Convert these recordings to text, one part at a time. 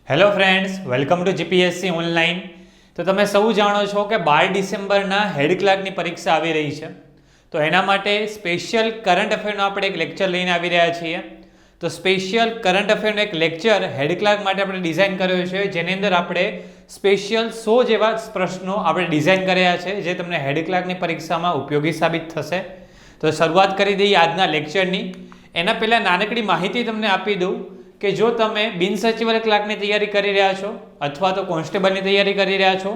Hello friends, welcome to GPSC online. તો તમે સૌ જાણો છો કે 12 ડિસેમ્બરના હેડ ક્લાર્કની પરીક્ષા આવી રહી છે. તો એના માટે સ્પેશિયલ કરંટ અફેરનો આપણે એક લેક્ચર લઈને આવી રહ્યા છીએ. તો સ્પેશિયલ કરંટ અફેરનો એક લેક્ચર હેડ ક્લાર્ક માટે આપણે ડિઝાઇન કર્યો છે, જેની અંદર આપણે સ્પેશિયલ 100 જેવા પ્રશ્નો આપણે ડિઝાઇન કર્યા છે, જે તમને હેડ ક્લાર્કની પરીક્ષામાં ઉપયોગી સાબિત થશે. તો શરૂઆત કરી દઈએ આજના લેક્ચરની. એના પહેલાં નાનકડી માહિતી તમને આપી દઉં કે જો તમે બિન સચિવાલય ક્લાર્કની તૈયારી કરી રહ્યા છો, અથવા તો કોન્સ્ટેબલની તૈયારી કરી રહ્યા છો,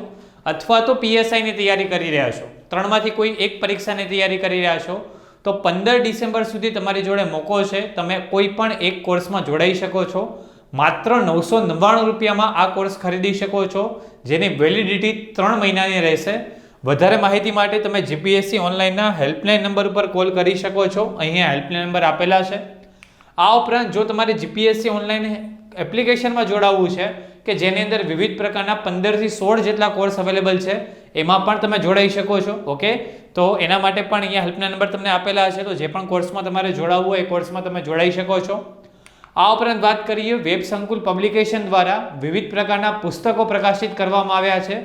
અથવા તો પીએસઆઈની તૈયારી કરી રહ્યા છો, ત્રણમાંથી કોઈ એક પરીક્ષાની તૈયારી કરી રહ્યા છો, તો 15 ડિસેમ્બર સુધી તમારી જોડે મોકો છે. તમે કોઈ પણ એક કોર્સમાં જોડાઈ શકો છો. માત્ર 999 રૂપિયામાં આ કોર્સ ખરીદી શકો છો, જેની વેલિડિટી 3 મહિનાની રહેશે. વધારે માહિતી માટે તમે જીપીએસસી ઓનલાઈનના હેલ્પલાઇન નંબર ઉપર કોલ કરી શકો છો. અહીંયા હેલ્પલાઇન નંબર આપેલા છે. આ ઉપરાંત જો તમારે જીપીએસસી ઓનલાઈન એપ્લિકેશનમાં જોડાવવું છે કે જેની અંદર વિવિધ પ્રકારના 15 થી 16 જેટલા કોર્સ અવેલેબલ છે, એમાં પણ તમે જોડાઈ શકો છો. ઓકે, તો એના માટે પણ અહીંયા હેલ્પલાઇન નંબર તમને આપેલા છે. તો જે પણ કોર્સમાં તમારે જોડાવવું હોય એ કોર્સમાં તમે જોડાઈ શકો છો. આ ઉપરાંત વાત કરીએ, વેબ સંકુલ પબ્લિકેશન દ્વારા વિવિધ પ્રકારના પુસ્તકો પ્રકાશિત કરવામાં આવ્યા છે,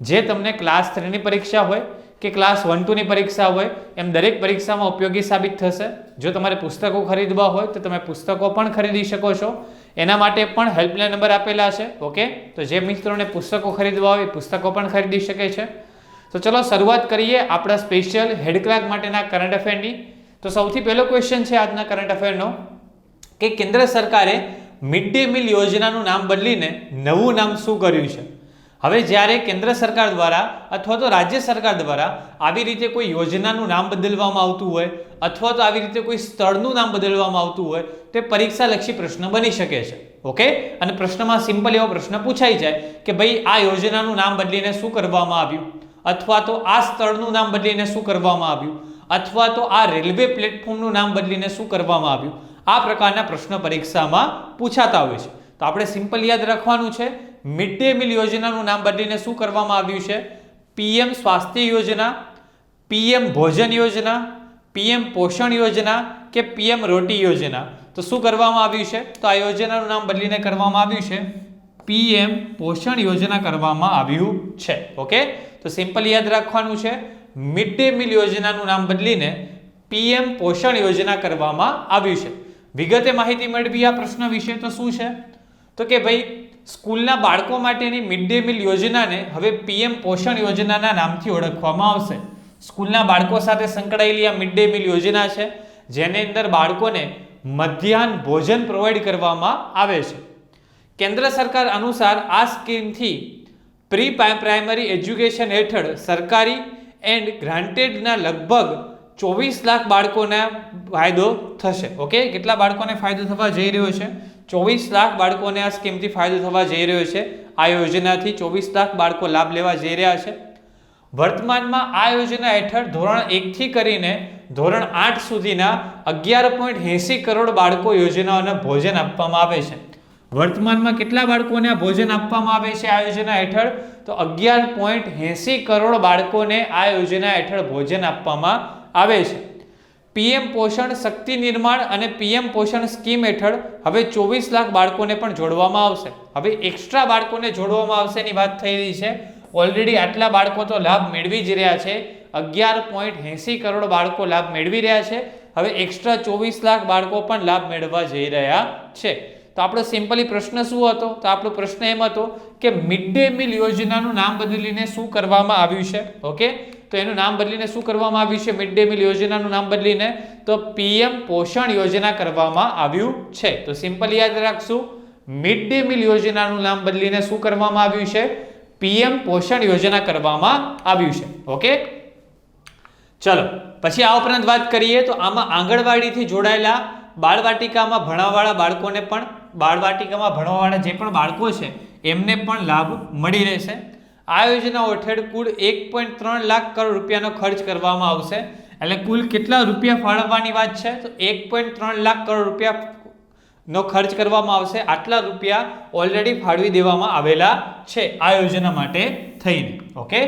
જે તમને ક્લાસ 3ની પરીક્ષા હોય કે ક્લાસ 1-2ની પરીક્ષા હોય, એમ દરેક પરીક્ષામાં ઉપયોગી સાબિત થશે. જો તમારે પુસ્તકો ખરીદવા હોય તો તમે પુસ્તકો પણ ખરીદી શકો છો. એના માટે પણ હેલ્પલાઇન નંબર આપેલા છે. ઓકે, તો જે મિત્રોને પુસ્તકો ખરીદવા હોય પુસ્તકો પણ ખરીદી શકે છે. તો ચલો શરૂઆત કરીએ આપણા સ્પેશિયલ હેડ ક્લાર્ક માટેના કરંટ અફેરની. તો સૌથી પહેલો ક્વેશ્ચન છે આજના કરંટ અફેરનો કે કેન્દ્ર સરકારે મિડ ડે મીલ યોજનાનું નામ બદલીને નવું નામ શું કર્યું છે? હવે જ્યારે કેન્દ્ર સરકાર દ્વારા અથવા તો રાજ્ય સરકાર દ્વારા આવી રીતે કોઈ યોજનાનું નામ બદલવામાં આવતું હોય, અથવા તો આવી રીતે કોઈ સ્થળનું નામ બદલવામાં આવતું હોય, તો પરીક્ષાલક્ષી પ્રશ્ન બની શકે છે. ઓકે, અને પ્રશ્નમાં સિમ્પલ એવો પ્રશ્ન પૂછાઈ જાય કે ભાઈ આ યોજનાનું નામ બદલીને શું કરવામાં આવ્યું, અથવા તો આ સ્થળનું નામ બદલીને શું કરવામાં આવ્યું, અથવા તો આ રેલવે પ્લેટફોર્મનું નામ બદલીને શું કરવામાં આવ્યું. આ પ્રકારના પ્રશ્ન પરીક્ષામાં પૂછાતા હોય છે. તો આપણે સિમ્પલ યાદ રાખવાનું છે, મિડ ડે મીલ યોજનાનું નામ બદલીને શું કરવામાં આવ્યું છે? પીએમ સ્વાસ્થ્ય યોજના, પીએમ ભોજન યોજના, પીએમ પોષણ યોજના કે પીએમ રોટી યોજના. તો શું કરવામાં આવ્યું છે? તો આ યોજનાનું નામ બદલીને કરવામાં આવ્યું છે પીએમ પોષણ યોજના કરવામાં આવ્યું છે. ઓકે, તો સિમ્પલ યાદ રાખવાનું છે, મિડ ડે મીલ યોજનાનું નામ બદલીને પીએમ પોષણ યોજના કરવામાં આવ્યું છે. વિગતે માહિતી મેળવી આ પ્રશ્ન વિશે તો શું છે? તો કે ભાઈ સ્કૂલના બાળકો માટેની મિડ ડે મીલ યોજનાને હવે પીએમ પોષણ યોજનાના નામથી ઓળખવામાં આવશે. સ્કૂલના બાળકો સાથે સંકળાયેલી આ મિડ ડે મીલ યોજના છે, જેની અંદર બાળકોને મધ્યાહન ભોજન પ્રોવાઈડ કરવામાં આવે છે. કેન્દ્ર સરકાર અનુસાર આ સ્કીમથી પ્રી પ્રાઇમરી એજ્યુકેશન હેઠળ સરકારી એન્ડ ગ્રાન્ટેડના લગભગ 24 લાખ બાળકોને ફાયદો થશે. ઓકે, કેટલા બાળકોને ફાયદો થવા જઈ રહ્યો છે? 24 લાખ બાળકોને આ સ્કીમથી ફાયદો થવા જઈ રહ્યો છે. આ યોજનાથી 24 લાખ બાળકો લાભ લેવા જઈ રહ્યા છે. વર્તમાનમાં આ યોજના હેઠળ ધોરણ 1 થી કરીને ધોરણ 8 સુધીના 11.80 કરોડ બાળકો યોજનાઓને ભોજન આપવામાં આવે છે. વર્તમાનમાં કેટલા બાળકોને આ ભોજન આપવામાં આવે છે આ યોજના હેઠળ? તો 11.80 કરોડ બાળકોને આ યોજના હેઠળ ભોજન આપવામાં આવે છે. પીએમ પોષણ શક્તિ નિર્માણ અને પીએમ પોષણ સ્કીમ હેઠળ હવે 24 લાખ બાળકોને પણ જોડવામાં આવશે. હવે એક્સ્ટ્રા બાળકોને જોડવામાં આવશે એની વાત થઈ રહી છે. ઓલરેડી આટલા બાળકો તો લાભ મેળવી જ રહ્યા છે. 11.80 કરોડ બાળકો લાભ મેળવી રહ્યા છે. હવે એક્સ્ટ્રા 24 લાખ બાળકો પણ લાભ મેળવવા જઈ રહ્યા છે. તો આપણો સિમ્પલી પ્રશ્ન શું હતો? તો આપણો પ્રશ્ન એમ હતો કે મિડ ડે મીલ યોજનાનું નામ બદલીને શું કરવામાં આવ્યું છે? ઓકે, તો એનું નામ બદલીને શું કરવામાં આવ્યું છે? મિડ ડે મીલ યોજનાનું નામ બદલીને તો પીએમ પોષણ યોજના કરવામાં આવ્યું છે. તો સિમ્પલ યાદ રાખશું, મિડ ડે મીલ યોજનાનું નામ બદલીને શું કરવામાં આવ્યું છે? પીએમ પોષણ યોજના કરવામાં આવ્યું છે. ઓકે, ચલો પછી આ ઉપરાંત વાત કરીએ તો આમાં આંગણવાડીથી જોડાયેલા બાળવાટિકામાં ભણવાવાળા બાળકોને પણ, બાળવાટિકામાં ભણવાવાળા જે પણ બાળકો છે એમને પણ લાભ મળી રહેશે. આ યોજના હેઠળ કુલ 1.3 લાખ કરોડ રૂપિયાનો ખર્ચ કરવામાં આવશે. એટલે કુલ કેટલા રૂપિયા ફાળવવાની વાત છે? તો 1.3 લાખ કરોડ રૂપિયાનો ખર્ચ કરવામાં આવશે. આટલા રૂપિયા ઓલરેડી ફાળવી દેવામાં આવેલા છે આ યોજના માટે થઈને. ઓકે,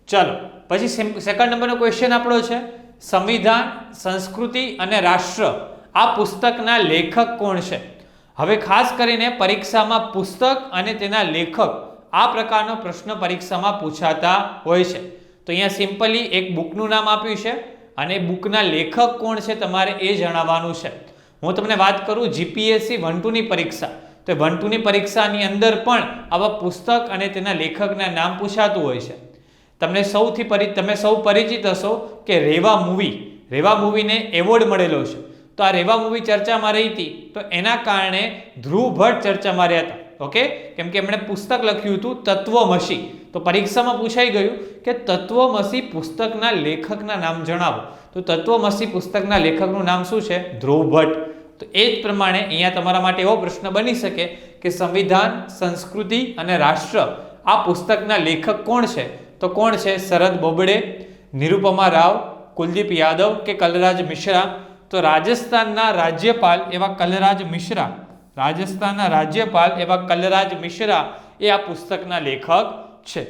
ચલો પછી સેકન્ડ નંબરનો ક્વેશ્ચન આપણો છે સંવિધાન, સંસ્કૃતિ અને રાષ્ટ્ર આ પુસ્તકના લેખક કોણ છે? હવે ખાસ કરીને પરીક્ષામાં પુસ્તક અને તેના લેખક આ પ્રકારનો પ્રશ્ન પરીક્ષામાં પૂછાતા હોય છે. તો અહીંયા સિમ્પલી એક બુકનું નામ આપ્યું છે અને બુકના લેખક કોણ છે તમારે એ જણાવવાનું છે. હું તમને વાત કરું જીપીએસસી 1-2 ની પરીક્ષા, તો 1-2 ની પરીક્ષાની અંદર પણ આવા પુસ્તક અને તેના લેખકના નામ પૂછાતું હોય છે. તમે સૌ પરિચિત હશો કે રેવા મૂવીને એવોર્ડ મળેલો છે. તો આ રેવા મૂવી ચર્ચામાં રહી હતી, તો એના કારણે ધ્રુવ ભટ્ટ ચર્ચામાં રહ્યા હતા. ઓકે, કેમ કે એમણે પુસ્તક લખ્યું હતું તત્વમસી. તો પરીક્ષામાં પૂછાઈ ગયું કે તત્વમસી પુસ્તકના લેખકના નામ જણાવો. તો તત્વમસી પુસ્તકના લેખકનું નામ શું છે? ધ્રુવ ભટ્ટ. તો એ જ પ્રમાણે અહીંયા તમારા માટે એવો પ્રશ્ન બની શકે કે સંવિધાન, સંસ્કૃતિ અને રાષ્ટ્ર આ પુસ્તકના લેખક કોણ છે? તો કોણ છે? શરદ બોબડે, નિરુપમા રાવ, કુલદીપ યાદવ કે કલરાજ મિશ્રા? તો રાજસ્થાનના રાજ્યપાલ એવા કલરાજ મિશ્રા એ આ પુસ્તકના લેખક છે.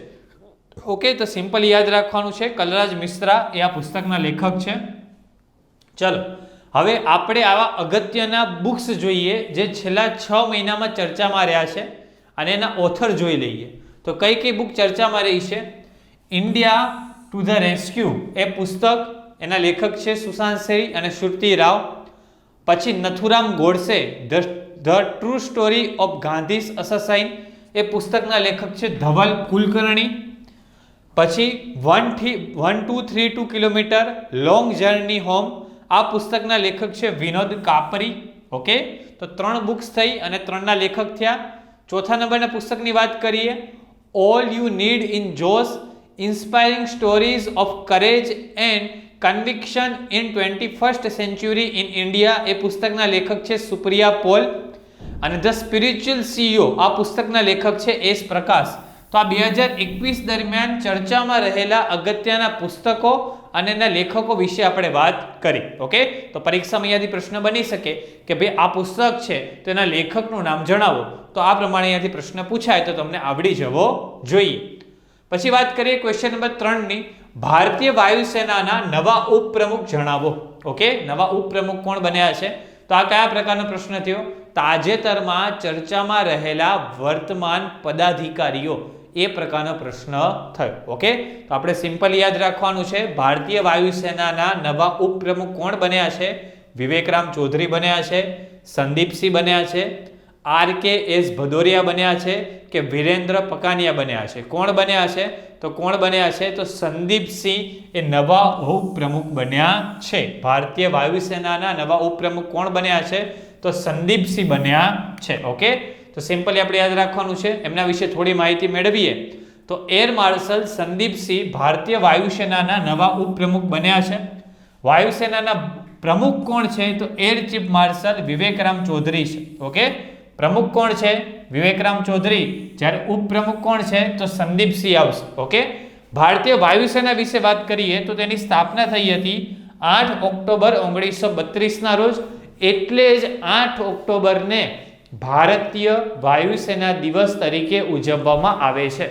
ઓકે, તો સિમ્પલ યાદ રાખવાનું છે, કલરાજ મિશ્રા એ આ પુસ્તકના લેખક છે. ચલો, હવે આપણે આવા અગત્યના બુક્સ જોઈએ જે છેલ્લા 6 મહિનામાં ચર્ચામાં રહ્યા છે અને એના ઓથર જોઈ લઈએ. તો કઈ બુક ચર્ચામાં રહી છે? ઇન્ડિયા ટુ ધ રેસ્ક્યુ એ પુસ્તક, એના લેખક છે સુશાંત સિંહ અને શ્રુતિ રાવ. પછી Nathuram Godse the true story of Gandhi's assassin એ પુસ્તકના લેખક છે ધવલ કુલકર્ણી. પછી 1232 કિલોમીટર લોંગ જર્ની હોમ આ પુસ્તકના લેખક છે વિનોદ કાપરી. ઓકે, તો 3 બુક્સ થઈ અને 3ના લેખક થયા. ચોથા નંબરના પુસ્તકની વાત કરીએ, all you need in josh inspiring stories of courage and conviction in 21st century in India એ પુસ્તકના લેખક છે સુપ્રિયા પોલ. અને ધ સ્પિરિચ્યુઅલ સીઈઓ આ પુસ્તકના લેખક છે એસ પ્રકાશ. તો આ 2021 દરમિયાન ચર્ચામાં રહેલા અગત્યના પુસ્તકો અને એના લેખકો વિશે આપણે વાત કરી. ઓકે, તો પરીક્ષામાં અહીંયાથી પ્રશ્ન બની શકે કે ભાઈ આ પુસ્તક છે તેના લેખકનું નામ જણાવો. તો આ પ્રમાણે અહીંયાથી પ્રશ્ન પૂછાય તો તમને આવડી જવો જોઈએ. પછી વાત કરીએ ક્વેશ્ચન નંબર 3ની, ભારતીય વાયુસેનાના નવા ઉપપ્રમુખ જણાવો. ઓકે, નવા ઉપપ્રમુખ કોણ બન્યા છે? તો આ કયા પ્રકારનો પ્રશ્ન થયો? તાજેતરમાં ચર્ચામાં રહેલા વર્તમાન પદાધિકારીઓ એ પ્રકારનો પ્રશ્ન થયો. ઓકે, તો આપણે સિમ્પલ યાદ રાખવાનું છે, ભારતીય વાયુસેનાના નવા ઉપપ્રમુખ કોણ બન્યા છે? વિવેકરામ ચૌધરી બન્યા છે, સંદીપસિંહ બન્યા છે, RKS ભદૌરિયા બન્યા છે કે વિરેન્દ્ર પકાનિયા બન્યા છે? કોણ બન્યા છે? તો કોણ બન્યા છે? તો સંદીપસિંહ એ નવા ઉપપ્રમુખ બન્યા છે. ભારતીય વાયુસેનાના નવા ઉપપ્રમુખ કોણ બન્યા છે? તો સંદીપસિંહ બન્યા છે. ઓકે, તો સિમ્પલી આપણે યાદ રાખવાનું છે. એમના વિશે થોડી માહિતી મેળવીએ તો એર માર્શલ સંદીપસિંહ ભારતીય વાયુસેનાના નવા ઉપપ્રમુખ બન્યા છે. વાયુસેનાના પ્રમુખ કોણ છે? તો air chief marshal Vivekram Chaudhary છે. ઓકે, પ્રમુખ કોણ છે? વિવેકરામ ચૌધરી. જ્યારે ઉપપ્રમુખ કોણ છે? તો સંદીપસિંહ આવશે. ઓકે, ભારતીય વાયુસેના વિશે વાત કરીએ તો તેની સ્થાપના થઈ હતી 8 ઓક્ટોબર 1932ના રોજ. એટલે જ 8 ઓક્ટોબરને ભારતીય વાયુસેના દિવસ તરીકે ઉજવવામાં આવે છે.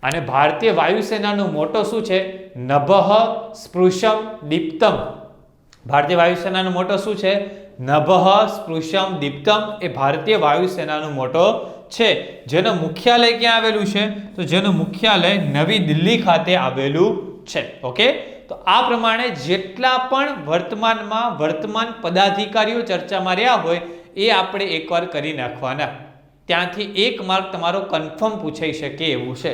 અને ભારતીય વાયુસેનાનો મોટો શું છે? નભઃ સ્પૃશમ દીપ્તમ. ભારતીય વાયુસેનાનો મોટો શું છે? નભઃ સ્પૃશમ દીપ્તમ એ ભારતીય વાયુસેનાનો મોટો છે. જેનું મુખ્યાલય ક્યાં આવેલું છે? તો જેનું મુખ્યાલય નવી દિલ્હી ખાતે આવેલું છે. ઓકે, તો આ પ્રમાણે જેટલા પણ વર્તમાન પદાધિકારીઓ ચર્ચામાં રહ્યા હોય એ આપણે એકવાર કરી નાખવાના. ત્યાંથી 1 માર્ક તમારો કન્ફર્મ પૂછાઈ શકે એવું છે.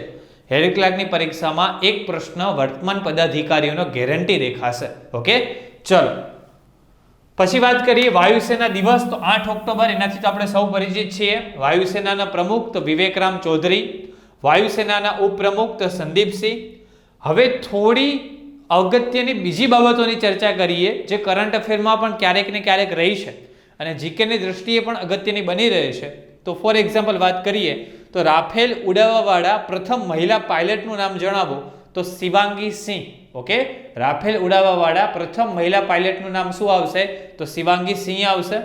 હેડ ક્લાર્કની પરીક્ષામાં એક પ્રશ્ન વર્તમાન પદાધિકારીઓનો ગેરંટી દેખાશે. ઓકે, ચલો પછી વાત કરીએ વાયુસેના દિવસ. તો 8 ઓક્ટોબર એનાથી તો આપણે સૌ પરિચિત છીએ. વાયુસેનાના પ્રમુખ તો વિવેકરામ ચૌધરી, વાયુસેનાના ઉપપ્રમુખ તો સંદીપસિંહ. હવે થોડી અગત્યની બીજી બાબતોની ચર્ચા કરીએ જે કરંટ અફેરમાં પણ ક્યારેક ને ક્યારેક રહી છે અને જીકેની દ્રષ્ટિએ પણ અગત્યની બની રહે છે. તો ફોર એક્ઝામ્પલ વાત કરીએ તો રાફેલ ઉડાવવાવાળા પ્રથમ મહિલા પાયલટનું નામ જણાવો. તો શિવાંગી સિંહ. ઓકે, રાફેલ ઉડાવવાવાળા પ્રથમ મહિલા પાયલટનું નામ શું આવશે? તો શિવાંગી સિંહ આવશે.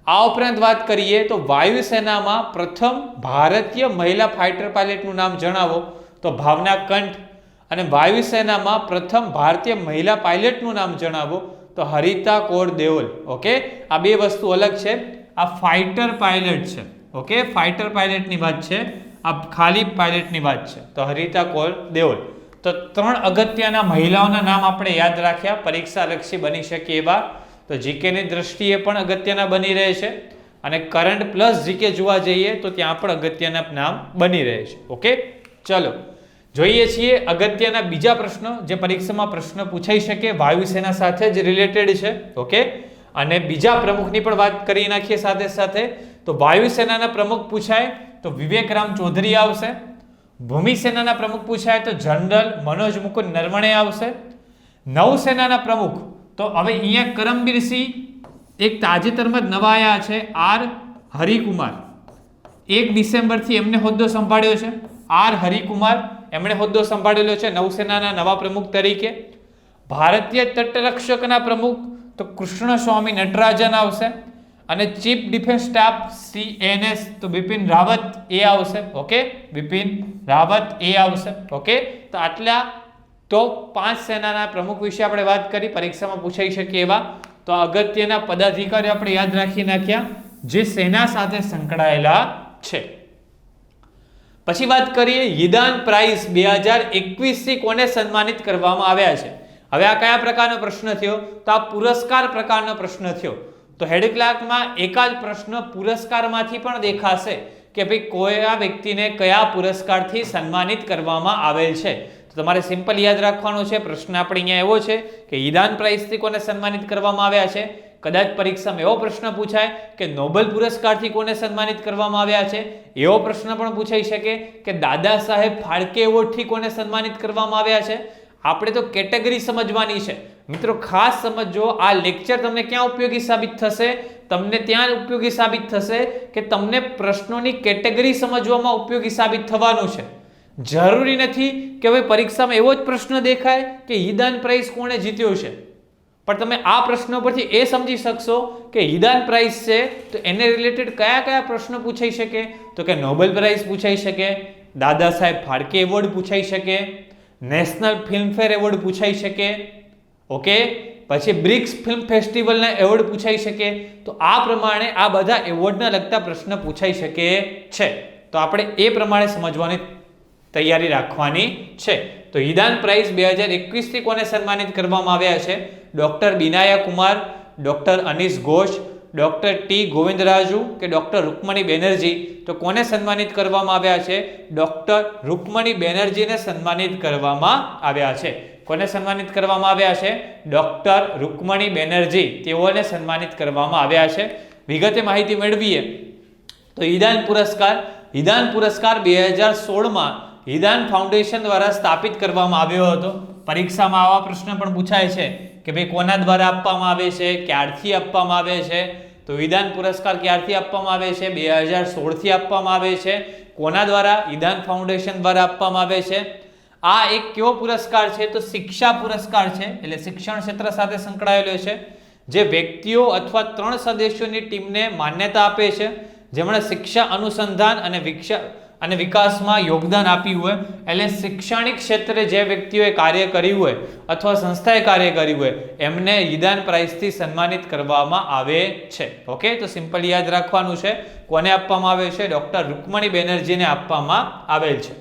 આ ઉપરાંત વાત કરીએ તો વાયુસેનામાં પ્રથમ ભારતીય મહિલા ફાઇટર પાયલટનું નામ જણાવો. તો ભાવના કંઠ. અને વાયુસેનામાં પ્રથમ ભારતીય મહિલા પાયલટનું નામ જણાવો, તો હરિતા કૌર દેઓલ. ઓકે, આ બે વસ્તુ અલગ છે. આ ફાઇટર પાયલટ છે. ઓકે, ફાઇટર પાયલટની વાત છે, આ ખાલી પાયલટની વાત છે. તો હરિતા કૌર દેઓલ. તો 3 અગત્યના મહિલાઓના નામ આપણે યાદ રાખ્યા, પરીક્ષાલક્ષી બની શકે એવા. તો જીકેની દ્રષ્ટિએ પણ અગત્યના બની રહે છે અને કરંટ પ્લસ જીકે જોવા જઈએ તો ત્યાં પણ અગત્યના નામ બની રહે છે. ઓકે, ચલો જોઈએ છીએ અગત્યના બીજા પ્રશ્નો જે પરીક્ષામાં પ્રશ્ન પૂછાઈ શકે, વાયુસેના સાથે જ રિલેટેડ છે. ઓકે, અને બીજા પ્રમુખની પણ વાત કરી નાખીએ સાથે સાથે. તો વાયુસેનાના પ્રમુખ પૂછાય તો વિવેક રામ ચૌધરી આવશે. ભૂમિસેનાના પ્રમુખ પૂછાય તો જનરલ મનોજ મુકુંદ નરવણે આવશે. નૌસેનાના પ્રમુખ તો હવે અહીંયા કરમબીરસિંહ એક તાજેતરમાં જ નવા આવ્યા છે, આર હરિકુમાર. 1 ડિસેમ્બરથી એમને હોદ્દો સંભાળ્યો છે. આર હરિકુમાર એમણે હોદ્દો સંભાળેલો છે નૌસેનાના નવા પ્રમુખ તરીકે. ભારતીય તટરક્ષકના પ્રમુખ તો કૃષ્ણસ્વામી નટરાજન આવશે. અને ચીફ ડિફેન્સ સ્ટાફ CNS તો બિપિન રાવત એ આવશે. ઓકે, બિપિન રાવત એ આવશે. ઓકે, તો આટલા તો 5 સેનાના પ્રમુખ વિશે આપણે વાત કરી, પરીક્ષામાં પૂછાઈ શકે એવા. તો અગત્યના પદાધિકારીઓ આપણે યાદ રાખી નાખ્યા જે સેના સાથે સંકળાયેલા છે. પછી વાત કરીએ યિદાન પ્રાઇઝ 2021 થી કોને સન્માનિત કરવામાં આવ્યા છે. હવે આ કયા પ્રકારનો પ્રશ્ન થયો? તો આ પુરસ્કાર પ્રકારનો પ્રશ્ન થયો. તો હેડ ક્લાર્કમાં એકાદ પ્રશ્ન પુરસ્કારમાંથી પણ દેખાશે કે ભાઈ કયા વ્યક્તિને કયા પુરસ્કારથી સન્માનિત કરવામાં આવેલ છે. તો તમારે સિમ્પલ યાદ રાખવાનો છે. પ્રશ્ન આપણે અહીંયા એવો છે કે યિદાન પ્રાઇઝથી કોને સન્માનિત કરવામાં આવ્યા છે. કદાચ પરીક્ષામાં એવો પ્રશ્ન પૂછાય કે નોબેલ પુરસ્કારથી કોને સન્માનિત કરવામાં આવ્યા છે. એવો પ્રશ્ન પણ પૂછાઈ શકે કે દાદા સાહેબ ફાળકે એવોર્ડથી કોને સન્માનિત કરવામાં આવ્યા છે. આપણે તો કેટેગરી સમજવાની છે મિત્રો, ખાસ સમજો. આ લેક્ચર તમને ક્યાં ઉપયોગી સાબિત થશે? તમને ત્યાં ઉપયોગી સાબિત થશે કે તમને પ્રશ્નોની કેટેગરી સમજવામાં ઉપયોગી સાબિત થવાનું છે. જરૂરી નથી કે ભાઈ પરીક્ષામાં એવો જ પ્રશ્ન દેખાય કે યિદાન પ્રાઇઝ કોણે જીત્યો છે, પણ તમે આ પ્રશ્નો પરથી એ સમજી શકશો કે યિદાન પ્રાઇઝ છે તો એને રિલેટેડ કયા કયા પ્રશ્નો પૂછાઈ શકે. તો કે નોબેલ પ્રાઇઝ પૂછાઈ શકે, દાદા સાહેબ ફાળકે એવોર્ડ પૂછાઈ શકે, નેશનલ ફિલ્મફેર એવોર્ડ પૂછાઈ શકે. ઓકે, પછી બ્રિક્સ ફિલ્મ ફેસ્ટિવલના એવોર્ડ પૂછાઈ શકે. તો આ પ્રમાણે આ બધા એવોર્ડના લગતા પ્રશ્ન પૂછાઈ શકે છે. તો આપણે એ પ્રમાણે સમજવાની તૈયારી રાખવાની છે. તો યિદાન પ્રાઇઝ 2021 થી કોને સન્માનિત કરવામાં આવ્યા છે? ડોક્ટર બિનાયા કુમાર, ડોક્ટર અનીશ ઘોષ, ડોક્ટર ટી ગોવિંદરાજુ કે ડોક્ટર રૂકમણી બેનર્જી. તો કોને સન્માનિત કરવામાં આવ્યા છે? ડોક્ટર રૂકમણી બેનર્જીને સન્માનિત કરવામાં આવ્યા છે. કોને સન્માનિત કરવામાં આવ્યા છે? ડોક્ટર રૂકમણી બેનર્જી, તેઓને સન્માનિત કરવામાં આવ્યા છે. વિગતે માહિતી મેળવીએ તો યિદાન પુરસ્કાર 2016માં યિદાન ફાઉન્ડેશન દ્વારા સ્થાપિત કરવામાં આવ્યો હતો. પરીક્ષામાં આવા પ્રશ્ન પણ પૂછાય છે કે ભાઈ કોના દ્વારા આપવામાં આવે છે, ક્યારથી આપવામાં આવે છે. તો યિદાન પુરસ્કાર ક્યારથી આપવામાં આવે છે? 2016થી આપવામાં આવે છે. કોના દ્વારા? યિદાન ફાઉન્ડેશન દ્વારા આપવામાં આવે છે. આ એક કેવો પુરસ્કાર છે? તો શિક્ષા પુરસ્કાર છે, એટલે શિક્ષણ ક્ષેત્ર સાથે સંકળાયેલો છે. જે વ્યક્તિઓ અથવા 3 સદસ્યોની ટીમને માન્યતા આપે છે જેમણે શિક્ષા અનુસંધાન અને વિકાસમાં યોગદાન આપ્યું હોય, એટલે શૈક્ષણિક ક્ષેત્રે જે વ્યક્તિઓએ કાર્ય કર્યું હોય અથવા સંસ્થાએ કાર્ય કર્યું હોય એમને યિદાન પ્રાઇઝથી સન્માનિત કરવામાં આવે છે. ઓકે, તો સિમ્પલ યાદ રાખવાનું છે. કોને આપવામાં આવે છે? ડોક્ટર રૂકમણી બેનર્જીને આપવામાં આવેલ છે.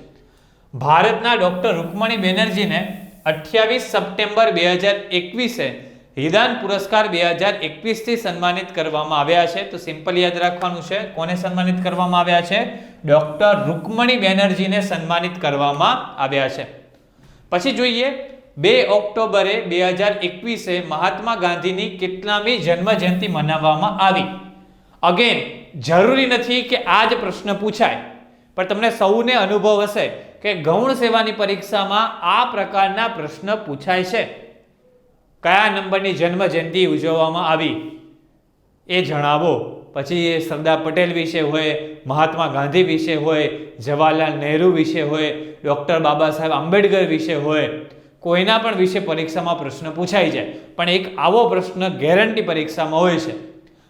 ભારતના ડોક્ટર રૂકમણી બેનર્જીને 28 સપ્ટેમ્બર 2021 યિદાન પુરસ્કાર 2021 થી સન્માનિત કરવામાં આવ્યા છે. તો સિમ્પલ યાદ રાખવાનું છે. કોને સન્માનિત કરવામાં આવ્યા છે? ડોક્ટર રૂકમણી બેનર્જીને સન્માનિત કરવામાં આવ્યા છે. પછી જોઈએ 2 ઓક્ટોબરે 2021 મહાત્મા ગાંધીની કેટલામી જન્મ જયંતિ મનાવવામાં આવી. અગેન જરૂરી નથી કે આ જ પ્રશ્ન પૂછાય, પણ તમને સૌને અનુભવ હશે કે ગૌણ સેવાની પરીક્ષામાં આ પ્રકારના પ્રશ્ન પૂછાય છે. કયા નંબરની જન્મ જયંતિ ઉજવવામાં આવી એ જણાવો. પછી એ સરદાર પટેલ વિશે હોય, મહાત્મા ગાંધી વિશે હોય, જવાહરલાલ નહેરુ વિશે હોય, ડૉક્ટર બાબા સાહેબ આંબેડકર વિશે હોય, કોઈના પણ વિશે પરીક્ષામાં પ્રશ્ન પૂછાઈ જાય. પણ એક આવો પ્રશ્ન ગેરંટી પરીક્ષામાં હોય છે.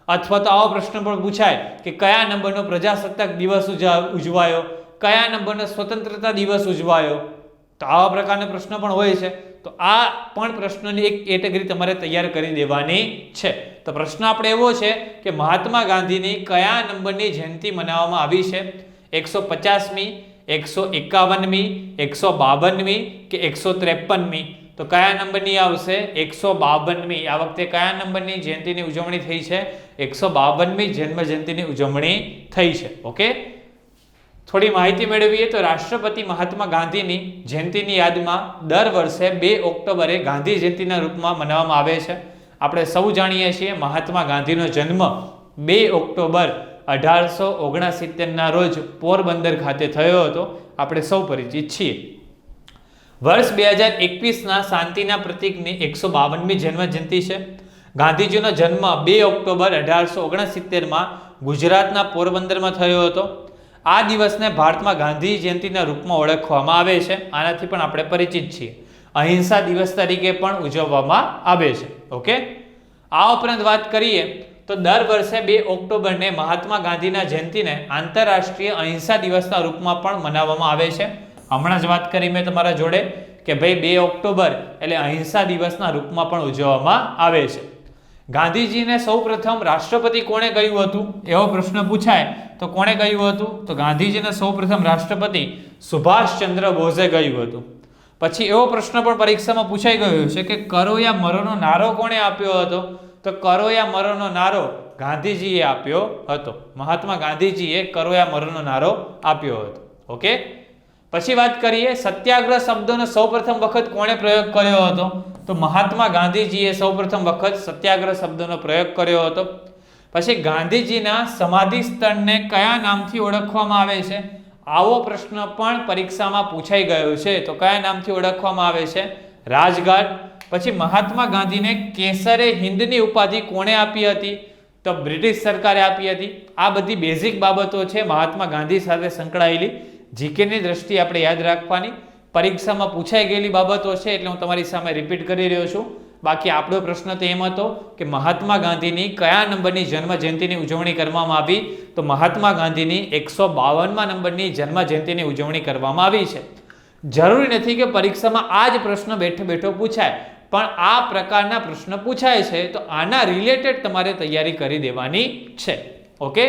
અથવા તો આવો પ્રશ્ન પણ પૂછાય કે કયા નંબરનો પ્રજાસત્તાક દિવસ ઉજવાયો, કયા નંબરનો સ્વતંત્રતા દિવસ ઉજવાયો. તો આવા પ્રકારના પ્રશ્ન પણ હોય છે. તો આ પણ પ્રશ્નોની એક કેટેગરી તમારે તૈયાર કરી દેવાની છે. તો પ્રશ્ન આપણે એવો છે કે મહાત્મા ગાંધીની કયા નંબરની જયંતિ મનાવવામાં આવી છે? 150મી, 151મી, 152મી કે 153મી? તો કયા નંબરની આવશે? 152મી. આ વખતે કયા નંબરની જયંતિની ઉજવણી થઈ છે? 152મી જન્મ જયંતિની ઉજવણી થઈ છે. ઓકે, થોડી માહિતી મેળવીએ તો રાષ્ટ્રપતિ મહાત્મા ગાંધીની જયંતિની યાદમાં દર વર્ષે 2 ઓક્ટોબરે ગાંધી જયંતિના રૂપમાં મનાવવામાં આવે છે. આપણે સૌ જાણીએ છીએ મહાત્મા ગાંધીનો જન્મ 2 ઓક્ટોબર 1869ના રોજ પોરબંદર ખાતે થયો હતો. આપણે સૌ પરિચિત છીએ. વર્ષ 2021ના શાંતિના પ્રતીકની 152મી જન્મ જયંતિ છે. ગાંધીજીનો જન્મ 2 ઓક્ટોબર 1869માં ગુજરાતના પોરબંદરમાં થયો હતો. આ દિવસને ભારતમાં ગાંધી જયંતિના રૂપમાં ઓળખવામાં આવે છે. આનાથી પણ આપણે પરિચિત છીએ. અહિંસા દિવસ તરીકે પણ ઉજવવામાં આવે છે. ઓકે, આ ઉપરાંત વાત કરીએ તો દર વર્ષે 2 ઓક્ટોબરને મહાત્મા ગાંધીના જયંતિને આંતરરાષ્ટ્રીય અહિંસા દિવસના રૂપમાં પણ મનાવવામાં આવે છે. હમણાં જ વાત કરી મેં તમારા જોડે કે ભાઈ 2 ઓક્ટોબર એટલે અહિંસા દિવસના રૂપમાં પણ ઉજવવામાં આવે છે. ગાંધીજીને સૌપ્રથમ રાષ્ટ્રપતિ કોણે કહ્યું હતું? એવો પ્રશ્ન પૂછાય તો કોણે કહ્યું હતું? તો ગાંધીજીને સૌપ્રથમ રાષ્ટ્રપતિ સુભાષચંદ્ર બોઝે કહ્યું હતું. પછી એવો પ્રશ્ન પણ પરીક્ષામાં પૂછાઈ ગયો છે કે કરો યા મરોનો નારો કોણે આપ્યો હતો? તો કરો યા મરોનો નારો ગાંધીજીએ આપ્યો હતો. મહાત્મા ગાંધીજીએ કરો યા મરોનો નારો આપ્યો હતો. ઓકે, પછી વાત કરીએ સત્યાગ્રહ શબ્દનો સૌપ્રથમ વખત કોણે પ્રયોગ કર્યો હતો? તો મહાત્મા ગાંધીજીએ સૌપ્રથમ વખત સત્યાગ્રહ શબ્દનો પ્રયોગ કર્યો હતો. પછી ગાંધીજીના સમાધિ સ્થળને કયા નામથી ઓળખવામાં આવે છે? આવો પ્રશ્ન પણ પરીક્ષામાં પૂછાઈ ગયો છે. તો કયા નામથી ઓળખવામાં આવે છે? રાજઘાટ. પછી મહાત્મા ગાંધીને કેસરે હિન્દની ઉપાધિ કોણે આપી હતી? તો બ્રિટિશ સરકારે આપી હતી. આ બધી બેઝિક બાબતો છે મહાત્મા ગાંધી સાથે સંકળાયેલી, જીકેની દ્રષ્ટિએ આપણે યાદ રાખવાની. પરીક્ષામાં પૂછાઈ ગયેલી બાબતો છે એટલે હું તમારી સામે રિપીટ કરી રહ્યો છું. બાકી આપણો પ્રશ્ન તો એમ હતો કે મહાત્મા ગાંધીની કયા નંબરની જન્મ જયંતિની ઉજવણી કરવામાં આવી? તો મહાત્મા ગાંધીની 152મા નંબરની જન્મ જયંતિની ઉજવણી કરવામાં આવી છે. જરૂરી નથી કે પરીક્ષામાં આ જ પ્રશ્ન બેઠો બેઠો પૂછાય, પણ આ પ્રકારના પ્રશ્ન પૂછાય છે તો આના રિલેટેડ તમારે તૈયારી કરી દેવાની છે. ઓકે,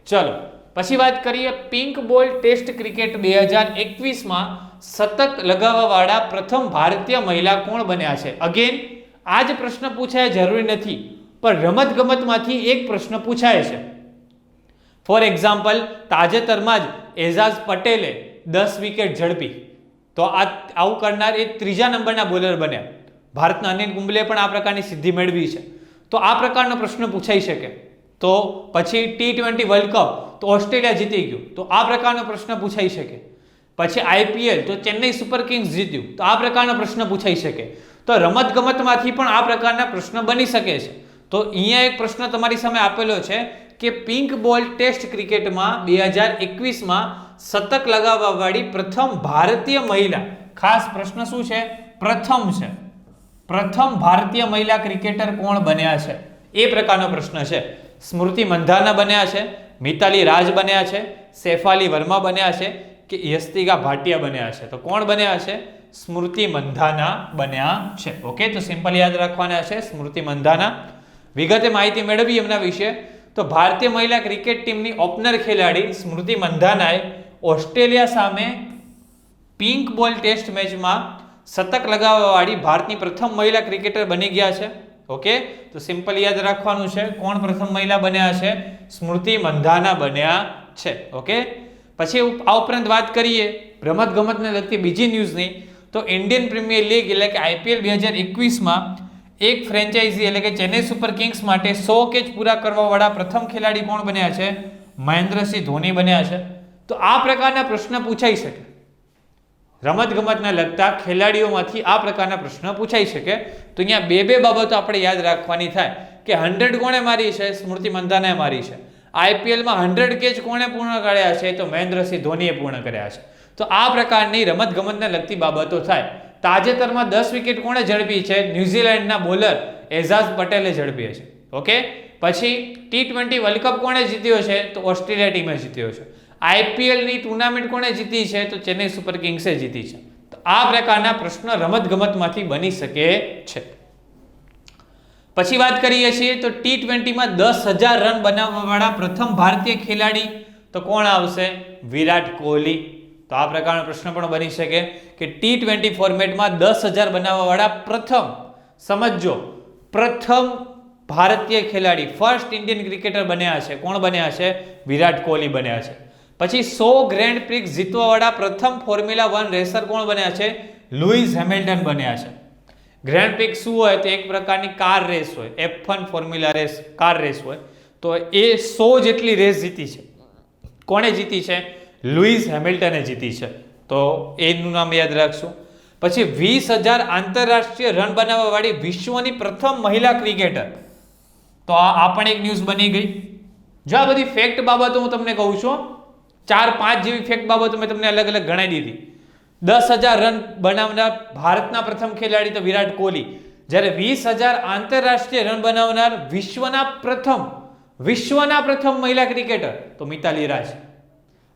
ચલો પછી વાત કરીએ પિંક બોલ ટેસ્ટ ક્રિકેટ 2021માં શતક લગાવવાવાળા પ્રથમ ભારતીય મહિલા કોણ બન્યા છે? અગેન આ જ પ્રશ્ન પૂછાય જરૂરી નથી, પણ રમતગમતમાંથી એક પ્રશ્ન પૂછાય છે. ફોર એક્ઝામ્પલ, તાજેતરમાં જ એઝાઝ પટેલે 10 વિકેટ ઝડપી, તો આવું કરનાર એ 3જા નંબરના બોલર બન્યા. ભારતના અનિલ કુંબલે પણ આ પ્રકારની સિદ્ધિ મેળવી છે. તો આ પ્રકારનો પ્રશ્ન પૂછાઈ શકે. તો પછી T20 વર્લ્ડ કપ તો ઓસ્ટ્રેલિયા જીતી ગયું, તો આ પ્રકારનો પ્રશ્ન પૂછાઈ શકે. પછી IPL તો ચેન્નઈ સુપર કિંગ્સ જીત્યું, તો આ પ્રકારનો પ્રશ્ન પૂછાઈ શકે. તો રમતગમતમાંથી પણ આ પ્રકારના પ્રશ્ન બની શકે છે. તો અહીંયા એક પ્રશ્ન તમારી સામે આપેલો છે કે પિંક બોલ ટેસ્ટ ક્રિકેટમાં 2021માં શતક લગાવવાવાળી પ્રથમ ભારતીય મહિલા, ખાસ પ્રશ્ન શું છે? પ્રથમ છે. પ્રથમ ભારતીય મહિલા ક્રિકેટર કોણ બન્યા છે? એ પ્રકારનો પ્રશ્ન છે. સ્મૃતિ મંધાના બન્યા છે, મિતાલી રાજ બન્યા છે, સેફાલી વર્મા બન્યા છે કે યસ્તિકા ભાટિયા બન્યા છે? તો કોણ બન્યા છે? સ્મૃતિ મંધાના બન્યા છે. ઓકે, તો સિમ્પલ યાદ રાખવાના છે સ્મૃતિ મંધાના. વિગતે માહિતી મેળવી એમના વિશે તો ભારતીય મહિલા ક્રિકેટ ટીમની ઓપનર ખેલાડી સ્મૃતિ મંધાનાએ ઓસ્ટ્રેલિયા સામે પિંક બોલ ટેસ્ટ મેચમાં શતક લગાવવાવાળી ભારતની પ્રથમ મહિલા ક્રિકેટર બની ગયા છે. ઓકે, તો સિમ્પલ યાદ રાખવાનું છે કોણ પ્રથમ મહિલા બન્યા છે? સ્મૃતિ મંધાના બન્યા છે. ઓકે, પછી આ ઉપરાંત વાત કરીએ રમતગમતને લગતી બીજી ન્યૂઝની તો ઇન્ડિયન પ્રીમિયર લીગ એટલે કે IPL 2021માં એક ફ્રેન્ચાઇઝી એટલે કે ચેન્નઈ સુપર કિંગ્સ માટે 100 કેચ પૂરા કરવાવાળા પ્રથમ ખેલાડી કોણ બન્યા છે? મહેન્દ્રસિંહ ધોની બન્યા છે. તો આ પ્રકારના પ્રશ્ન પૂછાઈ શકે. રમતગમતને લગતા ખેલાડીઓમાંથી આ પ્રકારના પ્રશ્ન પૂછાઈ શકે. તો અહીંયા બે બાબતો આપણે યાદ રાખવાની થાય કે 100 કોણે મારી છે? સ્મૃતિ મંધાનાએ મારી છે. IPLમાં 100 કેચ કોણે પૂર્ણ કર્યા છે? તો મહેન્દ્રસિંહ ધોનીએ પૂર્ણ કર્યા છે. તો આ પ્રકારની રમતગમતને લગતી બાબતો થાય. તાજેતરમાં 10 વિકેટ કોણે ઝડપી છે? ન્યુઝીલેન્ડના બોલર એઝાઝ પટેલે ઝડપી છે. ઓકે, પછી T20 વર્લ્ડ કપ કોણે જીત્યો છે? તો ઓસ્ટ્રેલિયા ટીમે જીત્યો છે. IPLની ટુર્નામેન્ટ કોણે જીતી છે? તો ચેન્નઈ સુપર કિંગ્સે જીતી છે. તો આ પ્રકારના પ્રશ્ન રમતગમતમાંથી બની શકે છે. પછી વાત કરીએ છીએ તો T20 માં 10,000 રન બનાવવાવાળા પ્રથમ ભારતીય ખેલાડી તો કોણ આવશે? વિરાટ કોહલી. તો આ પ્રકારનો પ્રશ્ન પણ બની શકે કે T20 ફોર્મેટમાં 10,000 બનાવવાવાળા પ્રથમ, સમજો, પ્રથમ ભારતીય ખેલાડી, ફર્સ્ટ ઇન્ડિયન ક્રિકેટર બન્યા છે. કોણ બન્યા છે? વિરાટ કોહલી બન્યા છે. પછી 100 ગ્રેન્ડ પ્રિક્સ જીતવાવાળા પ્રથમ ફોર્મ્યુલા 1 રેસર કોણ બન્યા છે? લુઈસ હેમિલ્ટન બન્યા છે. ગ્રેન્ડ પ્રિક્સ શું હોય? તો એક પ્રકારની કાર રેસ હોય, F1 formula race, car race હોય. તો એ 100 જેટલી રેસ જીતી છે. કોણે જીતી છે? લુઈસ હેમિલ્ટને જીતી છે. તો એનું નામ યાદ રાખશું. પછી 20,000 આંતરરાષ્ટ્રીય રન બનાવવાવાળી વિશ્વની પ્રથમ મહિલા ક્રિકેટર. તો આ પણ એક ન્યૂઝ બની ગઈ. જો આ બધી ફેક્ટ બાબતો હું તમને કહું છું, 4-5 જેવી ફેક્ટ બાબતો મેં તમને અલગ અલગ ગણાવી દીધી. 10,000 રન બનાવનાર ભારતના પ્રથમ ખેલાડી તો વિરાટ કોહલી, જ્યારે 20,000 આંતરરાષ્ટ્રીય રન બનાવનાર વિશ્વના પ્રથમ મહિલા ક્રિકેટર તો મિતાલી રાજ.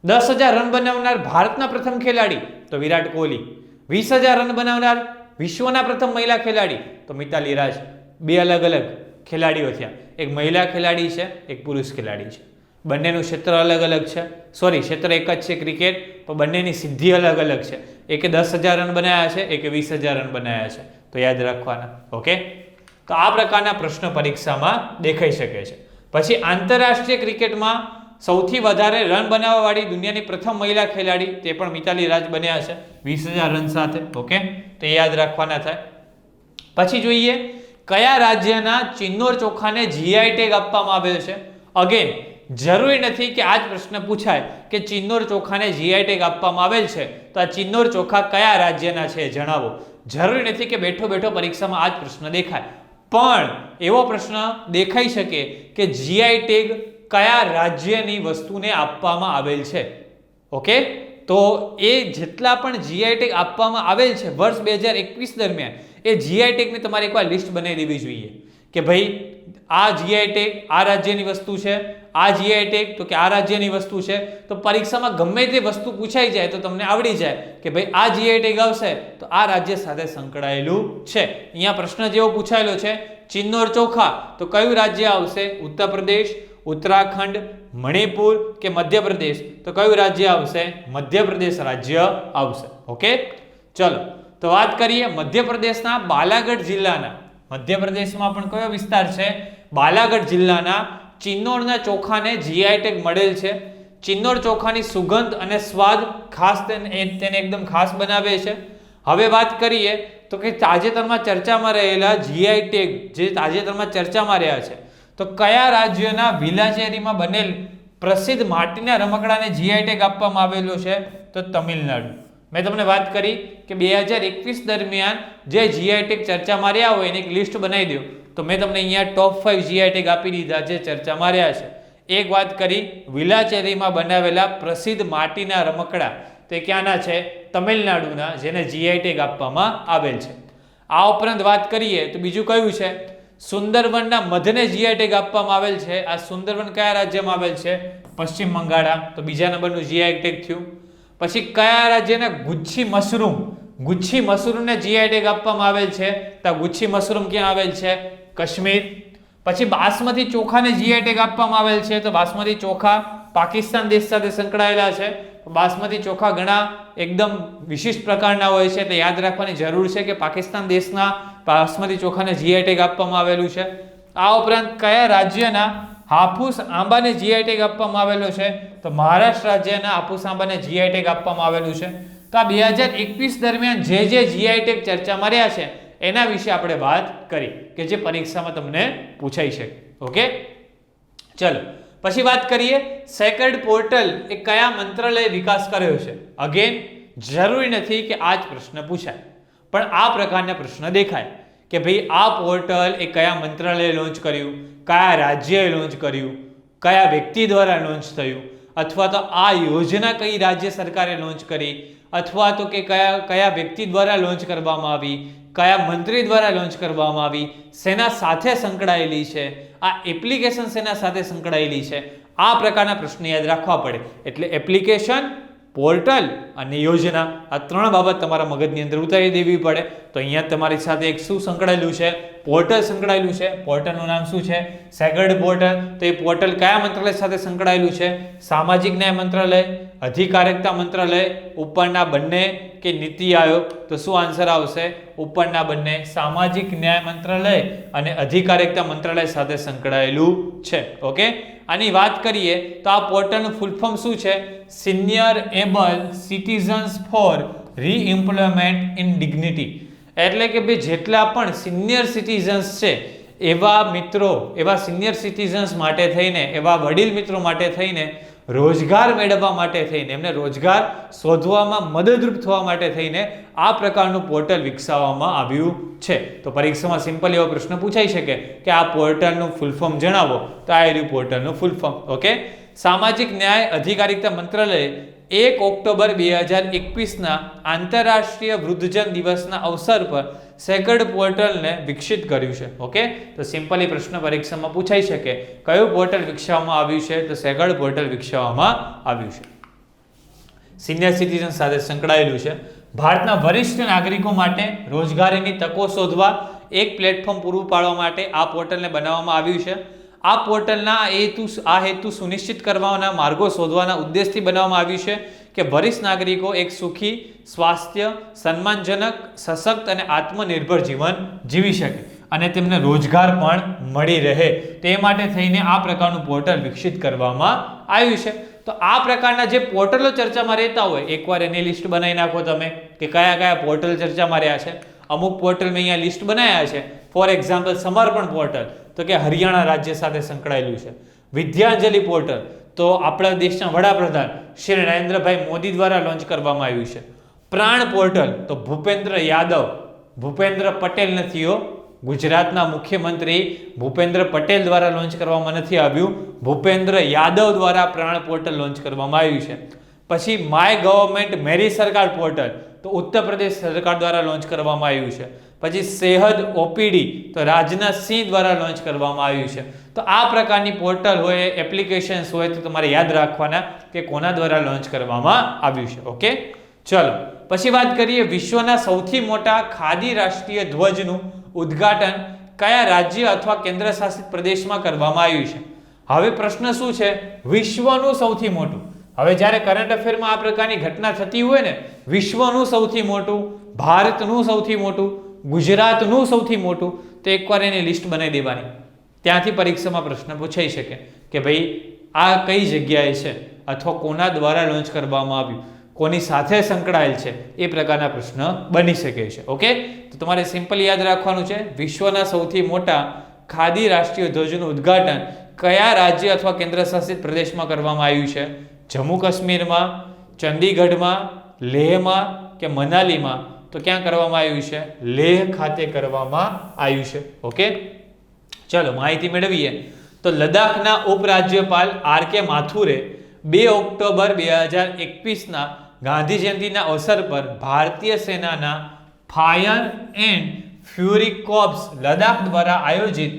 10,000 રન બનાવનાર ભારતના પ્રથમ ખેલાડી તો વિરાટ કોહલી. 20,000 રન બનાવનાર વિશ્વના પ્રથમ મહિલા ખેલાડી તો મિતાલી રાજ. બે અલગ અલગ ખેલાડીઓ થયા. એક મહિલા ખેલાડી છે, એક પુરુષ ખેલાડી છે. બંનેનું ક્ષેત્ર અલગ અલગ છે. ક્ષેત્ર એક જ છે ક્રિકેટ, પણ બંનેની સિદ્ધિ અલગ અલગ છે. એકે 10,000 રન બનાવ્યા છે, એકે 20,000 રન બનાવ્યા છે. તો યાદ રાખવાના. ઓકે, તો આ પ્રકારના પ્રશ્ન પરીક્ષામાં દેખાઈ શકે છે. પછી આંતરરાષ્ટ્રીય ક્રિકેટમાં સૌથી વધારે રન બનાવવાવાળી દુનિયાની પ્રથમ મહિલા ખેલાડી તે પણ મિતાલી રાજ બન્યા છે 20,000 રન સાથે. ઓકે, તો એ યાદ રાખવાના થાય. પછી જોઈએ કયા રાજ્યના ચિન્નોર ચોખાને GI ટેગ આપવામાં આવ્યો છે. અગેન જરૂરી નથી કે આ જ પ્રશ્ન પૂછાય કે ચિન્નોર ચોખાને GI ટેગ આપવામાં આવેલ છે, તો આ ચિન્નોર ચોખા કયા રાજ્યના છે જણાવો. જરૂરી નથી કે બેઠો બેઠો પરીક્ષામાં આ જ પ્રશ્ન દેખાય, પણ એવો પ્રશ્ન દેખાઈ શકે કે GI ટેગ કયા રાજ્યની વસ્તુને આપવામાં આવેલ છે. ઓકે, તો એ જેટલા પણ GI ટેગ આપવામાં આવેલ છે વર્ષ 2021 દરમિયાન, એ GI ટેગની તમારે એકવાર લિસ્ટ બનાવી દેવી જોઈએ કે ભાઈ આ GI ટેગ આ રાજ્યની વસ્તુ છે, આ GI ટેગ તો કે આ રાજ્યની વસ્તુ છે. તો પરીક્ષામાં ગમે તે વસ્તુ પૂછાઈ જાય તો તમને આવડી જાય કે ભાઈ આ GI ટેગ આવશે તો આ રાજ્ય સાથે સંકળાયેલું છે. અહીંયા પ્રશ્ન જેવો પૂછાયેલો છે ચિન્નોર ચોખા, તો કયું રાજ્ય આવશે? ઉત્તર પ્રદેશ, ઉત્તરાખંડ, મણિપુર કે મધ્યપ્રદેશ? તો કયું રાજ્ય આવશે? મધ્યપ્રદેશ રાજ્ય આવશે. ઓકે, ચલો તો વાત કરીએ મધ્યપ્રદેશના બાલાગઢ જિલ્લાના, મધ્યપ્રદેશમાં પણ કયો વિસ્તાર છે? બાલાગઢ જિલ્લાના ચિન્નોરના ચોખાને GI ટેગ મળેલ છે. ચિન્નોર ચોખાની સુગંધ અને સ્વાદ ખાસ તેને એકદમ ખાસ બનાવે છે. હવે વાત કરીએ તો કે તાજેતરમાં ચર્ચામાં રહેલા GI ટેગ જે તાજેતરમાં ચર્ચામાં રહ્યા છે, તો કયા રાજ્યના વિલાચેરીમાં બનેલ પ્રસિદ્ધ માટીના રમકડાને GI ટેગ આપવામાં આવેલો છે? તો તમિલનાડુ. મેં તમને વાત કરી કે 2021 દરમિયાન જે GI ટેગ ચર્ચામાં રહ્યા હોય એની એક લિસ્ટ બનાવી દો. તો મેં તમને અહીંયા ટોપ 5 GI ટેગ આપી દીધા જે ચર્ચામાં રહ્યા છે. એક વાત કરી વિલાચેરીમાં બનાવેલા પ્રસિદ્ધ માટીના રમકડા, તે ક્યાંના છે? તમિલનાડુના, જેને GI ટેગ આપવામાં આવેલ છે. આ ઉપરાંત વાત કરીએ તો બીજું કયું છે? સુંદરવનના મધને GI ટેગ આપવામાં આવેલ છે. આ સુંદરવન કયા રાજ્યમાં આવેલ છે? પશ્ચિમ બંગાળ. તો બીજા નંબરનું GI ટેગ થયું. પછી કયા રાજ્યના ગુચ્છી મશરૂમને GI ટેગ આપવામાં આવેલ છે? તો ગુચ્છી મશરૂમ ક્યાં આવેલ છે? કાશ્મીર. પછી બાસમતી ચોખાને GI ટેગ આપવામાં આવેલ છે. તો બાસમતી ચોખા પાકિસ્તાન દેશ સાથે સંકળાયેલા છે. બાસમતી ચોખા ઘણા એકદમ વિશિષ્ટ પ્રકારના હોય છે, એટલે યાદ રાખવાની જરૂર છે કે પાકિસ્તાન દેશના બાસમતી ચોખાને GI ટેગ આપવામાં આવેલું છે. આ ઉપરાંત કયા રાજ્યના હાફૂસ આંબાને GI ટેગ આપવામાં આવેલો છે? તો મહારાષ્ટ્ર રાજ્યના હાફૂસ આંબાને GI ટેગ આપવામાં આવેલું છે. તો આ 2021 દરમિયાન જે GI ટેગ ચર્ચામાં રહ્યા છે એના વિશે આપણે વાત કરી કે જે પરીક્ષામાં તમને પૂછાઈ શકે. ઓકે, ચલો પછી વાત કરીએ સેક્રેડ પોર્ટલ એ કયા મંત્રાલયે વિકાસ કર્યો છે. અગેન જરૂરી નથી કે આ જ પ્રશ્ન પૂછાય, પણ આ પ્રકારના પ્રશ્ન દેખાય કે ભાઈ આ પોર્ટલ એ કયા મંત્રાલયે લોન્ચ કર્યું, કયા રાજ્યએ લોન્ચ કર્યું, કયા વ્યક્તિ દ્વારા લોન્ચ થયું, અથવા તો આ યોજના કઈ રાજ્ય સરકારે લોન્ચ કરી, અથવા તો કે કયા વ્યક્તિ દ્વારા લોન્ચ કરવામાં આવી, કયા મંત્રી દ્વારા લોન્ચ કરવામાં આવી, સેના સાથે સંકળાયેલી છે, આ એપ્લિકેશન સેના સાથે સંકળાયેલી છે. આ પ્રકારના પ્રશ્ન યાદ રાખવા પડે. એટલે એપ્લિકેશન, પોર્ટલ અને યોજના, આ ત્રણ બાબત તમારા મગજની અંદર ઉતારી દેવી પડે. તો અહીંયા તમારી સાથે એક શું સંકળાયેલું છે? પોર્ટલ સંકળાયેલું છે. પોર્ટલનું નામ શું છે? સેગર્ડ પોર્ટલ. તો એ પોર્ટલ કયા મંત્રાલય સાથે સંકળાયેલું છે? સામાજિક ન્યાય મંત્રાલય, અધિકારિતા મંત્રાલય, ઉપરના બંને કે નીતિ આયોગ? તો શું આન્સર આવશે? ઉપરના બંને, સામાજિક ન્યાય મંત્રાલય અને અધિકારિતા મંત્રાલય સાથે સંકળાયેલું છે. ઓકે, આની વાત કરીએ તો આ પોર્ટલનું ફૂલ ફોર્મ શું છે? Senior able citizens for reemployment in dignity. એટલે કે ભાઈ જેટલા પણ સિનિયર સિટીઝન્સ છે એવા મિત્રો, એવા સિનિયર સિટીઝન્સ માટે થઈને, એવા વડીલ મિત્રો માટે થઈને રોજગાર મેળવવા માટે થઈને, એમને રોજગાર શોધવામાં મદદરૂપ થવા માટે થઈને આ પ્રકારનું પોર્ટલ વિકસાવવામાં આવ્યું છે. તો પરીક્ષામાં સિમ્પલ એવો પ્રશ્ન પૂછાઈ શકે કે આ પોર્ટલનું ફૂલ ફોર્મ જણાવો. તો આ રહ્યું પોર્ટલનું ફૂલ ફોર્મ. ઓકે, સામાજિક ન્યાય અધિકારિતા મંત્રાલયે 1 ઓક્ટોબર 2021ના આંતરરાષ્ટ્રીય વૃદ્ધજન દિવસના અવસર પર સેગર્ડ પોર્ટલને વિકસિત કર્યું છે. ઓકે, તો સિમ્પલી પ્રશ્ન પરીક્ષામાં પૂછાઈ શકે કયું પોર્ટલ વિકસાવવામાં આવ્યું છે? તો સેગર્ડ પોર્ટલ વિકસાવવામાં આવ્યું છે. સિનિયર સિટીઝન સાથે સંકળાયેલું છે. ભારતના વરિષ્ઠ નાગરિકો માટે રોજગારીની તકો શોધવા એક પ્લેટફોર્મ પૂરું પાડવા માટે આ પોર્ટલને બનાવવામાં આવ્યું છે. આ પોર્ટલના હેતુ સુનિશ્ચિત કરવાના માર્ગો શોધવાના ઉદ્દેશથી બનાવવામાં આવ્યું છે કે વરિષ્ઠ નાગરિકો એક સુખી, સ્વાસ્થ્ય, સન્માનજનક, સશક્ત અને આત્મનિર્ભર જીવન જીવી શકે અને તેમને રોજગાર પણ મળી રહે. તે માટે થઈને આ પ્રકારનું પોર્ટલ વિકસિત કરવામાં આવ્યું છે. તો આ પ્રકારના જે પોર્ટલો ચર્ચામાં રહેતા હોય, એકવાર એની લિસ્ટ બનાવી નાખો તમે કે કયા કયા પોર્ટલ ચર્ચામાં રહ્યા છે. અમુક પોર્ટલ મેં અહીંયા લિસ્ટ બનાવ્યા છે. ફોર એક્ઝામ્પલ, સમર્પણ પોર્ટલ તો કે હરિયાણા રાજ્ય સાથે સંકળાયેલું છે. વિદ્યાંજલિ પોર્ટલ તો આપણા દેશના વડાપ્રધાન શ્રી નરેન્દ્રભાઈ મોદી દ્વારા લોન્ચ કરવામાં આવ્યું છે. પ્રાણ પોર્ટલ તો ભૂપેન્દ્ર પટેલ નથી, ગુજરાતના મુખ્યમંત્રી ભૂપેન્દ્ર પટેલ દ્વારા લોન્ચ કરવામાં નથી આવ્યું, ભૂપેન્દ્ર યાદવ દ્વારા પ્રાણ પોર્ટલ લોન્ચ કરવામાં આવ્યું છે. પછી માય ગવર્મેન્ટ મેરી સરકાર પોર્ટલ તો ઉત્તર પ્રદેશ સરકાર દ્વારા લોન્ચ કરવામાં આવ્યું છે. પછી સેહદ ઓપીડી તો રાજનાથ સિંહ દ્વારા લોન્ચ કરવામાં આવ્યું છે. તો આ પ્રકારની પોર્ટલ હોય, એપ્લિકેશન્સ હોય તો તમારે યાદ રાખવાના કે કોના દ્વારા લોન્ચ કરવામાં આવ્યું છે. ઓકે, ચલો પછી વાત કરીએ વિશ્વના સૌથી મોટા ખાદી રાષ્ટ્રીય ધ્વજનું ઉદ્ઘાટન કયા રાજ્ય અથવા કેન્દ્ર શાસિત પ્રદેશમાં કરવામાં આવ્યું છે? હવે પ્રશ્ન શું છે? વિશ્વનું સૌથી મોટું. હવે જ્યારે કરંટ અફેરમાં આ પ્રકારની ઘટના થતી હોય ને, વિશ્વનું સૌથી મોટું, ભારતનું સૌથી મોટું, ગુજરાતનું સૌથી મોટું, તો એકવાર એની લિસ્ટ બનાવી દેવાની. ત્યાંથી પરીક્ષામાં પ્રશ્ન પૂછાઈ શકે કે ભાઈ આ કઈ જગ્યાએ છે અથવા કોના દ્વારા લોન્ચ કરવામાં આવ્યું, કોની સાથે સંકળાયેલ છે, એ પ્રકારના પ્રશ્ન બની શકે છે. ઓકે, તો તમારે સિમ્પલ યાદ રાખવાનું છે વિશ્વના સૌથી મોટા ખાદી રાષ્ટ્રીય ધ્વજનું ઉદ્ઘાટન કયા રાજ્ય અથવા કેન્દ્ર શાસિત પ્રદેશમાં કરવામાં આવ્યું છે? જમ્મુ કાશ્મીરમાં, ચંદીગઢમાં, લેહમાં કે મનાલીમાં? તો ક્યાં કરવામાં આવ્યું છે? લેહ ખાતે કરવામાં આવ્યું છે. ઓકે, ચલો માહિતી મેળવીએ તો લદ્દાખના ઉપરાજ્યપાલ આર.કે. માથુરે 2 ઓક્ટોબર 2021ના ગાંધી જયંતિના અવસર પર ભારતીય સેનાના fire and furry corps Ladakh દ્વારા આયોજિત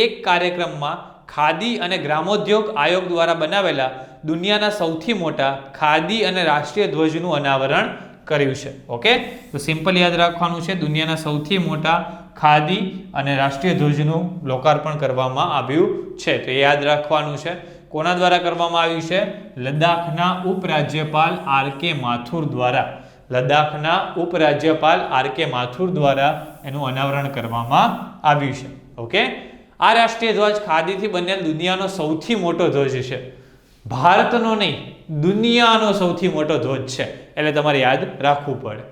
એક કાર્યક્રમમાં ખાદી અને ગ્રામોદ્યોગ આયોગ દ્વારા બનાવેલા દુનિયાના સૌથી મોટા ખાદી અને રાષ્ટ્રીય ધ્વજનું અનાવરણ કર્યું છે. ઓકે, તો સિમ્પલ યાદ રાખવાનું છે દુનિયાના સૌથી મોટા ખાદી અને રાષ્ટ્રીય ધ્વજનું લોકાર્પણ કરવામાં આવ્યું છે. તો એ યાદ રાખવાનું છે. કોના દ્વારા કરવામાં આવ્યું છે? લદ્દાખના ઉપરાજ્યપાલ આર.કે. માથુર દ્વારા. લદ્દાખના ઉપરાજ્યપાલ આર.કે. માથુર દ્વારા એનું અનાવરણ કરવામાં આવ્યું છે. ઓકે, આ રાષ્ટ્રીય ધ્વજ ખાદીથી બનેલ દુનિયાનો સૌથી મોટો ધ્વજ છે. ભારતનો નહીં, દુનિયાનો સૌથી મોટો ધ્વજ છે, એટલે તમારે યાદ રાખવું પડે.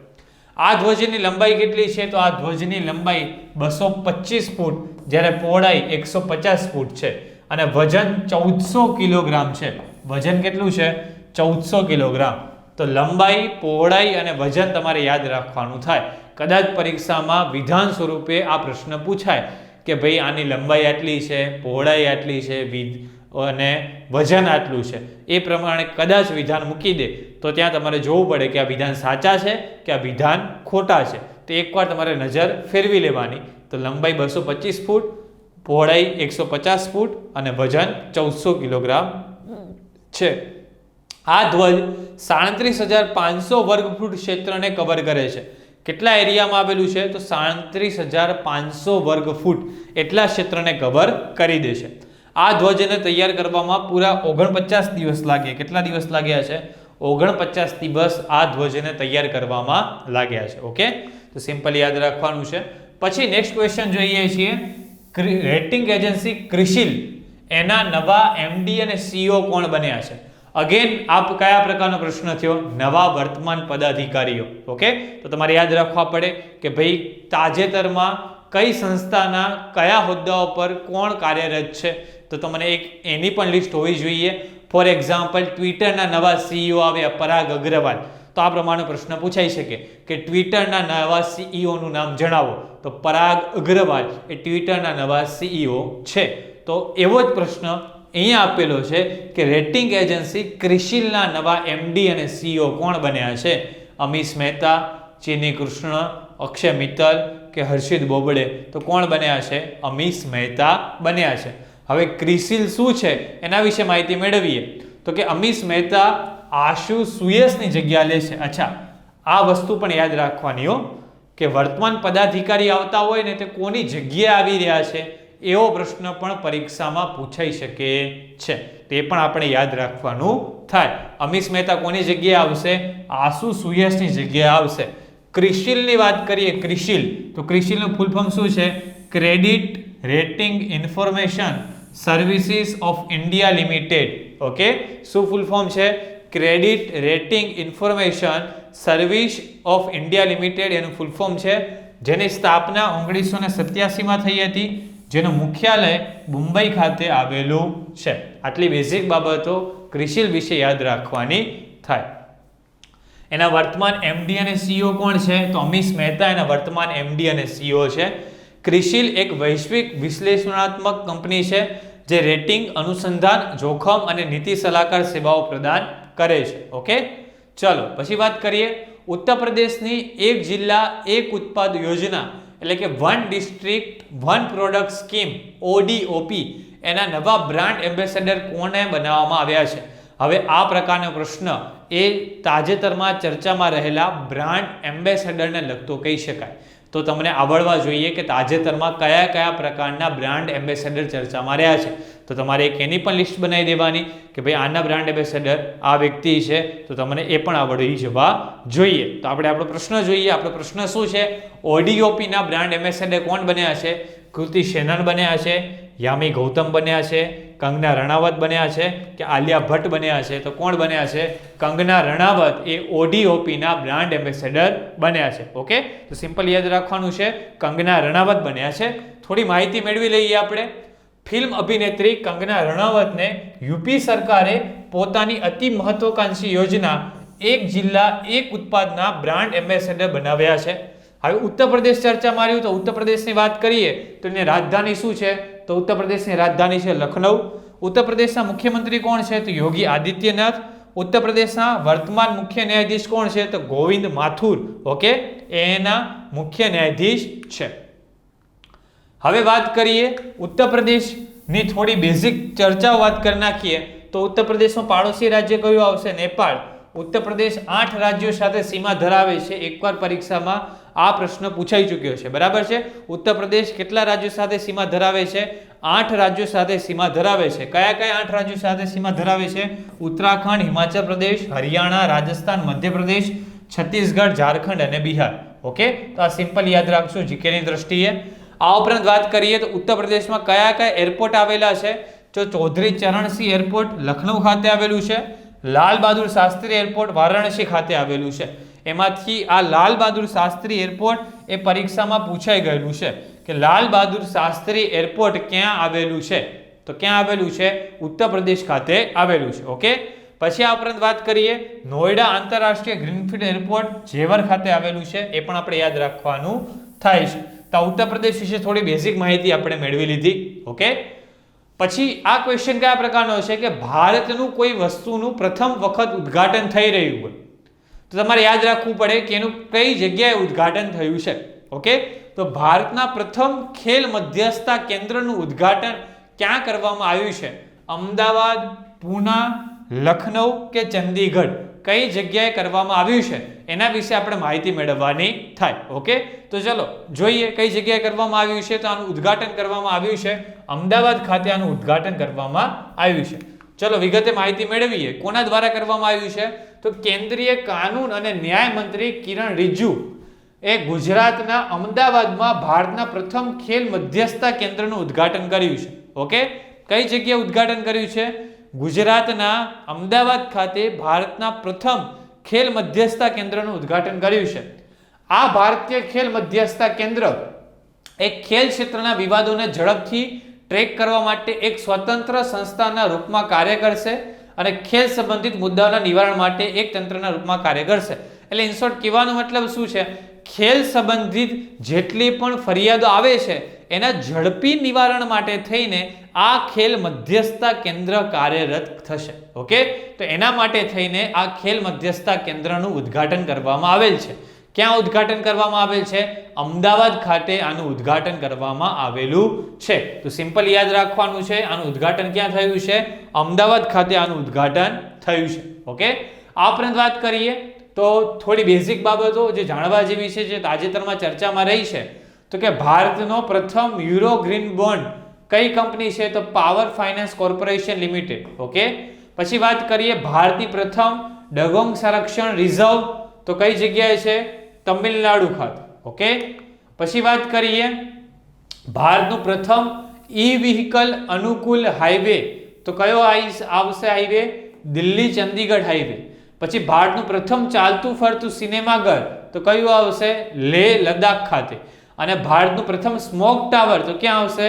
આ ધ્વજની લંબાઈ કેટલી છે? તો આ ધ્વજની લંબાઈ 225 ફૂટ, જ્યારે પહોળાઈ 150 ફૂટ છે અને વજન 1400 કિલોગ્રામ છે. વજન કેટલું છે? 1400 કિલોગ્રામ. તો લંબાઈ, પહોળાઈ અને વજન તમારે યાદ રાખવાનું થાય. કદાચ પરીક્ષામાં વિધાન સ્વરૂપે આ પ્રશ્ન પૂછાય કે ભાઈ આની લંબાઈ આટલી છે, પહોળાઈ આટલી છે અને વજન આટલું છે, એ પ્રમાણે કદાચ વિધાન મૂકી દે તો ત્યાં તમારે જોવું પડે કે આ વિધાન સાચા છે કે આ વિધાન ખોટા છે. તો એકવાર તમારે નજર ફેરવી લેવાની. તો લંબાઈ 225 ફૂટ, પહોળાઈ 150 ફૂટ અને વજન 1400 કિલોગ્રામ છે. આ ધ્વજ 37,500 વર્ગ ફૂટ ક્ષેત્રને કવર કરે છે. કેટલા એરિયામાં આવેલું છે? તો 37,500 વર્ગ ફૂટ એટલા ક્ષેત્રને કવર કરી દે છે. આ ધ્વજને તૈયાર કરવામાં પૂરા 49 દિવસ લાગ્યા. કેટલા દિવસ લાગ્યા છે? 49 દિવસ આ ધ્વજને તૈયાર કરવામાં લાગ્યા છે. ઓકે, તો સિમ્પલ યાદ રાખવાનું છે. પછી નેક્સ્ટ ક્વેશ્ચન જોઈએ છીએ. રેટિંગ એજન્સી ક્રિસિલ એના નવા એમડી અને સીઈઓ કોણ બન્યા છે? અગેન આપ કયા પ્રકારનો પ્રશ્ન થયો? નવા વર્તમાન પદાધિકારીઓ. ઓકે, તો તમારે યાદ રાખવા પડે કે ભાઈ તાજેતરમાં કઈ સંસ્થાના કયા હોદ્દાઓ પર કોણ કાર્યરત છે, તો તમને એક એની પણ લિસ્ટ હોવી જોઈએ. ફોર એક્ઝામ્પલ, ટ્વિટરના નવા સીઈઓ આવ્યા પરાગ અગ્રવાલ, તો આ પ્રમાણે પ્રશ્ન પૂછાઈ શકે કે ટ્વિટરના નવા સીઈઓનું નામ જણાવો, તો પરાગ અગ્રવાલ એ ટ્વિટરના નવા સીઈઓ છે. તો એવો જ પ્રશ્ન અહીંયા આપેલો છે કે રેટિંગ એજન્સી ક્રિસિલના નવા એમડી અને સીઈઓ કોણ બન્યા છે? અમીશ મહેતા, ચિની કૃષ્ણ, અક્ષય મિત્તલ કે હર્ષિત બોબડે? તો કોણ બન્યા છે? અમીશ મહેતા બન્યા છે. હવે ક્રિસિલ શું છે એના વિશે માહિતી મેળવીએ તો કે અમીશ મહેતા આશુ સુયસની જગ્યા લે છે. અચ્છા, આ વસ્તુ પણ યાદ રાખવાની હો કે વર્તમાન પદાધિકારી આવતા હોય ને તે કોની જગ્યાએ આવી રહ્યા છે એવો પ્રશ્ન પણ પરીક્ષામાં પૂછાઈ શકે છે. તે પણ આપણે યાદ રાખવાનું થાય. અમીશ મહેતા કોની જગ્યાએ આવશે? આશુ સુયસની જગ્યાએ આવશે. ક્રિસિલની વાત કરીએ, ક્રિસિલ, તો ક્રિસિલનું ફૂલ ફોર્મ શું છે? Credit rating information services of India limited. Okay, શું ફૂલ ફોર્મ છે? Credit rating information service of India limited એનું ફૂલ ફોર્મ છે, જેની સ્થાપના 1987માં થઈ હતી, જેનું મુખ્યાલય મુંબઈ ખાતે આવેલું છે. આટલી બેઝિક બાબતો ક્રિસિલ વિશે યાદ રાખવાની થાય. એના વર્તમાન એમડી અને સીઈઓ કોણ છે? તો અમીશ મહેતા એના વર્તમાન એમડી અને સીઈઓ છે. ક્રિસિલ એક વૈશ્વિક વિશ્લેષણાત્મક કંપની છે જે રેટિંગ, અનુસંધાન, જોખમ અને નીતિ સલાહકાર સેવાઓ પ્રદાન કરે છે. ઓકે, ચલો પછી વાત કરીએ. ઉત્તર પ્રદેશની એક જિલ્લા એક ઉત્પાદ યોજના એટલે કે one district one product scheme ODOP એના નવા બ્રાન્ડ એમ્બેસેડર કોને બનાવવામાં આવ્યા છે? હવે આ પ્રકારનો પ્રશ્ન એ તાજેતરમાં ચર્ચામાં રહેલા બ્રાન્ડ એમ્બેસેડરને લગતો કહી શકાય. તો તમને આવડવા જોઈએ કે તાજેતરમાં કયા કયા પ્રકારના બ્રાન્ડ એમ્બેસેડર ચર્ચામાં રહ્યા છે. તો તમારે એક એની પણ લિસ્ટ બનાવી દેવાની કે ભાઈ આના બ્રાન્ડ એમ્બેસેડર આ વ્યક્તિ છે, તો તમને એ પણ આવડી જવા જોઈએ. તો આપણે આપણો પ્રશ્ન જોઈએ. આપણો પ્રશ્ન શું છે? ઓડીઓપીના બ્રાન્ડ એમ્બેસેડર કોણ બન્યા છે? કૃતિ સેનન બન્યા છે, યામી ગૌતમ બન્યા છે, કંગના રણાવત બન્યા છે કે આલિયા ભટ્ટ બન્યા છે? તો કોણ બન્યા છે? કંગના રણાવત એ ઓડીઓપીના બ્રાન્ડ એમ્બેસેડર બન્યા છે. ઓકે, તો સિમ્પલ યાદ રાખવાનું છે, કંગના રણાવત બન્યા છે. થોડી માહિતી મેળવી લઈએ આપણે. ફિલ્મ અભિનેત્રી કંગના રણાવતને યુપી સરકારે પોતાની અતિ મહત્વાકાંક્ષી યોજના એક જિલ્લા એક ઉત્પાદના બ્રાન્ડ એમ્બેસેડર બનાવ્યા છે. હવે ઉત્તર પ્રદેશ ચર્ચામાં આવ્યું, તો ઉત્તર પ્રદેશની વાત કરીએ તો એની રાજધાની શું છે? તો ઉત્તર પ્રદેશની રાજધાની છે લખનઉ. ઉત્તર પ્રદેશના મુખ્યમંત્રી કોણ છે? તો યોગી આદિત્યનાથ. ઉત્તર પ્રદેશના વર્તમાન મુખ્ય ન્યાયાધીશ કોણ છે? તો ગોવિંદ માથુર. ઓકે, એના મુખ્ય ન્યાયાધીશ છે. હવે વાત કરીએ ઉત્તર પ્રદેશની થોડી બેઝિક ચર્ચાઓ વાત કરી નાખીએ તો ઉત્તર પ્રદેશનું પાડોશી રાજ્ય કયું આવશે? નેપાળ. ઉત્તર પ્રદેશ 8 રાજ્યો સાથે સીમા ધરાવે છે. એકવાર પરીક્ષામાં આ પ્રશ્ન પૂછાઈ ચૂક્યો છે. બરાબર છે? ઉત્તર પ્રદેશ કેટલા રાજ્યો સાથે સીમા ધરાવે છે? 8 રાજ્યો સાથે સીમા ધરાવે છે. કયા કયા 8 રાજ્યો સાથે સીમા ધરાવે છે? ઉત્તરાખંડ, હિમાચલ પ્રદેશ, હરિયાણા, રાજસ્થાન, મધ્યપ્રદેશ, છત્તીસગઢ, ઝારખંડ અને બિહાર. ઓકે, તો આ સિમ્પલ યાદ રાખશું જીકેની દ્રષ્ટિએ. આ ઉપરાંત વાત કરીએ તો ઉત્તર પ્રદેશમાં કયા કયા એરપોર્ટ આવેલા છે? તો ચૌધરી ચરણસિંહ એરપોર્ટ લખનઉ ખાતે આવેલું છે. લાલ બહાદુર શાસ્ત્રી એરપોર્ટ વારાણસી ખાતે આવેલું છે. એમાંથી આ લાલ બહાદુર શાસ્ત્રી એરપોર્ટ એ પરીક્ષામાં પૂછાઈ ગયેલું છે કે લાલ બહાદુર શાસ્ત્રી એરપોર્ટ ક્યાં આવેલું છે? તો ક્યાં આવેલું છે? ઉત્તર પ્રદેશ ખાતે આવેલું છે. ઓકે, પછી આ ઉપરાંત વાત કરીએ નોઈડા આંતરરાષ્ટ્રીય ગ્રીનફિલ્ડ એરપોર્ટ જેવર ખાતે આવેલું છે. એ પણ આપણે યાદ રાખવાનું થાય છે. તો ઉત્તર પ્રદેશ વિશે થોડી બેઝિક માહિતી આપણે મેળવી લીધી. ઓકે, પછી આ ક્વેશ્ચન કયા પ્રકારનો છે કે ભારતનું કોઈ વસ્તુનું પ્રથમ વખત ઉદ્ઘાટન થઈ રહ્યું હોય તો તમારે યાદ રાખવું પડે કે એનું કઈ જગ્યાએ ઉદ્ઘાટન થયું છે. ઓકે, તો ભારતના પ્રથમ ખેલ મધ્યસ્થતા કેન્દ્રનું ઉદ્ઘાટન ક્યાં કરવામાં આવ્યું છે? અમદાવાદ, પૂના, લખનઉ કે ચંદીગઢ કઈ જગ્યાએ કરવામાં આવ્યું છે એના વિશે આપણે માહિતી મેળવવાની થાય. ઓકે, તો ચલો જોઈએ કઈ જગ્યાએ કરવામાં આવ્યું છે. તો આનું ઉદ્ઘાટન કરવામાં આવ્યું છે અમદાવાદ ખાતે. આનું ઉદ્ઘાટન કરવામાં આવ્યું છે. ચલો વિગતે માહિતી મેળવીએ. કોના દ્વારા કરવામાં આવ્યું છે? તો કેન્દ્રીય કાનૂન અને ન્યાય મંત્રી કિરણ રિજિજુ એ ગુજરાતના અમદાવાદમાં ભારતના પ્રથમ ખેલ મધ્યસ્થતા કેન્દ્રનું ઉદ્ઘાટન કર્યું છે. ઓકે, કઈ જગ્યાએ ઉદ્ઘાટન કર્યું છે? ગુજરાતના અમદાવાદ ખાતે ભારતના પ્રથમ ખેલ મધ્યસ્થતા કેન્દ્રનું ઉદ્ઘાટન કર્યું છે. આ ભારતીય ખેલ મધ્યસ્થતા કેન્દ્ર એક ખેલ ક્ષેત્રના વિવાદોને ઝડપથી ટ્રેક કરવા માટે એક સ્વતંત્ર સંસ્થાના રૂપમાં કાર્ય કરશે અને ખેલ સંબંધિત મુદ્દાઓના નિવારણ માટે એક તંત્રના રૂપમાં કાર્ય કરશે. એટલે ઇન શોર્ટ કહેવાનો મતલબ શું છે? ખેલ સંબંધિત જેટલી પણ ફરિયાદો આવે છે એના ઝડપી નિવારણ માટે થઈને આ ખેલ મધ્યસ્થતા કેન્દ્ર કાર્યરત થશે. ઓકે, તો એના માટે થઈને આ ખેલ મધ્યસ્થતા કેન્દ્રનું ઉદ્ઘાટન કરવામાં આવેલ છે. ક્યાં ઉદ્ઘાટન કરવામાં આવેલ છે? અમદાવાદ ખાતે આનું ઉદ્ઘાટન કરવામાં આવેલું છે. તો સિમ્પલ યાદ રાખવાનું છે, આનું ઉદ્ઘાટન ક્યાં થયું છે? અમદાવાદ ખાતે આનું ઉદ્ઘાટન થયું છે. ઓકે, આ ઉપરાંત વાત કરીએ તો થોડી બેઝિક બાબતો જે જાણવા જેવી છે, જે તાજેતરમાં ચર્ચામાં રહી છે. તો કે ભારતનો પ્રથમ યુરો ગ્રીન બોન્ડ કઈ કંપની છે? તો power finance corporation limited. Okay, પછી વાત કરીએ ભારતની પ્રથમ ડગોંગ સંરક્ષણ રિઝર્વ તો કઈ જગ્યાએ છે? તમિલનાડુ ખાતે. ઓકે, પછી વાત કરીએ ભારતનું પ્રથમ ઈ વ્હીકલ અનુકૂળ હાઈવે તો કયો આવશે હાઈવે? દિલ્હી ચંદીગઢ હાઈવે. પછી ભારતનું પ્રથમ ચાલતું ફરતું સિનેમાઘર તો કયું આવશે? લેહ લદ્દાખ ખાતે. અને ભારતનું પ્રથમ સ્મોક ટાવર તો ક્યાં આવશે?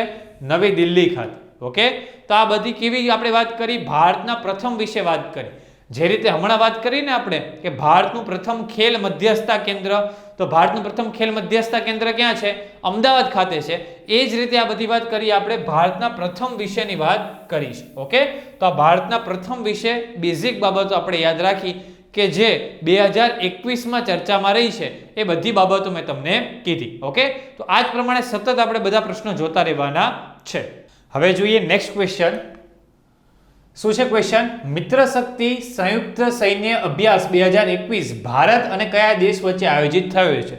નવી દિલ્હી ખાતે. ઓકે, તો આ બધી કેવી આપણે વાત કરી? ભારતના પ્રથમ વિશે વાત કરી. જે રીતે હમણાં વાત કરી ને આપણે કે ભારતનું પ્રથમ ખેલ મધ્યસ્થતા કેન્દ્ર, તો ભારતનું પ્રથમ ખેલ મધ્યસ્થતા કેન્દ્ર ક્યાં છે? અમદાવાદ ખાતે છે. એ જ રીતે આ બધી વાત કરી આપણે ભારતના પ્રથમ વિશેની વાત કરી છે. ઓકે, તો આ ભારતના પ્રથમ વિશે બેઝિક બાબતો આપણે યાદ રાખી કે જે 2021માં ચર્ચામાં રહી છે એ બધી બાબતો મેં તમને કીધી. ઓકે, તો આ જ પ્રમાણે સતત આપણે બધા પ્રશ્નો જોતા રહેવાના છે. હવે જોઈએ નેક્સ્ટ ક્વેશ્ચન. શું છે ક્વેશ્ચન? મિત્ર શક્તિ સંયુક્ત સૈન્ય અભ્યાસ 2021 ભારત અને કયા દેશ વચ્ચે આયોજિત થયો છે?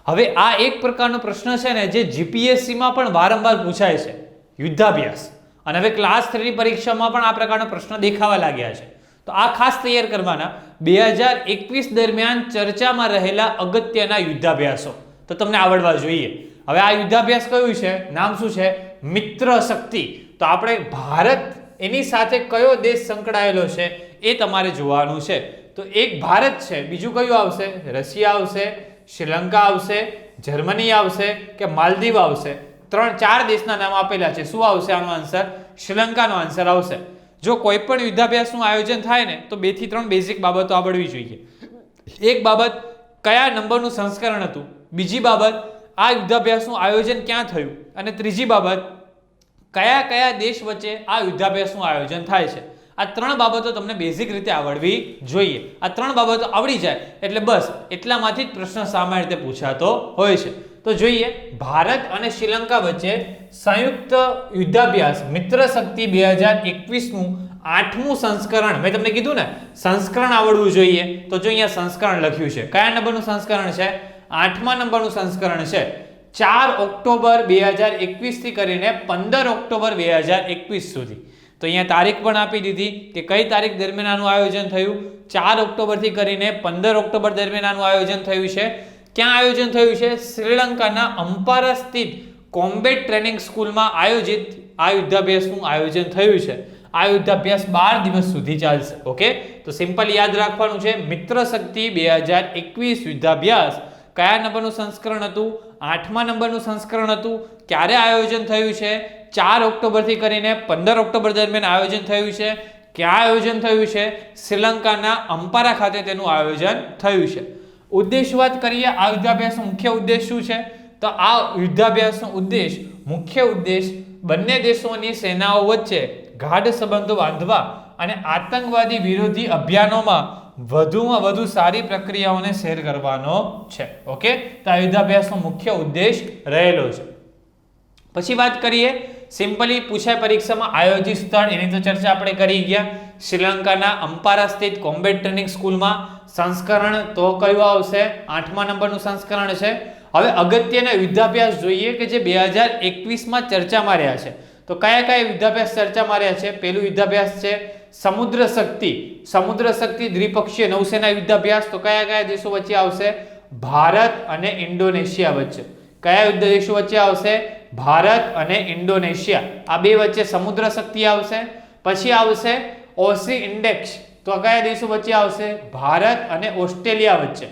હવે આ એક પ્રકારનો પ્રશ્ન છે ને જે જીપીએસસીમાં પણ વારંવાર પૂછાય છે, યુદ્ધાભ્યાસ. અને હવે ક્લાસ 3 પરીક્ષામાં પણ આ પ્રકારનો પ્રશ્ન દેખાવા લાગ્યા છે. તો આ ખાસ તૈયાર કરવાના 2021 દરમિયાન ચર્ચામાં રહેલા અગત્યના યુદ્ધાભ્યાસો તો તમને આવડવા જોઈએ. હવે આ યુદ્ધાભ્યાસ કયું છે? નામ શું છે? મિત્ર શક્તિ. તો આપણે ભારત એની સાથે કયો દેશ સંકળાયેલો છે એ તમારે જોવાનું છે. તો એક ભારત છે, બીજું કયું આવશે? રશિયા આવશે, શ્રીલંકા આવશે, જર્મની આવશે કે માલદીવ આવશે? 3-4 દેશના નામ આપેલા છે. શું આવશે આનો આન્સર? શ્રીલંકાનો આન્સર આવશે. જો કોઈ પણ યુદ્ધાભ્યાસનું આયોજન થાય ને તો 2 થી 3 બેઝિક બાબતો આવડવી જોઈએ. એક બાબત કયા નંબરનું સંસ્કરણ હતું, બીજી બાબત આ યુદ્ધાભ્યાસનું આયોજન ક્યાં થયું, અને ત્રીજી બાબત કયા કયા દેશ વચ્ચે આ યુદ્ધાભ્યાસનું આયોજન થાય છે. આ 3 બાબતો તમને બેઝિક રીતે આવડવી જોઈએ. આ 3 બાબતો આવડી જાય એટલે બસ એટલામાંથી જ પ્રશ્ન સામાન્ય રીતે પૂછાતો હોય છે. તો જોઈએ ભારત અને શ્રીલંકા વચ્ચે સંયુક્ત યુદ્ધાભ્યાસ મિત્ર શક્તિ 2021નું 8મું સંસ્કરણ. મેં તમને કીધું ને સંસ્કરણ આવડવું જોઈએ. તો જો અહીંયા સંસ્કરણ લખ્યું છે, કયા નંબરનું સંસ્કરણ છે? 8મા નંબરનું સંસ્કરણ છે. 4 ઓક્ટોબર 2021 થી કરીને 15 ઓક્ટોબર 2021 સુધી. તો અહીંયા તારીખ પણ આપી દીધી કે કઈ તારીખ દરમિયાન આનું આયોજન થયું. 4 ઓક્ટોબર થી કરીને 15 ઓક્ટોબર દરમિયાન આનું આયોજન થયું છે. ક્યાં આયોજન થયું છે? શ્રીલંકાના અમ્પારા સ્થિત કોમ્બેટ ટ્રેનિંગ સ્કૂલમાં આયોજિત આ યુદ્ધાભ્યાસનું આયોજન થયું છે. આ યુદ્ધાભ્યાસ 12 દિવસ સુધી ચાલશે. ઓકે, તો સિમ્પલ યાદ રાખવાનું છે મિત્ર શક્તિ 2021 યુદ્ધાભ્યાસ કયા નંબરનું સંસ્કરણ હતું? 8મા નંબરનું સંસ્કરણ હતું. ક્યારે આયોજન થયું છે? 4 ઓક્ટોબર થી કરીને 15 ઓક્ટોબર દરમિયાન આયોજન થયું છે. ક્યાં આયોજન થયું છે? શ્રીલંકાના અમ્પારા ખાતે તેનું આયોજન થયું છે. ઉદ્દેશ વાત કરીએ આ યુદ્ધાભ્યાસનો મુખ્ય ઉદ્દેશ શું છે? તો આ યુદ્ધાભ્યાસનો મુખ્ય ઉદ્દેશ બંને દેશોની સેનાઓ વચ્ચે ગાઢ સંબંધો બાંધવા અને આતંકવાદી વિરોધી અભિયાનોમાં વધુમાં વધુ સારી પ્રક્રિયાઓને શેર કરવાનો છે. ઓકે, તો આ યુદ્ધાભ્યાસનો મુખ્ય ઉદ્દેશ રહેલો છે. પછી વાત કરીએ સિમ્પલી પૂછાય પરીક્ષામાં આયોજિત સ્થળ એની તો ચર્ચા આપણે કરી ગયા. શ્રીલંકાના અંપારા સ્થિત કોમ્બેટ ટ્રેનિંગ સ્કૂલમાં. સંસ્કરણ તો કયું આવશે? 8મા નંબરનું સંસ્કરણ છે. હવે અગત્યના યુદ્ધાભ્યાસ જોઈએ કે જે 2021માં ચર્ચામાં રહ્યા છે. તો કયા કયા યુદ્ધાભ્યાસ ચર્ચામાં રહ્યા છે? પહેલું યુદ્ધાભ્યાસ છે સમુદ્ર શક્તિ દ્વિપક્ષીય નૌસેના યુદ્ધાભ્યાસ. તો કયા કયા દેશો વચ્ચે આવશે? ભારત અને ઇન્ડોનેશિયા વચ્ચે. કયા દેશો વચ્ચે આવશે? ભારત અને ઇન્ડોનેશિયા. આ બે વચ્ચે સમુદ્ર શક્તિ આવશે. પછી આવશે ઓસી ઇન્ડેક્સ. તો કયા દેશો વચ્ચે આવશે? ભારત અને ઓસ્ટ્રેલિયા વચ્ચે.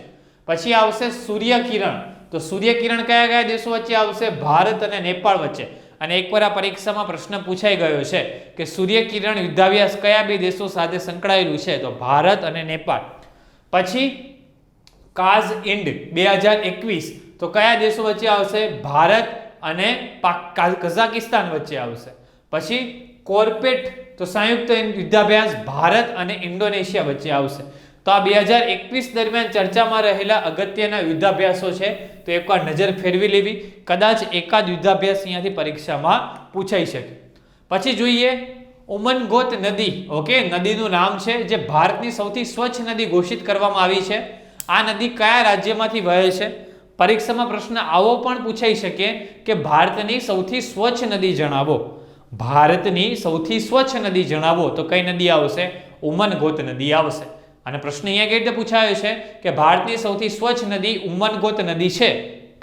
પછી આવશે સૂર્યકિરણ. તો સૂર્યકિરણ કયા કયા દેશો વચ્ચે આવશે? ભારત અને નેપાળ વચ્ચે. અને એકવાર આ પરીક્ષામાં પ્રશ્ન પૂછાઈ ગયો છે કે સૂર્યકિરણ યુદ્ધાભ્યાસ કયા બે દેશો સાથે સંકળાયેલું છે? તો ભારત અને નેપાળ. પછી કાઝ ઇન્ડ 2021. તો કયા દેશો વચ્ચે આવશે? ભારત અને કઝાકિસ્તાન વચ્ચે આવશે. પછી કોર્પેટ તો સંયુક્ત યુદ્ધાભ્યાસ ભારત અને ઇન્ડોનેશિયા વચ્ચે આવશે. તો આ 2021 દરમિયાન ચર્ચામાં રહેલા અગત્યના યુદ્ધાભ્યાસો છે. તો એકવાર નજર ફેરવી લેવી. કદાચ એકાદ યુદ્ધાભ્યાસ અહીંયાથી પરીક્ષામાં પૂછાઈ શકે. પછી જોઈએ ઉમનગોત નદી. ઓકે, નદીનું નામ છે જે ભારતની સૌથી સ્વચ્છ નદી ઘોષિત કરવામાં આવી છે. આ નદી કયા રાજ્યમાંથી વહે છે? પરીક્ષામાં પ્રશ્ન આવો પણ પૂછાઈ શકે કે ભારતની સૌથી સ્વચ્છ નદી જણાવો. ભારતની સૌથી સ્વચ્છ નદી જણાવો. તો કઈ નદી આવશે? ઉમનગોત નદી આવશે. અને પ્રશ્ન અહીંયા કેવી રીતે પૂછાયો છે કે ભારતની સૌથી સ્વચ્છ નદી ઉમનગોત નદી છે,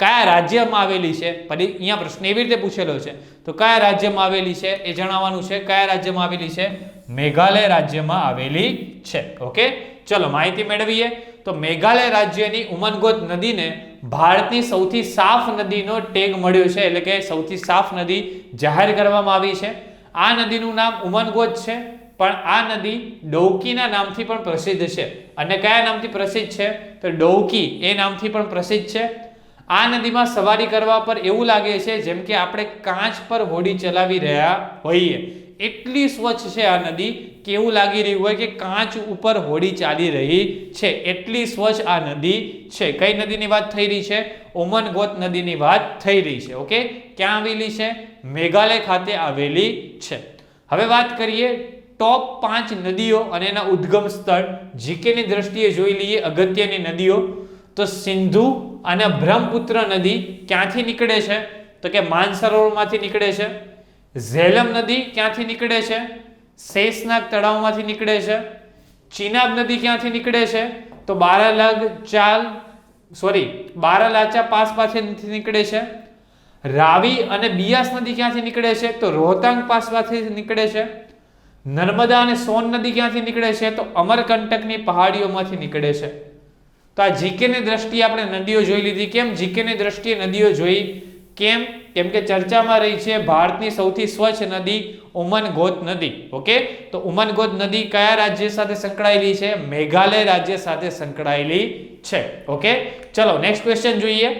કયા રાજ્યમાં આવેલી છે? અહીંયા પ્રશ્ન એવી રીતે પૂછેલો છે. તો કયા રાજ્યમાં આવેલી છે એ જણાવવાનું છે. કયા રાજ્યમાં આવેલી છે? મેઘાલય રાજ્યમાં આવેલી છે. ઓકે, ચલો માહિતી મેળવીએ. તો મેઘાલય રાજ્યની ઉમનગોત નદીને ભારતની સૌથી સાફ નદીનો ટેગ મળ્યો છે, એટલે કે સૌથી સાફ નદી જાહેર કરવામાં આવી છે. આ નદીનું નામ ઉમનગોત છે, પણ આ નદી ડૌકીના નામથી પણ પ્રસિદ્ધ છે. અને કયા નામથી પ્રસિદ્ધ છે? તો ડૌકી એ નામથી પણ પ્રસિદ્ધ છે. આ નદીમાં સવારી કરવા પર એવું લાગે છે જેમ કે આપણે કાંચ પર હોડી ચલાવી રહ્યા હોઈએ. એટલી સ્વચ્છ છે આ નદી કે એવું લાગી રહ્યું હોય કે કાંચ ઉપર હોડી ચાલી રહી છે. એટલી સ્વચ્છ આ નદી છે. કઈ નદીની વાત થઈ રહી છે? ઉમનગોત નદીની વાત થઈ રહી છે. ઓકે, ક્યાં આવેલી છે? મેઘાલય ખાતે આવેલી છે. હવે વાત કરીએ ટોપ 5 નદીઓ અને એના ઉદ્ગમ સ્થળ. જીકેની દ્રષ્ટિએ જોઈ લઈએ અગત્યની નદીઓ. તો સિંધુ અને બ્રહ્મપુત્ર નદી ક્યાંથી નીકળે છે? તો કે માનસરોવરમાંથી નીકળે છે. ઝેલમ નદી ક્યાંથી નીકળે છે? શેષનાગ તળાવમાંથી નીકળે છે. ચિનાબ નદી ક્યાંથી નીકળે છે? તો બારાલાચા પાસ પાસેથી નીકળે છે. રાવી અને બિયાસ નદી ક્યાંથી નીકળે છે? તો રોહતાંગ પાસ પાસેથી નીકળે છે. નર્મદા અને સોન નદી ક્યાંથી નીકળે છે? તો અમરકંટકની પહાડીઓમાંથી નીકળે છે. તો આ જીકેની દ્રષ્ટિએ આપણે નદીઓ જોઈ લીધી. કેમ જીકેની દ્રષ્ટિએ નદીઓ જોઈ? કેમ કે ચર્ચામાં રહી છે ભારતની સૌથી સ્વચ્છ નદી ઉમનગોત નદી. ઓકે, તો ઉમનગોત નદી કયા રાજ્ય સાથે સંકળાયેલી છે? મેઘાલય રાજ્ય સાથે સંકળાયેલી છે. ઓકે, ચલો નેક્સ્ટ ક્વેશ્ચન જોઈએ.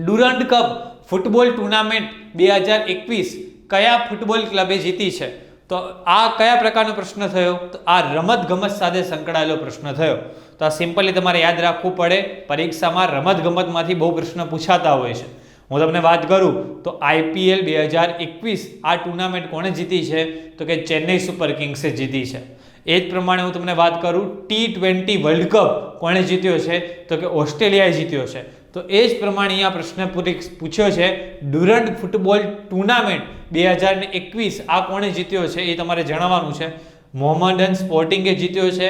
ડુરન્ડ કપ ફૂટબોલ ટુર્નામેન્ટ 2021 કયા ફૂટબોલ ક્લબે જીતી છે? તો આ કયા પ્રકારનો પ્રશ્ન થયો? તો આ રમત ગમત સાથે સંકળાયેલો પ્રશ્ન થયો. તો આ સિમ્પલી તમારે યાદ રાખવું પડે. પરીક્ષામાં રમત ગમતમાંથી બહુ પ્રશ્ન પૂછાતા હોય છે. હું તમને વાત કરું તો IPL 2021 આ ટુર્નામેન્ટ કોણે જીતી છે? તો કે ચેન્નઈ સુપર કિંગ્સે જીતી છે. એ જ પ્રમાણે હું તમને વાત કરું T20 વર્લ્ડ કપ કોણે જીત્યો છે? તો કે ઓસ્ટ્રેલિયાએ જીત્યો છે. તો એ જ પ્રમાણે અહીંયા પ્રશ્ન પૂછ્યો છે ડુરન્ડ ફૂટબોલ ટુર્નામેન્ટ 2021 આ કોણે જીત્યો છે એ તમારે જણાવવાનું છે. મોહમ્મદન સ્પોર્ટિંગે જીત્યો છે,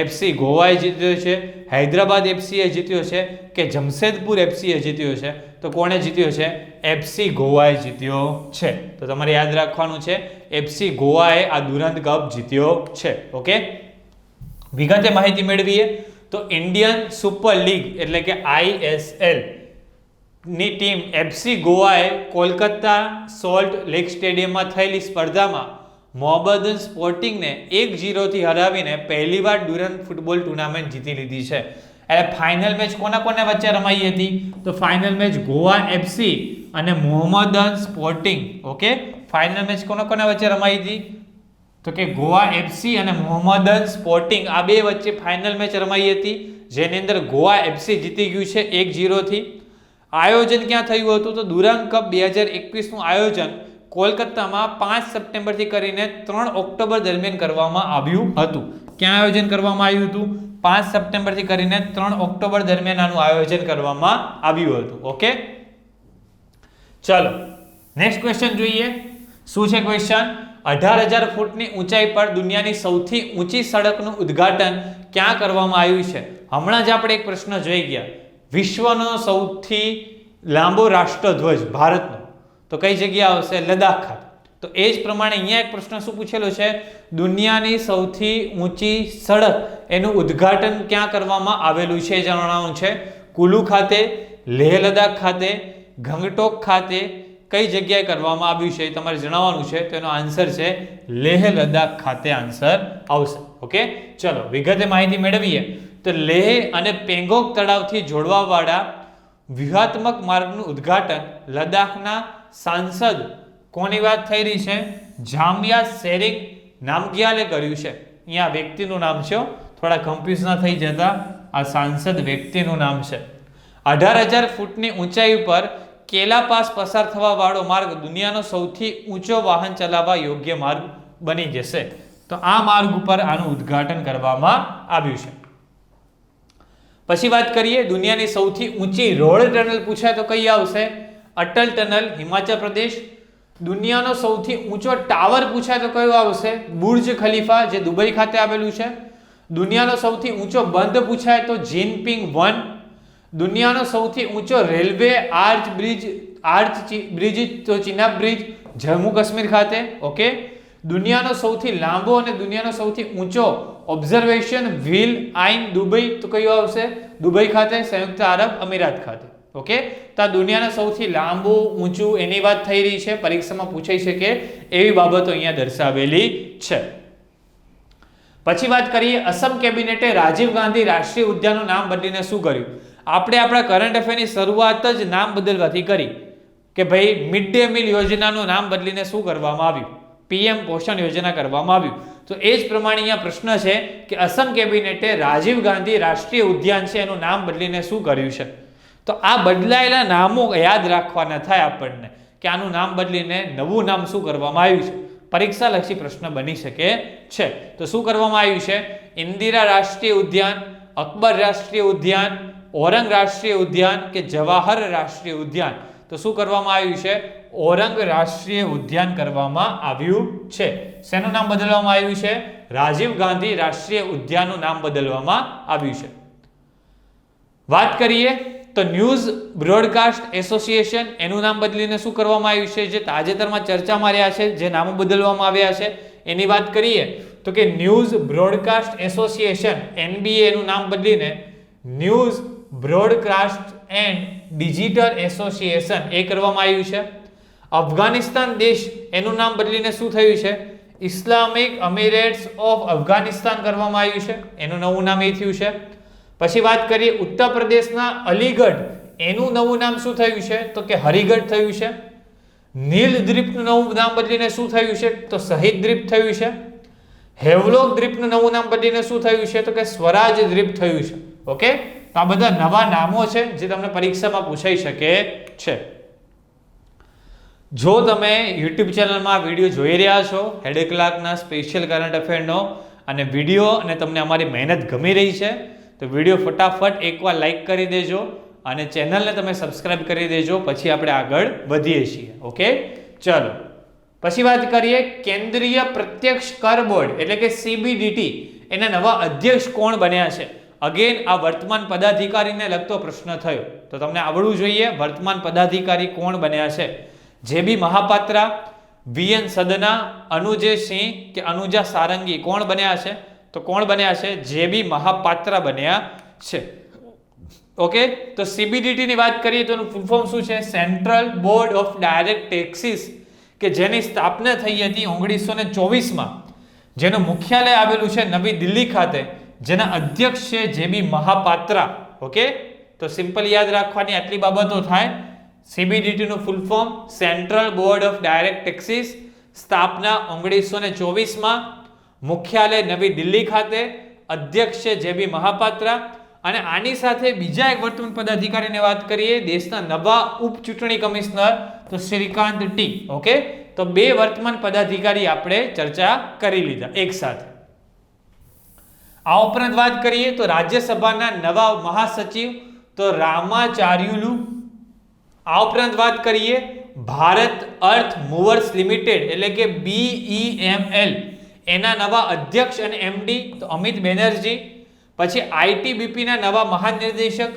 FC ગોવાએ જીત્યો છે, હૈદરાબાદ FCએ જીત્યો છે કે જમશેદપુર FCએ જીત્યો છે? તો કોણે જીત્યો છે? FC ગોવાએ જીત્યો છે. તો તમારે યાદ રાખવાનું છે FC ગોવાએ આ ડુરન્ડ કપ જીત્યો છે. ઓકે, વિગતે માહિતી મેળવીએ તો ઇન્ડિયન સુપર લીગ એટલે કે ISL ની ટીમ FC ગોવાએ કોલકાતા સોલ્ટ લેક સ્ટેડિયમમાં થયેલી સ્પર્ધામાં મોહમ્મદન સ્પોર્ટિંગને 1-0 થી હરાવીને પહેલીવાર ડુરન્ડ ફૂટબોલ ટુર્નામેન્ટ જીતી લીધી છે. એટલે ફાઇનલ મેચ કોના વચ્ચે રમાઈ હતી? તો ફાઇનલ મેચ ગોવા FC અને મોહમ્મદન સ્પોર્ટિંગ. ઓકે, ફાઇનલ મેચ કોના વચ્ચે રમાઈ હતી? તો કે ગોવા FC અને મોહમ્મદન સ્પોર્ટિંગ આ બે વચ્ચે ફાઇનલ મેચ રમાઈ હતી, જેની અંદર ગોવા FC જીતી ગયું છે 1-0 થી. આયોજન ક્યાં થયું હતું? તો ડુરન્ડ કપ 2021 નું આયોજન કોલકાતામાં 5 સપ્ટેમ્બરથી કરીને 3 ઓક્ટોબર દરમિયાન કરવામાં આવ્યું હતું. ક્યાં આયોજન કરવામાં આવ્યું હતું? 5 સપ્ટેમ્બરથી કરીને 3 ઓક્ટોબર દરમિયાન આનું આયોજન કરવામાં આવ્યું હતું. ઓકે, ચલો નેક્સ્ટ ક્વેશ્ચન જોઈએ. શું છે ક્વેશ્ચન? 18,000 ફૂટની ઊંચાઈ પર દુનિયાની સૌથી ઊંચી સડકનું ઉદ્ઘાટન ક્યાં કરવામાં આવ્યું છે? હમણાં જ આપણે એક પ્રશ્ન જોઈ ગયા, વિશ્વનો સૌથી લાંબો રાષ્ટ્રધ્વજ ભારતનો, તો કઈ જગ્યા આવશે? લદ્દાખ ખાતે. તો એ જ પ્રમાણે અહીંયા એક પ્રશ્ન શું પૂછેલો છે? દુનિયાની સૌથી ઊંચી સડક એનું ઉદ્ઘાટન ક્યાં કરવામાં આવેલું છે જણાવવાનું છે. કુલુ ખાતે, લેહ લદ્દાખ ખાતે, ગંગટોક ખાતે, કઈ જગ્યાએ કરવામાં આવ્યું છે તમારે જણાવવાનું છે. તો એનો આન્સર છે લેહ લદ્દાખ ખાતે આન્સર આવશે. ઓકે, ચલો વિગતે માહિતી મેળવીએ. તો લેહ અને પેંગોંગ તળાવથી જોડવાવાળા વ્યૂહાત્મક માર્ગનું ઉદ્ઘાટન લદ્દાખના સાંસદ કોની વાત થઈ રહી છે? જામિયા શેરિંગ નામગ્યાલે કર્યું છે. અહીંયા વ્યક્તિનું નામ છે, થોડા કન્ફ્યુઝ ના થઈ જતા, આ સાંસદ વ્યક્તિનું નામ છે. 18,000 ફૂટની ઊંચાઈ ઉપર કેલા પાસ પસાર થવા વાળો માર્ગ દુનિયાનો સૌથી ઊંચો વાહન ચલાવવા યોગ્ય માર્ગ બની જશે. તો આ માર્ગ ઉપર આનું ઉદ્ઘાટન કરવામાં આવ્યું છે. પછી વાત કરીએ દુનિયાની સૌથી ઊંચી રોડ ટનલ પૂછાય તો કઈ આવશે? અટલ ટનલ, હિમાચલ પ્રદેશ. દુનિયાનો સૌથી ઊંચો ટાવર પૂછાય તો કયો આવશે? બુર્જ ખલીફા, જે દુબઈ ખાતે આવેલું છે. દુનિયાનો સૌથી ઊંચો બંધ પૂછાય તો જિનપિંગ 1. દુનિયાનો સૌથી ઊંચો રેલવે આર્ચ બ્રિજ તો ચિનાબ બ્રિજ, જમ્મુ કાશ્મીર ખાતે. ઓકે, દુનિયાનો સૌથી લાંબો અને દુનિયાનો સૌથી ઊંચો ઓબ્ઝર્વેશન વ્હીલ આઈન દુબઈ તો કયો આવશે? દુબઈ ખાતે, સંયુક્ત આરબ અમીરાત ખાતે. ઓકે, તો આ દુનિયાના સૌથી લાંબુ ઊંચું એની વાત થઈ રહી છે, પરીક્ષામાં પૂછાઈ શકે એવી બાબતો અહીંયા દર્શાવેલી છે. પછી વાત કરીએ, અસમ કેબિનેટે રાજીવ ગાંધી રાષ્ટ્રીય ઉદ્યાનનું નામ બદલીને શું કર્યું? આપણે આપણા કરંટ અફેરની શરૂઆત જ નામ બદલવાથી કરી કે ભાઈ મિડ ડે મીલ યોજનાનું નામ બદલીને શું કરવામાં આવ્યું? પીએમ પોષણ યોજના કરવામાં આવ્યું. તો એ જ પ્રમાણે અહીંયા પ્રશ્ન છે કે અસમ કેબિનેટે રાજીવ ગાંધી રાષ્ટ્રીય ઉદ્યાન છે એનું નામ બદલીને શું કર્યું છે? તો આ બદલાયેલા નામો યાદ રાખવાના થાય આપણને કે આનું નામ બદલીને નવું નામ શું કરવામાં આવ્યું છે. પરીક્ષા લક્ષી પ્રશ્ન બની શકે છે. તો શું કરવામાં આવ્યું છે? ઇન્દિરા રાષ્ટ્રીય ઉદ્યાન, અકબર રાષ્ટ્રીય ઉદ્યાન, ઓરંગ રાષ્ટ્રીય ઉદ્યાન કે જવાહર રાષ્ટ્રીય ઉદ્યાન? તો શું કરવામાં આવ્યું છે? ઓરંગ રાષ્ટ્રીય ઉદ્યાન કરવામાં આવ્યું છે. શેનું નામ બદલવામાં આવ્યું છે? રાજીવ ગાંધી રાષ્ટ્રીય ઉદ્યાનનું નામ બદલવામાં આવ્યું છે. વાત કરીએ તો ન્યૂઝ બ્રોડકાસ્ટ એસોસિએશન એનું નામ બદલીને શું કરવામાં આવ્યું છે? જે તાજેતરમાં ચર્ચામાં રહ્યા છે, જે નામો બદલવામાં આવ્યા છે એની વાત કરીએ તો કે ન્યૂઝ બ્રોડકાસ્ટ એસોસિએશન NBA એનું નામ બદલીને news broadcast and digital association એ કરવામાં આવ્યું છે. અફઘાનિસ્તાન દેશ એનું નામ બદલીને શું થયું છે? ઇસ્લામિક અમીરેટ્સ ઓફ અફઘાનિસ્તાન કરવામાં આવ્યું છે, એનું નવું નામ એ થયું છે. પછી વાત કરીએ ઉત્તર પ્રદેશના અલીગઢ એનું નવું નામ શું થયું છે? તો કે હરિગઢ થયું છે. નીલ દ્વીપનું નવું નામ બદલીને શું થયું છે? તો શહીદ દ્વીપ થયું છે. હેવલોક દ્વીપનું નવું નામ બદલીને શું થયું છે? તો કે સ્વરાજ દ્વીપ થયું છે. ઓકે, તો આ બધા નવા નામો છે જે તમને પરીક્ષામાં પૂછાઈ શકે છે. જો તમે YouTube ચેનલમાં વિડીયો જોઈ રહ્યા છો હેડ કલાકના સ્પેશિયલ કરંટ અફેરનો અને વિડીયો અને તમને અમારી મહેનત ગમી રહી છે તો વિડીયો ફટાફટ એકવાર લાઈક કરી દેજો અને ચેનલને તમે સબસ્ક્રાઇબ કરી દેજો. પછી આપણે આગળ વધીએ છીએ. ઓકે, ચલો પછી વાત કરીએ કેન્દ્રીય પ્રત્યક્ષ કર બોર્ડ એટલે કે CBDT એના નવા અધ્યક્ષ કોણ બન્યા છે? અગેન આ વર્તમાન પદાધિકારીને લગતો પ્રશ્ન થયો તો તમને આવડવું જોઈએ વર્તમાન પદાધિકારી કોણ બન્યા છે. JB મહાપાત્રા, VN સદના, અનુજય સિંહ કે અનુજા સારંગી કોણ બન્યા છે? તો કોણ બન્યા છે? JB મહાપાત્રા બન્યા છે. ઓકે, તો CBDT ની વાત કરીએ તો એનું ફૂલ ફોર્મ શું છે? Central board of direct taxes કે જેની સ્થાપના થઈ હતી 1924માં, જેનું મુખ્યાલય આવેલું છે નવી દિલ્હી ખાતે, જેના અધ્યક્ષ છે JB મહાપાત્રા. ઓકે, તો સિમ્પલ યાદ રાખવાની આટલી બાબતો થાય. CBDT નું full form central board of direct taxes, સ્થાપના 1924માં, મુખ્યાલય નવી દિલ્હી ખાતે, અધ્યક્ષ છે JB મહાપાત્રા. અને આની સાથે બીજા એક વર્તમાન પદાધિકારીની વાત કરીએ દેશના નવા ઉપ ચૂંટણી કમિશનર તો શ્રીકાંત T. ઓકે, તો 2 વર્તમાન પદાધિકારી આપણે ચર્ચા કરી લીધા એક સાથે. આ ઉપરાંત વાત કરીએ તો રાજ્યસભાના નવા મહાસચિવ તો રામાચાર્યુલુ. આ ઉપરાંત વાત કરીએ ભારત અર્થ મૂવર્સ લિમિટેડ એટલે કે BEML એના નવા અધ્યક્ષ અને MD તો અમિત બેનર્જી. પછી ITBP ના નવા મહાનિર્દેશક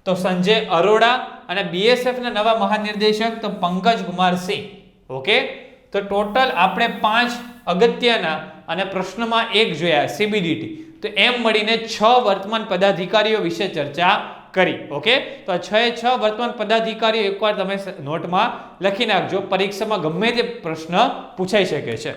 તો સંજય અરોડા અને BSF ના નવા મહાનિર્દેશક તો પંકજ કુમાર સિંહ. ઓકે, તો ટોટલ આપણે 5 અગત્યના અને પ્રશ્નમાં 1 જોયા CBDT. તો એમ મળીને 6 વર્તમાન પદાધિકારીઓ વિશે ચર્ચા કરી. ઓકે, તો આ 6 વર્તમાન પદાધિકારીઓ એકવાર તમે નોટમાં લખી નાખજો, પરીક્ષામાં ગમે તે પ્રશ્ન પૂછાઈ શકે છે.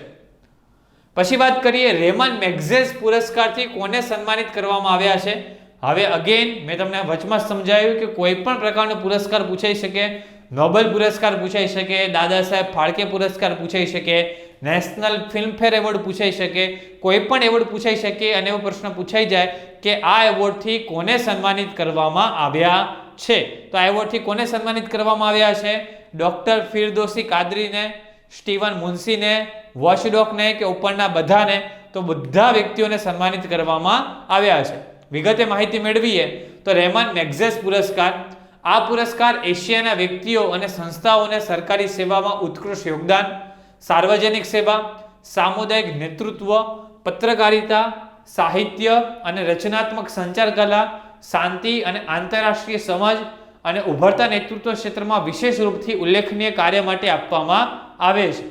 પછી વાત કરીએ રેમન મેગ્સેસ પુરસ્કારથી કોને સન્માનિત કરવામાં આવ્યા છે. હવે અગેન મેં તમને વચમાં સમજાવ્યું કે કોઈ પણ પ્રકારનો પુરસ્કાર પૂછાઈ શકે, નોબેલ પુરસ્કાર પૂછાઈ શકે, દાદા સાહેબ ફાળકે પુરસ્કાર પૂછાઈ શકે, નેશનલ ફિલ્મફેર એવોર્ડ પૂછાઈ શકે, કોઈ પણ એવોર્ડ પૂછાઈ શકે અને એવો પ્રશ્ન પૂછાઈ જાય કે આ એવોર્ડથી કોને સન્માનિત કરવામાં આવ્યા છે. તો આ એવોર્ડથી કોને સન્માનિત કરવામાં આવ્યા છે? ડોક્ટર ફિરદોસી કાદરીને, સ્ટીવન મુનસીને, વોશડોકને કે ઉપરના બધાને, તો બધા વ્યક્તિઓને સન્માનિત કરવામાં આવ્યા છે. વિગતે માહિતી મેળવીએ તો રેમન મેગ્સેસ પુરસ્કાર, આ પુરસ્કાર એશિયાના વ્યક્તિઓ અને સંસ્થાઓને સરકારી સેવામાં ઉત્કૃષ્ટ યોગદાન, સાર્વજનિક સેવા, સામુદાયિક નેતૃત્વ, પત્રકારિતા, સાહિત્ય અને રચનાત્મક સંચાર કલા, શાંતિ અને આંતરરાષ્ટ્રીય સમજ અને ઉભરતા નેતૃત્વ ક્ષેત્રમાં વિશેષ રૂપથી ઉલ્લેખનીય કાર્ય માટે આપવામાં આવે છે.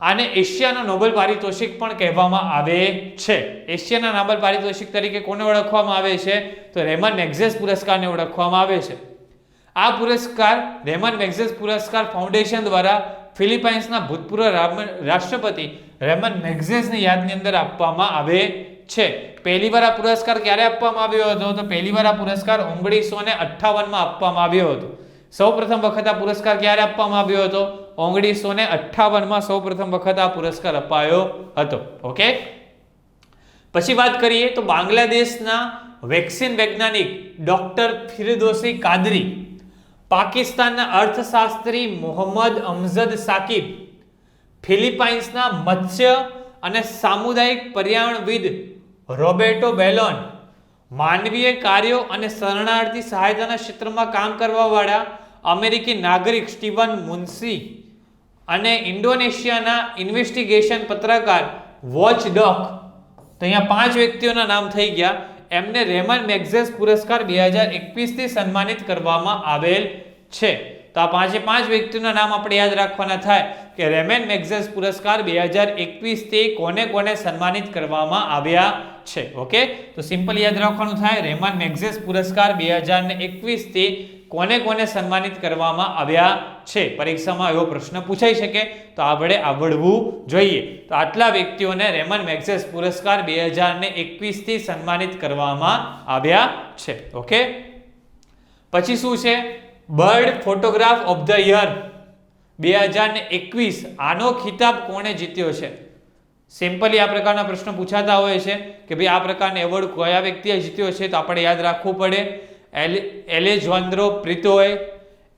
આને એશિયાનો નોબેલ પારિતોષિક પણ કહેવામાં આવે છે. એશિયાના નોબેલ પારિતોષિક તરીકે કોને ઓળખવામાં આવે છે? તો રેમન મેગ્સેસ પુરસ્કારને ઓળખવામાં આવે છે. આ પુરસ્કાર રેમન મેગ્સેસ પુરસ્કાર ફાઉન્ડેશન દ્વારા ફિલિપાઇન્સના ભૂતપૂર્વ રાષ્ટ્રપતિ રેમન મેગ્સેસની યાદની અંદર આપવામાં આવે છે. પહેલીવાર આ પુરસ્કાર ક્યારે આપવામાં આવ્યો હતો? તો પહેલીવાર આ પુરસ્કાર 1958 માં આપવામાં આવ્યો હતો. સૌપ્રથમ વખત આ પુરસ્કાર ક્યારે આપવામાં આવ્યો હતો? 1958 માં સૌપ્રથમ વખત આ પુરસ્કાર અપાયો હતો. ઓકે, પછી વાત કરીએ તો બાંગ્લાદેશના વેક્સિન વૈજ્ઞાનિક ડોક્ટર ફિરદોસી કાદરી, પાકિસ્તાનના અર્થશાસ્ત્રી મોહમ્મદ અમજદ સાકિબ, ફિલિપાઇન્સના મત્સ્ય અને સામુદાયિક પર્યાવરણવિદ રોબેર્ટો બેલોન, માનવીય કાર્યો અને શરણાર્થી સહાયતાના ક્ષેત્રમાં કામ કરવાવાળા અમેરિકી નાગરિક સ્ટીવન મુનસી અને ઇન્ડોનેશિયાના ઇન્વેસ્ટિગેશન પત્રકાર વોચડોગ. તો અહીંયા 5 વ્યક્તિઓના નામ થઈ ગયા. એમને રેમન મેગ્સેસ પુરસ્કાર 2021 થી સન્માનિત કરવામાં આવેલ છે. તો આ 5 વ્યક્તિઓના નામ આપણે યાદ રાખવાના થાય કે રેમન મેગ્સેસ પુરસ્કાર 2021 થી કોને કોને સન્માનિત કરવામાં આવ્યા છે. ઓકે, તો સિમ્પલ યાદ રાખવાનું થાય રેમન મેગ્સેસ પુરસ્કાર 2021 થી કોને કોને સન્માનિત કરવામાં આવ્યા છે. પરીક્ષામાં એવો પ્રશ્ન પૂછાઈ શકે તો આપણે આવડવું જોઈએ. તો આટલા વ્યક્તિઓને રેમન મેગ્સેસ પુરસ્કાર 2021 થી સન્માનિત કરવામાં આવ્યા છે. ઓકે, પછી શું છે? Bird photograph of the year 2021 આનો ખિતાબ કોણે જીત્યો છે? સિમ્પલી આ પ્રકારના પ્રશ્નો પૂછાતા હોય છે કે ભાઈ આ પ્રકારનો એવોર્ડ કયા વ્યક્તિએ જીત્યો છે, તો આપણે યાદ રાખવું પડે. એલેજાન્દ્રો પ્રિતોએ,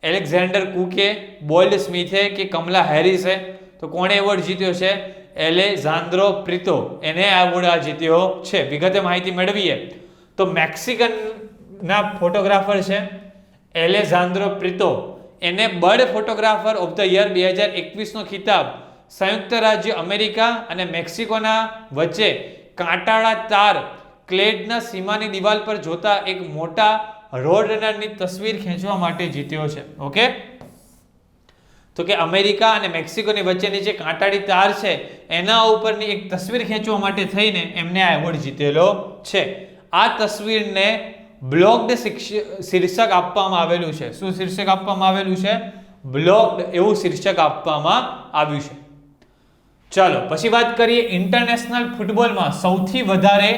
એલેક્ઝાન્ડર કુકે, બોલ્ડ સ્મિથે કે કમલા હેરિસે? તો કોણે એવોર્ડ જીત્યો છે? એલેજાન્દ્રો પ્રિતો, એને આ એવોર્ડ જીત્યો છે. વિગતે માહિતી મેળવીએ તો મેક્સિકન ના ફોટોગ્રાફર છે એલેજાન્દ્રો પ્રિતો, એને bird photographer of the year 2021 નો ખિતાબ સંયુક્ત રાજ્ય અમેરિકા અને મેક્સિકોના વચ્ચે કાંટાળા તાર ક્લેડના સીમાની દિવાલ પર જોતા એક મોટા રોડ રનરની તસવીર ખેંચવા માટે જીત્યો છે. ઓકે, તો કે અમેરિકા અને મેક્સિકોની વચ્ચેની જે કાંટાળી તાર છે એના ઉપરની એક તસવીર ખેંચવા માટે થઈને એમને આ એવોર્ડ જીતેલો છે. આ તસવીરને બ્લોક્ડ શીર્ષક આપવામાં આવેલું છે. શું શીર્ષક આપવામાં આવેલું છે? બ્લોક્ડ એવું શીર્ષક આપવામાં આવ્યું છે. ચાલો પછી વાત કરીએ ઇન્ટરનેશનલ ફૂટબોલમાં સૌથી વધારે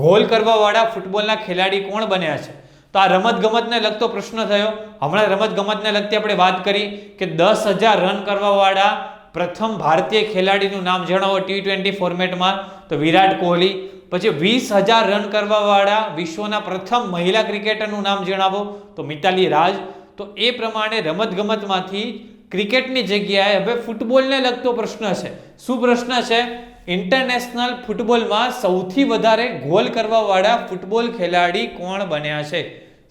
ગોલ કરવાવાળા ફૂટબોલના ખેલાડી કોણ બન્યા છે? તો આ રમતગમતને લગતો પ્રશ્ન થયો. હમણાં રમતગમતને લગતી આપણે વાત કરી કે 10,000 રન કરવાવાળા પ્રથમ ભારતીય ખેલાડીનું નામ જણાવો T20 ફોર્મેટમાં, તો વિરાટ કોહલી. પછી 20,000 રન કરવાવાળા વિશ્વના પ્રથમ મહિલા ક્રિકેટરનું નામ જણાવો, તો મિતાલી રાજ. તો એ પ્રમાણે રમતગમતમાંથી ક્રિકેટની જગ્યાએ હવે ફૂટબોલને લગતો પ્રશ્ન છે. શું પ્રશ્ન છે? ઇન્ટરનેશનલ ફૂટબોલમાં સૌથી વધારે ગોલ કરવાવાળા ફૂટબોલ ખેલાડી કોણ બન્યા છે?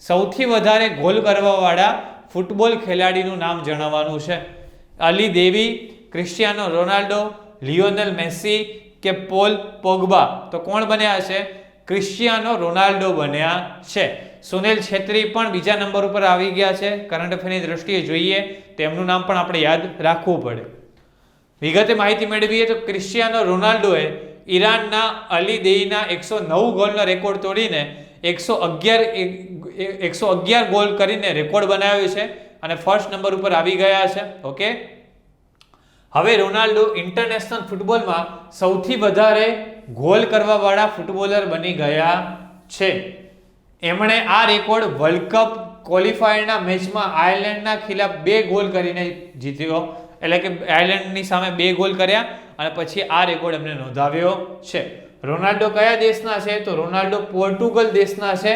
સૌથી વધારે ગોલ કરવાવાળા ફૂટબોલ ખેલાડીનું નામ જણાવવાનું છે. અલી દેવી, ક્રિસ્ટિયાનો રોનાલ્ડો, લિયોનેલ મેસી કે પોલ પોગ્બા? તો કોણ બન્યા છે? ક્રિસ્ટિયાનો રોનાલ્ડો બન્યા છે. સુનિલ છેત્રી પણ બીજા નંબર ઉપર આવી ગયા છે. કરંટ અફેરની દ્રષ્ટિએ જોઈએ તેમનું નામ પણ આપણે યાદ રાખવું પડે. વિગતે માહિતી મેળવીએ તો ક્રિસ્ટિયાનો રોનાલ્ડોએ ઈરાનના અલી દેઈના 109 ગોલનો રેકોર્ડ તોડીને 111 ગોલ કરીને રેકોર્ડ બનાવ્યો છે અને ફર્સ્ટ નંબર ઉપર આવી ગયા છે. ઓકે, હવે રોનાલ્ડો ઇન્ટરનેશનલ ફૂટબોલમાં સૌથી વધારે ગોલ કરવાવાળા ફૂટબોલર બની ગયા છે. એમણે આ રેકોર્ડ વર્લ્ડ કપ ક્વોલિફાયરના મેચમાં આયર્લેન્ડના ખિલાફ 2 ગોલ કરીને જીત્યો. એટલે કે આયર્લેન્ડની સામે 2 ગોલ કર્યા અને પછી આ રેકોર્ડ એમણે નોંધાવ્યો છે. રોનાલ્ડો કયા દેશના છે? તો રોનાલ્ડો પોર્ટુગલ દેશના છે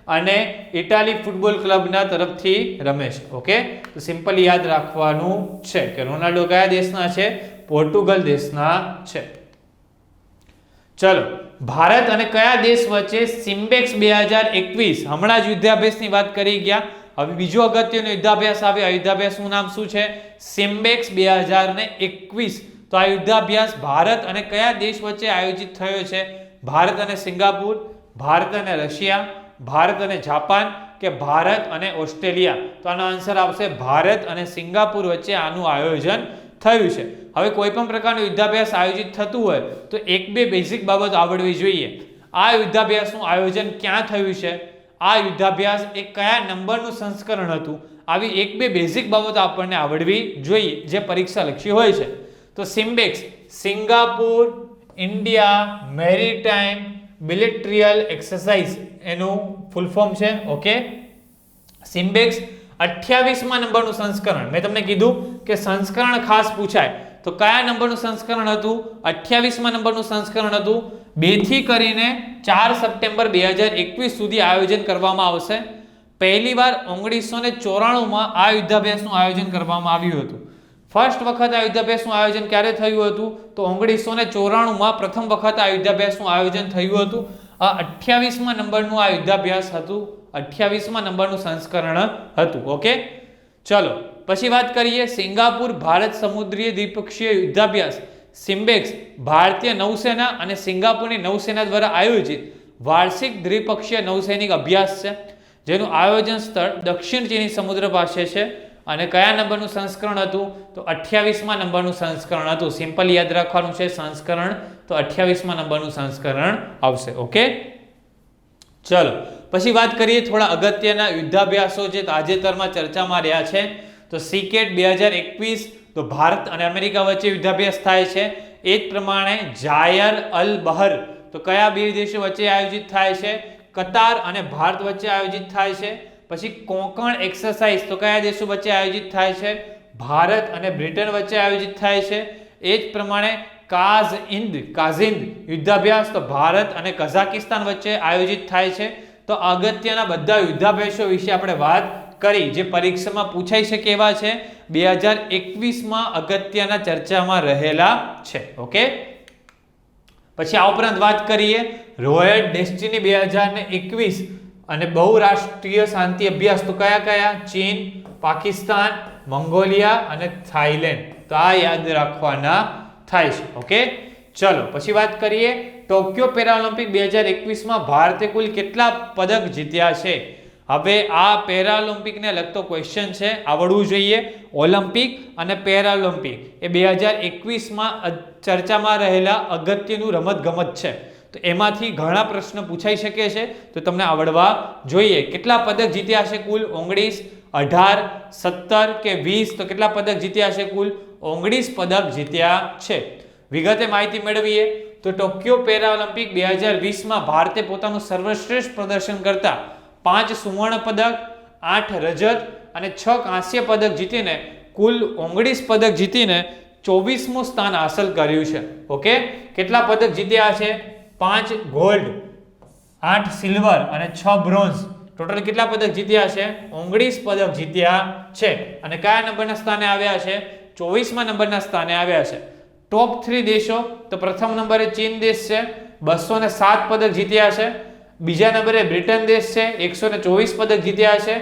અને ઇટાલી ફૂટબોલ ક્લબના તરફથી રમે છે. ઓકે, તો સિમ્પલ યાદ રાખવાનું છે કે રોનાલ્ડો કયા દેશના છે? પોર્ટુગલ દેશના છે. ચલો, ભારત અને કયા દેશ વચ્ચે સિમ્બેક્સ 2021, હમણાં જ યુદ્ધાભ્યાસની વાત કરી ગયા, હવે બીજો અગત્યનો યુદ્ધાભ્યાસ આવ્યો. આ યુદ્ધાભ્યાસનું નામ શું છે? સિમ્બેક્સ 2021. તો આ યુદ્ધાભ્યાસ ભારત અને કયા દેશ વચ્ચે આયોજિત થયો છે? ભારત અને સિંગાપુર, ભારત અને રશિયા, ભારત અને જાપાન કે ભારત અને ઓસ્ટ્રેલિયા? તો આનો આન્સર આવશે ભારત અને સિંગાપુર વચ્ચે આનું આયોજન થયું છે. હવે કોઈ પણ પ્રકારનો યુદ્ધાભ્યાસ આયોજિત થતું હોય તો 1-2 બેઝિક બાબત આવડવી જોઈએ. આ યુદ્ધાભ્યાસનું આયોજન ક્યાં થયું છે? આ યુદ્ધાભ્યાસ એ કયા નંબરનું સંસ્કરણ હતું? આવી 1-2 બેઝિક બાબતો આપણને આવડવી જોઈએ જે પરીક્ષા લક્ષી હોય છે. તો સિમ્બેક્સ સિંગાપુર ઇન્ડિયા મેરીટાઈમ બિલેટ્રિયલ એક્સરસાઇઝ એનું ફૂલ ફોર્મ છે. ઓકે, સિમ્બેક્સ 28મા નંબરનું સંસ્કરણ. મેં તમને કીધું કે સંસ્કરણ ખાસ પૂછાય તો કયા નંબરનું સંસ્કરણ હતું? 28મા નંબરનું સંસ્કરણ હતું. 2 થી કરીને 4 સપ્ટેમ્બર 2021 સુધી આયોજન કરવામાં આવશે. પહેલીવાર 1994માં આ યુદ્ધાભ્યાસનું આયોજન કરવામાં આવ્યું હતું. ફર્સ્ટ વખત આ યુદ્ધાભ્યાસનું આયોજન ક્યારે થયું હતું? તો 1994માં પ્રથમ વખત આ યુદ્ધાભ્યાસનું આયોજન થયું હતું. આ 28મા નંબરનું આ યુદ્ધાભ્યાસ હતું. 28મા નંબરનું સંસ્કરણ હતું. ઓકે, ચલો પછી વાત કરીએ સિંગાપુર ભારત સમુદ્રીય દ્વિપક્ષીય યુદ્ધાભ્યાસ. સિમ્બેક્સ ભારતીય નૌસેના અને સિંગાપુરની નૌસેના દ્વારા આયોજિત વાર્ષિક દ્વિપક્ષીય નૌસૈનિક અભ્યાસ છે જેનું આયોજન સ્થળ દક્ષિણ ચીની સમુદ્ર પાસે છે. અને કયા નંબરનું સંસ્કરણ હતું? તો 28મા નંબરનું સંસ્કરણ હતું. સિમ્પલ યાદ રાખવાનું છે સંસ્કરણ, તો 28મા નંબરનું સંસ્કરણ આવશે. ઓકે, ચલો પછી વાત કરીએ થોડા અગત્યના યુદ્ધાભ્યાસો જે તાજેતરમાં ચર્ચામાં રહ્યા છે. તો સિકેટ 2021, તો ભારત અને અમેરિકા વચ્ચે યુદ્ધાભ્યાસ થાય છે. એ જ પ્રમાણે જાયર અલ બહર, તો કયા 2 દેશો વચ્ચે આયોજિત થાય છે? કતાર અને ભારત વચ્ચે આયોજિત થાય છે. પછી કોંકણ એક્સરસાઇઝ, તો કયા દેશો વચ્ચે આયોજિત થાય છે? ભારત અને બ્રિટન વચ્ચે આયોજિત થાય છે. એ જ પ્રમાણે કાઝિન્દ યુદ્ધાભ્યાસ, તો ભારત અને કઝાકિસ્તાન વચ્ચે આયોજિત થાય છે. તો અગત્યના બધા યુદ્ધાભ્યાસો વિશે આપણે વાત કરી જે પરીક્ષામાં પૂછાઈ શકે એવા છે. 2021માં અગત્યના ચર્ચામાં રહેલા છે. ઓકે, પછી આ ઉપરાંત વાત કરીએ રોયલ ડેસ્ટિની 2021 અને બહુરાષ્ટ્રીય શાંતિ અભ્યાસ, તો કયા કયા? ચીન, પાકિસ્તાન, મંગોલિયા અને થાઈલેન્ડ. તો આ યાદ રાખવાના થાય છે. ઓકે, ચલો પછી વાત કરીએ ટોક્યો પેરાલિમ્પિક 2021માં ભારતે કુલ કેટલા પદક જીત્યા છે? હવે આ પેરાલિમ્પિકને લગતો ક્વેશ્ચન છે, આવડવું જોઈએ. ઓલિમ્પિક અને પેરાલિમ્પિક એ 2021માં ચર્ચામાં રહેલા અગત્યનું રમતગમત છે. તો એમાંથી ઘણા પ્રશ્ન પૂછાઈ શકે છે, તો તમને આવડવા જોઈએ. કેટલા પદક જીત્યા છે કુલ? 19, 18, 17 કે 20? તો કેટલા પદક જીત્યા છે કુલ? 19 પદક જીત્યા છે. વિગતે માહિતી મેળવીએ તો ટોક્યો પેરાલિમ્પિક 2020માં ભારતે પોતાનું સર્વશ્રેષ્ઠ પ્રદર્શન કરતા 5 સુવર્ણ પદક, 8 રજત અને 6 કાંસ્ય પદક જીતીને કુલ 19 પદક જીતીને 24મું સ્થાન હાંસલ કર્યું છે. ઓકે, કેટલા પદક જીત્યા છે? 5 ગોલ્ડ, 8 સિલ્વર અને 6 બ્રોન્ઝ, ટોટલ કેટલા પદક જીત્યા છે? 19 પદક જીત્યા છે. અને કયા નંબરના સ્થાને આવ્યા છે? 24મા નંબરના સ્થાને આવ્યા છે. ટોપ 3 દેશો તો પ્રથમ નંબરે ચીન દેશ છે, 207 પદક જીત્યા છે. બીજા નંબરે બ્રિટન દેશ છે, 124 પદક જીત્યા છે.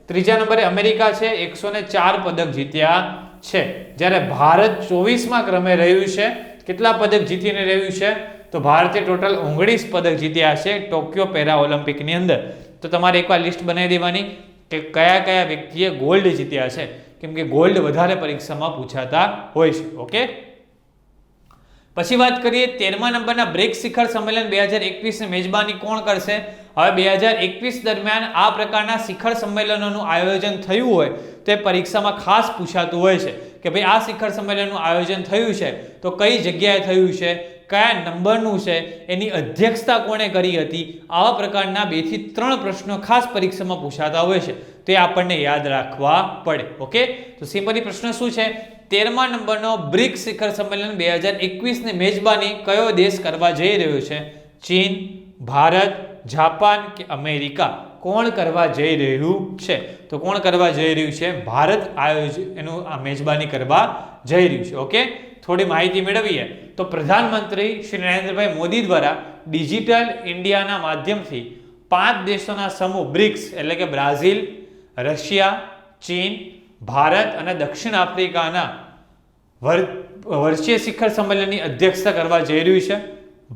ત્રીજા નંબરે અમેરિકા છે, 104 પદક જીત્યા છે. જ્યારે ભારત 24મા ક્રમે રહ્યું છે. કેટલા પદક જીતીને રહ્યું છે? તો ભારતે ટોટલ 19 પદક જીત્યા છે ટોક્યો પેરા ઓલિમ્પિકની અંદર. તો તમારે એકવાર લિસ્ટ બનાવી દેવાની કે કયા કયા વ્યક્તિએ ગોલ્ડ જીત્યા છે, કેમ કે ગોલ્ડ વધારે પરીક્ષામાં પૂછાતા હોય છે. ઓકે, પછી વાત કરીએ 13મા નંબરના બ્રિક્સ શિખર સંમેલન 2021 ની મેજબાની કોણ કરશે? હવે 2021 દરમિયાન આ પ્રકારના શિખર સંમેલનોનું આયોજન થયું હોય તો એ પરીક્ષામાં ખાસ પૂછાતું હોય છે કે ભાઈ આ શિખર સંમેલનનું આયોજન થયું છે તો કઈ જગ્યાએ થયું છે, કયા નંબરનું છે, એની અધ્યક્ષતા કોણે કરી હતી. આવા પ્રકારના 2 થી 3 પ્રશ્નો ખાસ પરીક્ષામાં પૂછાતા હોય છે, તો એ આપણને યાદ રાખવા પડે. ઓકે, તો સિમ્પલી પ્રશ્ન શું છે? 13મા નંબરનો બ્રિક્સ શિખર સંમેલન 2021 ની મેજબાની કયો દેશ કરવા જઈ રહ્યો છે? ચીન, ભારત, જાપાન કે અમેરિકા? કોણ કરવા જઈ રહ્યું છે? તો કોણ કરવા જઈ રહ્યું છે? ભારત એનું મેજબાની કરવા જઈ રહ્યું છે. ઓકે, થોડી માહિતી મેળવીએ તો પ્રધાનમંત્રી શ્રી નરેન્દ્રભાઈ મોદી દ્વારા ડિજિટલ ઇન્ડિયાના માધ્યમથી 5 દેશોના સમૂહ બ્રિક્સ એટલે કે બ્રાઝિલ, રશિયા, ચીન, ભારત અને દક્ષિણ આફ્રિકાના વર્ષીય શિખર સંમેલનની અધ્યક્ષતા કરવા જઈ રહ્યું છે.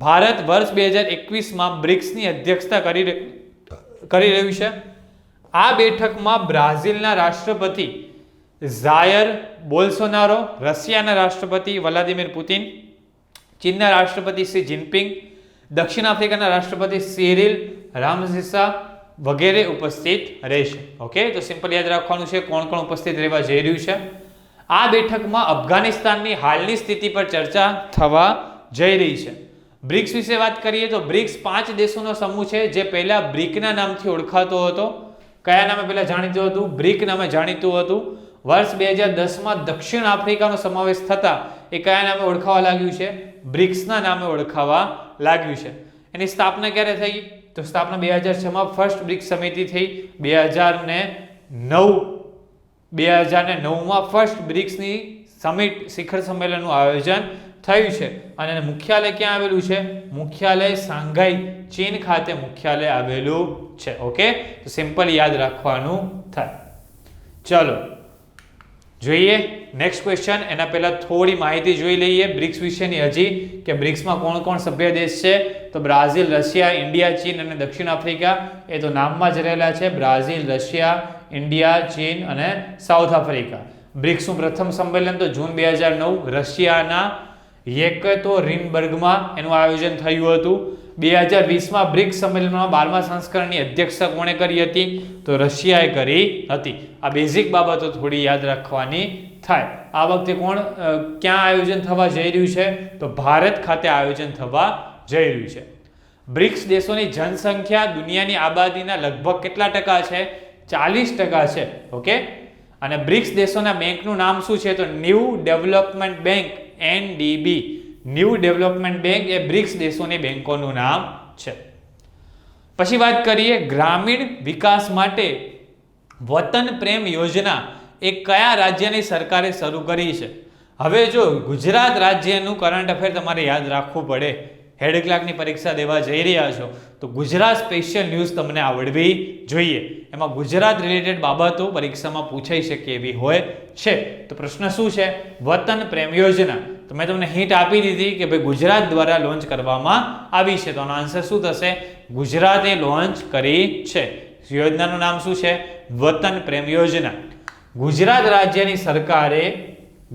ભારત વર્ષ 2021માં બ્રિક્સની અધ્યક્ષતા કરી રહ્યું છે. આ બેઠકમાં બ્રાઝિલના રાષ્ટ્રપતિ જાયર બોલ્સોનારો, રશિયાના રાષ્ટ્રપતિ વ્લાદિમીર પુતિન, ચીનના રાષ્ટ્રપતિ શી જિનપિંગ, દક્ષિણ આફ્રિકાના રાષ્ટ્રપતિ સિરિલ રામફોસા વગેરે ઉપસ્થિત રહેશે. ઓકે, તો સિમ્પલ યાદ રાખવાનું છે કોણ કોણ ઉપસ્થિત રહેવા જઈ રહ્યું છે. આ બેઠકમાં અફઘાનિસ્તાનની હાલની સ્થિતિ પર ચર્ચા થવા જઈ રહી છે. બ્રિક્સ વિશે વાત કરીએ તો બ્રિક્સ 5 દેશોનો સમૂહ છે જે પહેલા બ્રિકના નામથી ઓળખાતો હતો. કયા નામે પહેલા જાણીતું હતું? બ્રિક નામે જાણીતું હતું. વર્ષ 2010માં દક્ષિણ આફ્રિકાનો સમાવેશ થતા એ કયા નામે ઓળખાવા લાગ્યું છે? બ્રિક્સના નામે ઓળખાવા લાગ્યું છે. એની સ્થાપના ક્યારે થઈ? તો સ્થાપના 2006માં ફર્સ્ટ બ્રિક્સ સમિતિ થઈ. 2009માં ફર્સ્ટ બ્રિક્સની સમિટ શિખર સંમેલનનું આયોજન થયું છે અને મુખ્યાલય ક્યાં આવેલું છે? મુખ્યાલય શાંઘાઈ ચીન ખાતે મુખ્યાલય આવેલું છે. ઓકે, તો સિમ્પલ યાદ રાખવાનું થાય. ચલો જોઈએ નેક્સ્ટ ક્વેશ્ચન. એના પહેલા થોડી માહિતી જોઈ લઈએ બ્રિક્સ વિશેની હજી કે બ્રિક્સમાં કોણ કોણ સભ્ય દેશ છે. તો બ્રાઝિલ, રશિયા, ઇન્ડિયા, ચીન અને દક્ષિણ આફ્રિકા એ તો નામમાં જ રહેલા છે. બ્રાઝિલ, રશિયા, ઇન્ડિયા, ચીન અને સાઉથ આફ્રિકા. બ્રિક્સનું પ્રથમ સંમેલન તો જૂન 2009 રશિયાના યેકેતેરિનબર્ગમાં એનું આયોજન થયું હતું. 2020માં બ્રિક્સ સંમેલનના 12મા સંસ્કરણની અધ્યક્ષતા કોણે કરી હતી? તો રશિયાએ કરી હતી. આ બેઝિક બાબતો થોડી યાદ રાખવાની થાય. આ વખતે ક્યાં આયોજન થવા જઈ રહ્યું છે? તો ભારત ખાતે આયોજન થવા જઈ રહ્યું છે. બ્રિક્સ દેશોની જનસંખ્યા દુનિયાની આબાદીના લગભગ કેટલા ટકા છે? 40% છે. ઓકે, અને બ્રિક્સ દેશોના બેંકનું નામ શું છે? તો new development bank, NDB. New development bank એ બ્રિક્સ દેશોની બેંકોનું નામ છે. પછી વાત કરીએ ગ્રામીણ વિકાસ માટે વતન પ્રેમ યોજના એ કયા રાજ્યની સરકારે શરૂ કરી છે? હવે જો ગુજરાત રાજ્યનું કરંટ અફેર તમારે યાદ રાખવું પડે. હેડ ક્લાર્કની પરીક્ષા દેવા જઈ રહ્યા છો તો ગુજરાત સ્પેશિયલ ન્યૂઝ તમને આવડવી જોઈએ. એમાં ગુજરાત રિલેટેડ બાબતો પરીક્ષામાં પૂછાઈ શકે એવી હોય છે. તો પ્રશ્ન શું છે? વતન પ્રેમ યોજના. તો મેં તમને હિન્ટ આપી દીધી કે ભાઈ ગુજરાત દ્વારા લોન્ચ કરવામાં આવી છે. તો આનો આન્સર શું થશે? ગુજરાતે લોન્ચ કરી છે. યોજનાનું નામ શું છે? વતન પ્રેમ યોજના. ગુજરાત રાજ્યની સરકારે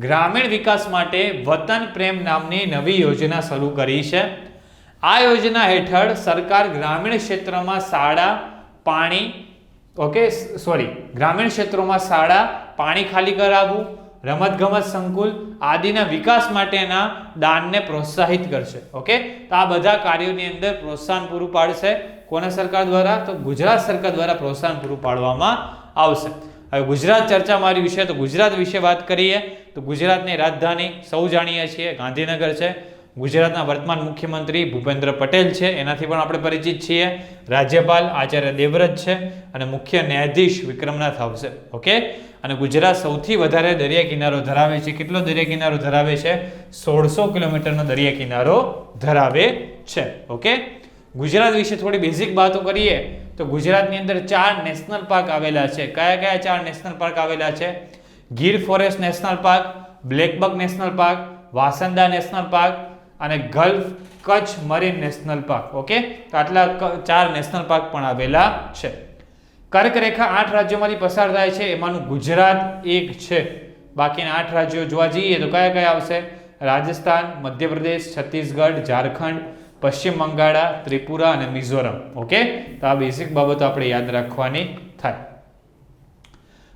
ગ્રામીણ વિકાસ માટે વતન પ્રેમ નામની નવી યોજના શરૂ કરી છે. આ યોજના હેઠળ સરકાર ગ્રામીણ ક્ષેત્રમાં ગ્રામીણ ક્ષેત્રોમાં શાળા, પાણી ખાલી કરાવવું, રમતગમત સંકુલ આદિના વિકાસ માટેના દાનને પ્રોત્સાહિત કરશે. ઓકે, તો આ બધા કાર્યોની અંદર પ્રોત્સાહન પૂરું પાડશે. કોના સરકાર દ્વારા? તો ગુજરાત સરકાર દ્વારા પ્રોત્સાહન પૂરું પાડવામાં આવશે. હવે ગુજરાત ચર્ચામાં આવ્યું છે તો ગુજરાત વિશે વાત કરીએ તો ગુજરાતની રાજધાની સૌ જાણીએ છીએ ગાંધીનગર છે. ગુજરાતના વર્તમાન મુખ્યમંત્રી ભૂપેન્દ્ર પટેલ છે, એનાથી પણ આપણે પરિચિત છીએ. રાજ્યપાલ આચાર્ય દેવવ્રત છે અને મુખ્ય ન્યાયાધીશ વિક્રમનાથ આવશે. ઓકે, અને ગુજરાત સૌથી વધારે દરિયા કિનારો ધરાવે છે. કેટલો દરિયા કિનારો ધરાવે છે? 1600 કિલોમીટરનો દરિયા કિનારો ધરાવે છે. ઓકે, ગુજરાત વિશે થોડી બેઝિક વાતો કરીએ તો ગુજરાતની અંદર 4 નેશનલ પાર્ક આવેલા છે. કયા કયા 4 નેશનલ પાર્ક આવેલા છે? Gir forest national park, blackbuck national park, વાસંદા નેશનલ પાર્ક અને gulf Kutch marine national park. Okay, તો આટલા 4 નેશનલ પાર્ક પણ આવેલા છે. કર્કરેખા 8 રાજ્યોમાંથી પસાર થાય છે, એમાંનું ગુજરાત એક છે. બાકીના 8 રાજ્યો જોવા જઈએ તો કયા કયા આવશે? રાજસ્થાન, મધ્યપ્રદેશ, છત્તીસગઢ, ઝારખંડ, પશ્ચિમ બંગાળ, ત્રિપુરા અને મિઝોરમ. ઓકે, તો આ બેઝિક બાબતો આપણે યાદ રાખવાની થાય.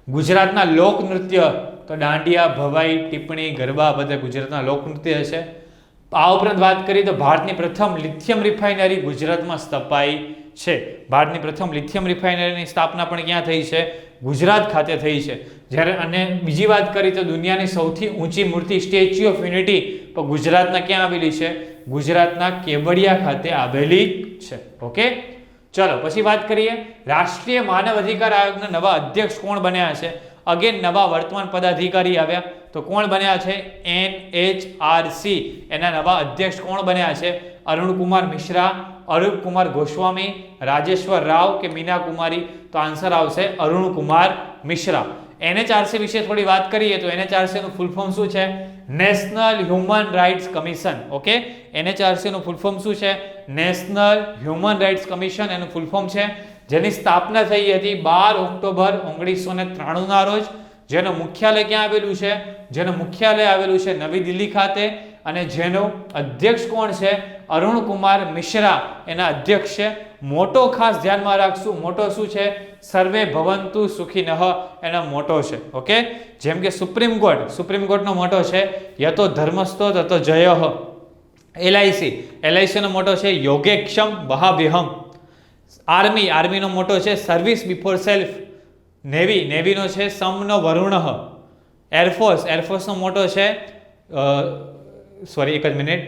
ગુજરાતના લોકનૃત્ય તો દાંડિયા, ભવાઈ, ટીપણી, ગરબા બધા ગુજરાતના લોકનૃત્ય છે. આ ઉપરાંત વાત કરીએ તો ભારતની પ્રથમ લિથિયમ રિફાઇનરી ગુજરાતમાં સ્થપાઈ છે. ભારતની પ્રથમ લિથિયમ રિફાઇનરીની સ્થાપના પણ ક્યાં થઈ છે? ગુજરાત ખાતે થઈ છે. જ્યારે અને બીજી વાત કરીએ તો દુનિયાની સૌથી ઊંચી મૂર્તિ સ્ટેચ્યુ ઓફ યુનિટી પણ ગુજરાતના ક્યાં આવેલી છે? ગુજરાતના કેવડિયા ખાતે આવેલી છે. ઓકે, ચલો પછી વાત કરીએ રાષ્ટ્રીય માનવ અધિકાર આયોગના નવા અધ્યક્ષ કોણ બન્યા છે? અગેન નવા વર્તમાન પદાધિકારી આવ્યા. તો કોણ બન્યા છે? NHRC એના નવા અધ્યક્ષ કોણ બન્યા છે? અરુણ કુમાર મિશ્રા, અરૂપ કુમાર ગોસ્વામી, રાજેશ્વર રાવ કે મીના કુમારી? તો આન્સર આવશે અરુણ કુમાર મિશ્રા. NHRC વિશે થોડી વાત કરીએ તો NHRC નું ફૂલ ફોર્મ શું છે? National human rights commission. Okay, NHRC નું ફૂલ ફોર્મ શું છે? નેશનલ હ્યુમન રાઇટ્સ કમિશન એનું ફૂલ ફોર્મ છે, જેની સ્થાપના થઈ હતી 12 ઓક્ટોબર 1993 ના રોજ. જેનું મુખ્યાલય ક્યાં આવેલું છે? જેનું મુખ્યાલય આવેલું છે નવી દિલ્હી ખાતે. અને જેનો અધ્યક્ષ કોણ છે? અરુણ કુમાર મિશ્રા એના અધ્યક્ષ છે. મોટો ખાસ ધ્યાનમાં રાખશું, મોટો શું છે? સર્વે ભવંતુ સુખીનઃ એનો મોટો છે. ઓકે, જેમ કે સુપ્રીમ કોર્ટનો મોટો છે યતો ધર્મસ્તો તતો જયઃ. LIC નો મોટો છે યોગેક્ષમ વહાવ્યહમ. આર્મીનો મોટો છે સર્વિસ બિફોર સેલ્ફ. નેવીનો છે સમનો વરુણઃ. એરફોર્સનો મોટો છે એક જ મિનિટ,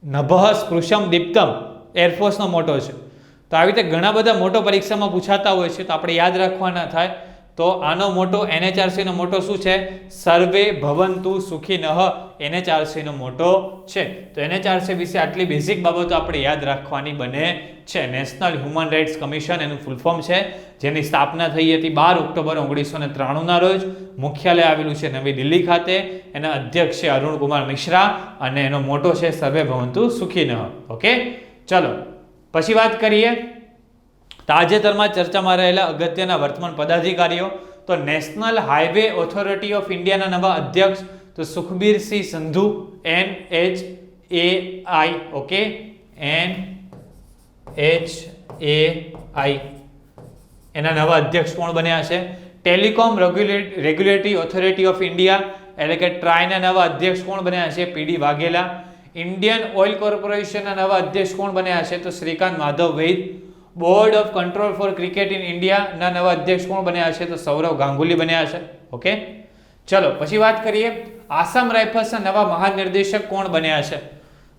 નભઃ સ્પૃશમ દીપ્તમ. એરફોર્સનો મોટો છે. તો આવી રીતે ઘણા બધા મોટો પરીક્ષામાં પૂછાતા હોય છે, તો આપણે યાદ રાખવાના થાય. તો આનો મોટો NHRC નો મોટો શું છે? સર્વે ભવંતુ સુખીનઃ NHRC નો મોટો છે. તો NHRC વિશે આટલી બેઝિક બાબતો આપણે યાદ રાખવાની બને છે. નેશનલ હ્યુમન રાઇટ્સ કમિશન એનું ફૂલ ફોર્મ છે, જેની સ્થાપના થઈ હતી 12 ઓક્ટોબર 1993 ના રોજ. મુખ્યાલય આવેલું છે નવી દિલ્હી ખાતે. એના અધ્યક્ષ છે અરુણ કુમાર મિશ્રા અને એનો મોટો છે સર્વે ભવંતુ સુખીનઃ. ઓકે, ચલો પછી વાત કરીએ તાજેતરમાં ચર્ચામાં રહેલા અગત્યના વર્તમાન પદાધિકારીઓ. તો નેશનલ હાઈવે ઓથોરિટી ઓફ ઇન્ડિયાના નવા અધ્યક્ષ તો Sukhbir Singh Sandhu, NHAI. Okay, NHAI એના નવા અધ્યક્ષ કોણ બન્યા છે? Telecom regulatory authority of India એટલે કે ટ્રાયના નવા અધ્યક્ષ કોણ બન્યા છે? PD વાઘેલા. ઇન્ડિયન ઓઇલ કોર્પોરેશનના નવા અધ્યક્ષ કોણ બન્યા છે? તો Shrikant Madhav Vaid. Board of control for cricket in ઇન્ડિયાના નવા અધ્યક્ષ કોણ બન્યા છે? તો સૌરવ ગાંગુલી બન્યા છે. ઓકે, ચલો પછી વાત કરીએ આસામ રાઇફલ્સના નવા મહાનિર્દેશક કોણ બન્યા છે?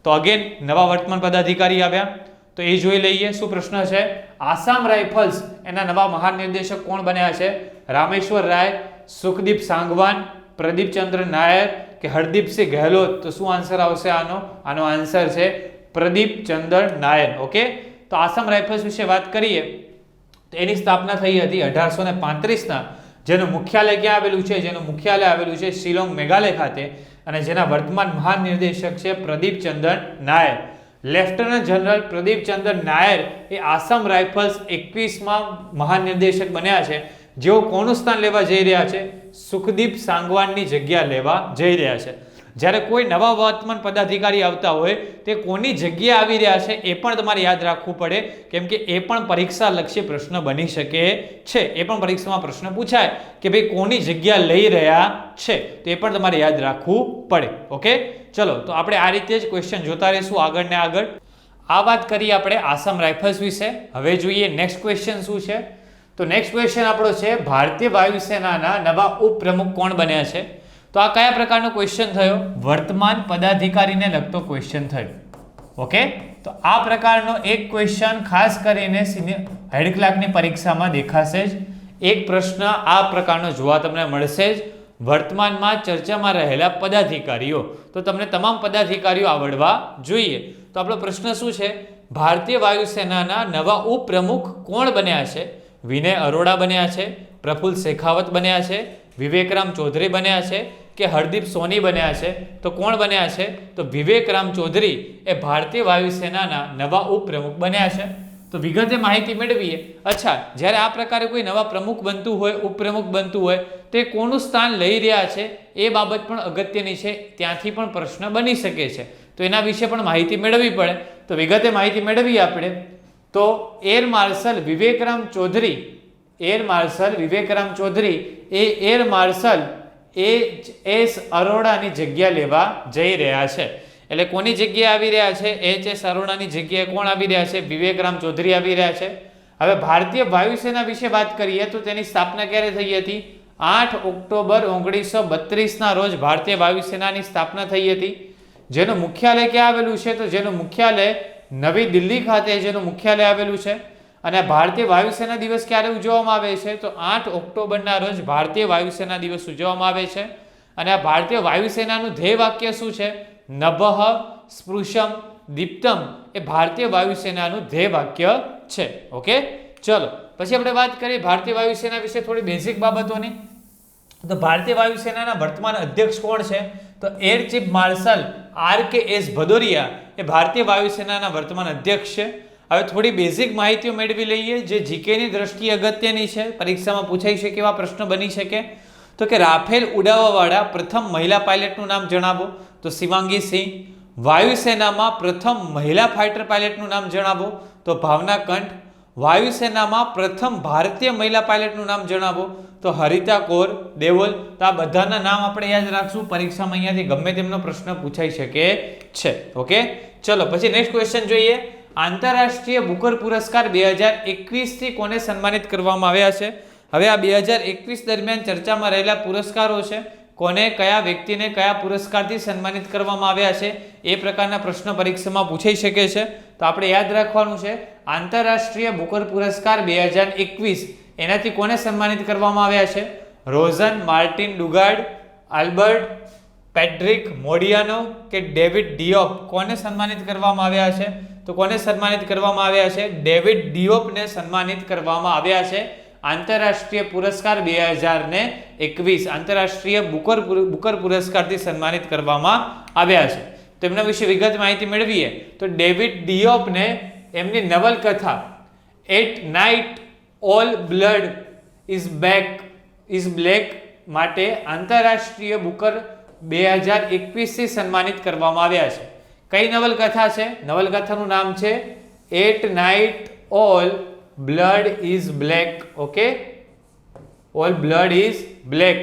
તો અગેન નવા વર્તમાન પદાધિકારી આવ્યા. તો એ જોઈ લઈએ શું પ્રશ્ન છે. આસામ રાઇફલ્સ એના નવા મહાનિર્દેશક કોણ બન્યા છે? રામેશ્વર રાય, સુખદીપ સાંગવાન, પ્રદીપ ચંદ્ર નાયર કે હરદીપસિંહ ગેહલોત? તો શું આન્સર આવશે આનો? આનો આન્સર છે પ્રદીપ ચંદ્ર નાયર. ઓકે, તો આસામ રાઇફલ્સ વિશે વાત કરીએ તો એની સ્થાપના થઈ હતી 1835 જેનું મુખ્યાલય ક્યાં આવેલું છે? જેનું મુખ્યાલય આવેલું છે શિલોંગ મેઘાલય ખાતે. અને જેના વર્તમાન મહાનિર્દેશક છે પ્રદીપ ચંદ્ર નાયર. લેફ્ટનન્ટ જનરલ પ્રદીપ ચંદ્ર નાયર એ આસામ રાઇફલ્સ 21માં મહાનિર્દેશક બન્યા છે, જેઓ કોનું સ્થાન લેવા જઈ રહ્યા છે? સુખદીપ સાંગવાનની જગ્યા લેવા જઈ રહ્યા છે. જ્યારે કોઈ નવા વર્તમાન પદાધિકારી આવતા હોય તે કોની જગ્યાએ આવી રહ્યા છે એ પણ તમારે યાદ રાખવું પડે, કેમ કે એ પણ પરીક્ષા લક્ષી પ્રશ્ન બની શકે છે. એ પણ પરીક્ષામાં પ્રશ્ન પૂછાય કે ભાઈ કોની જગ્યા લઈ રહ્યા છે, તો એ પણ તમારે યાદ રાખવું પડે. ઓકે, ચલો તો આપણે આ રીતે જ ક્વેશ્ચન જોતા રહીશું આગળ ને આગળ. આ વાત કરીએ આપણે આસામ રાઇફલ્સ વિશે. હવે જોઈએ નેક્સ્ટ ક્વેશ્ચન શું છે. તો નેક્સ્ટ ક્વેશ્ચન આપણો છે ભારતીય વાયુસેનાના નવા ઉપપ્રમુખ કોણ બન્યા છે? તો આ કયા પ્રકારનો ક્વેશ્ચન થયો? વર્તમાન પદાધિકારીને લગતો ક્વેશ્ચન થયો. ઓકે, તો આ પ્રકારનો એક ક્વેશ્ચન ખાસ કરીને હેડ ક્લાર્કની પરીક્ષામાં દેખાશે જ. એક પ્રશ્ન આ પ્રકારનો જોવા તમને મળશે જ. વર્તમાનમાં ચર્ચામાં રહેલા પદાધિકારીઓ, તો તમને તમામ પદાધિકારીઓ આવડવા જોઈએ. તો આપણો પ્રશ્ન શું છે? ભારતીય વાયુસેનાના નવા ઉપપ્રમુખ કોણ બન્યા છે? વિનય અરોડા બન્યા છે, પ્રફુલ્લ શેખાવત બન્યા છે, વિવેકરામ ચૌધરી બન્યા છે કે હરદીપ સોની બન્યા છે? તો કોણ બન્યા છે? તો વિવેકરામ ચૌધરી એ ભારતીય વાયુસેનાના નવા ઉપપ્રમુખ બન્યા છે. તો વિગતે માહિતી મેળવીએ. અચ્છા, જ્યારે આ પ્રકારે કોઈ નવા પ્રમુખ બનતું હોય, ઉપપ્રમુખ બનતું હોય, તો એ કોનું સ્થાન લઈ રહ્યા છે એ બાબત પણ અગત્યની છે. ત્યાંથી પણ પ્રશ્ન બની શકે છે. તો એના વિશે પણ માહિતી મેળવવી પડે. તો વિગતે માહિતી મેળવીએ આપણે. તો એર માર્શલ વિવેકરામ ચૌધરી એ એર માર્શલ એચ.એસ. અરોડાની જગ્યા લેવા જઈ રહ્યા છે. એટલે કોની જગ્યાએ આવી રહ્યા છે? એચ.એસ. અરોડાની જગ્યાએ કોણ આવી રહ્યા છે? વિવેકરામ ચૌધરી આવી રહ્યા છે. હવે ભારતીય વાયુસેના વિશે વાત કરીએ તો તેની સ્થાપના ક્યારે થઈ હતી? 8 ઓક્ટોબર 1932ના રોજ ભારતીય વાયુસેનાની સ્થાપના થઈ હતી. જેનું મુખ્યાલય ક્યાં આવેલું છે? તો જેનું મુખ્યાલય નવી દિલ્હી ખાતે જેનું મુખ્યાલય આવેલું છે. અને ભારતીય વાયુસેના દિવસ ક્યારે ઉજવવામાં આવે છે? તો 8 ઓક્ટોબરના રોજ ભારતીય વાયુસેના દિવસ ઉજવવામાં આવે છે. અને આ ભારતીય વાયુસેનાનું ધ્યેય વાક્ય શું છે? નભઃ સ્પૃશમ દીપ્તમ એ ભારતીય વાયુસેનાનું ધ્યેય વાક્ય છે. ઓકે, ચલો પછી આપણે વાત કરીએ ભારતીય વાયુસેના વિશે થોડી બેઝિક બાબતોની. તો ભારતીય વાયુસેનાના વર્તમાન અધ્યક્ષ કોણ છે? તો એર ચીફ માર્શલ આર.કે.એસ. ભદૌરિયા એ ભારતીય વાયુસેનાના વર્તમાન અધ્યક્ષ છે. હવે થોડી બેઝિક માહિતીઓ મેળવી લઈએ જે જીકેની દ્રષ્ટિએ અગત્યની છે. પરીક્ષામાં પૂછાઈ શકે એવા પ્રશ્ન બની શકે. તો કે રાફેલ ઉડાવવાવાળા પ્રથમ મહિલા પાયલટનું નામ જણાવો. તો શિવાંગી સિંહ. વાયુસેનામાં પ્રથમ મહિલા ફાઇટર પાયલટનું નામ જણાવો. તો ભાવના કંઠ. વાયુસેનામાં પ્રથમ ભારતીય મહિલા પાયલટનું નામ જણાવો. તો હરિતા કૌર દેવલ. તો આ બધાના નામ આપણે યાદ રાખશું. પરીક્ષામાં અહીંયાથી ગમે તેમનો પ્રશ્ન પૂછાઈ શકે છે. ઓકે, ચલો પછી નેક્સ્ટ ક્વેશ્ચન જોઈએ. આંતરરાષ્ટ્રીય બુકર પુરસ્કાર 2021 થી કોને સન્માનિત કરવામાં આવ્યા છે? હવે આ 2021 દરમિયાન ચર્ચામાં રહેલા પુરસ્કારો છે. કોને, કયા વ્યક્તિને કયા પુરસ્કારથી સન્માનિત કરવામાં આવ્યા છે એ પ્રકારના પ્રશ્ન પરીક્ષામાં પૂછાઈ શકે છે. તો આપણે યાદ રાખવાનું છે આંતરરાષ્ટ્રીય બુકર પુરસ્કાર 2021 એનાથી કોને સન્માનિત કરવામાં આવ્યા છે? રોઝન માર્ટિન ડુગાર્ડ, આલ્બર્ટ પેટ્રિક મોડિયાનો કે ડેવિડ ડિયોપ? કોને સન્માનિત કરવામાં આવ્યા છે? તો કોને સન્માનિત કરવામાં આવ્યા છે? ડેવિડ ડિયોપને સન્માનિત કરવામાં આવ્યા છે. આંતરરાષ્ટ્રીય પુરસ્કાર 2021 આંતરરાષ્ટ્રીય બુકર પુરસ્કારથી સન્માનિત કરવામાં આવ્યા છે. તો એમના વિશે વિગત માહિતી મેળવીએ તો ડેવિડ ડિયોપને એમની નવલકથા at night all blood is black માટે આંતરરાષ્ટ્રીય બુકર 2021 થી સન્માનિત કરવામાં આવ્યા છે. કઈ નવલકથા છે? નવલકથાનું નામ છે at night all blood is black. Okay, all blood is black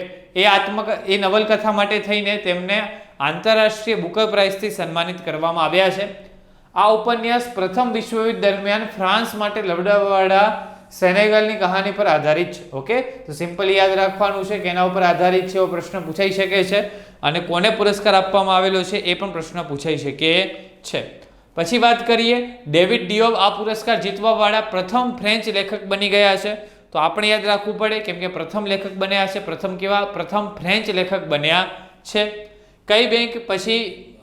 એ નવલકથા માટે થઈને તેમને આંતરરાષ્ટ્રીય બુકર પ્રાઇઝથી સન્માનિત કરવામાં આવ્યા છે. આ ઉપન્યાસ પ્રથમ વિશ્વયુદ્ધ દરમિયાન ફ્રાન્સ માટે લડવાવાળા સેનેગલની કહાની પર આધારિત છે. ઓકે, તો સિમ્પલી યાદ રાખવાનું છે કે એના ઉપર આધારિત છે એવો પ્રશ્ન પૂછાઈ શકે છે. અને કોને પુરસ્કાર આપવામાં આવેલો છે એ પણ પ્રશ્ન પૂછાઈ શકે છે. પછી વાત કરીએ ડેવિડ ડિયોપ આ પુરસ્કાર જીતવાવાળા પ્રથમ ફ્રેન્ચ લેખક બની ગયા છે. તો આપણે યાદ રાખવું પડે કેમ કે પ્રથમ લેખક બન્યા છે. પ્રથમ ફ્રેન્ચ લેખક બન્યા છે. કઈ બેંક? પછી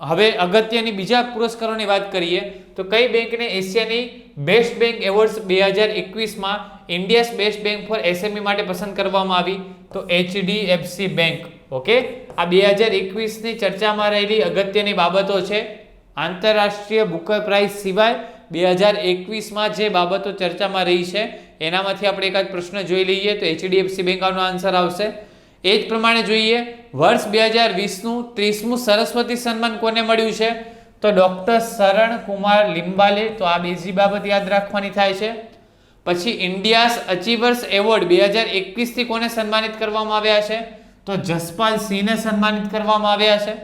હવે અગત્યની બીજા પુરસ્કારોની વાત કરીએ તો કઈ બેંકને એશિયાની બેસ્ટ બેંક એવોર્ડ્સ 2021માં India's best bank for SME માટે પસંદ કરવામાં આવી? તો એચડીએફસી બેંક. ઓકે, આ 2021ની ચર્ચામાં રહેલી અગત્યની બાબતો છે. આંતરરાષ્ટ્રીય બુકર પ્રાઇઝ સિવાય 2021માં જે બાબતો ચર્ચામાં રહી છે એનામાંથી આપણે એકાદ પ્રશ્ન જોઈ લઈએ તો એચડીએફસી બેંક આનો આન્સર આવશે. એ જ પ્રમાણે જોઈએ વર્ષ 2020નું 30મું સરસ્વતી સન્માન કોને મળ્યું છે? તો ડોક્ટર શરણ કુમાર લિંબાલે. તો આ બીજી બાબત યાદ રાખવાની થાય છે. પછી ઇન્ડિયાઝ અચીવર્સ એવોર્ડ 2021 થી કોને સન્માનિત કરવામાં આવ્યા છે? તો જસપાલ સિંહને સન્માનિત કરવામાં આવ્યા છે.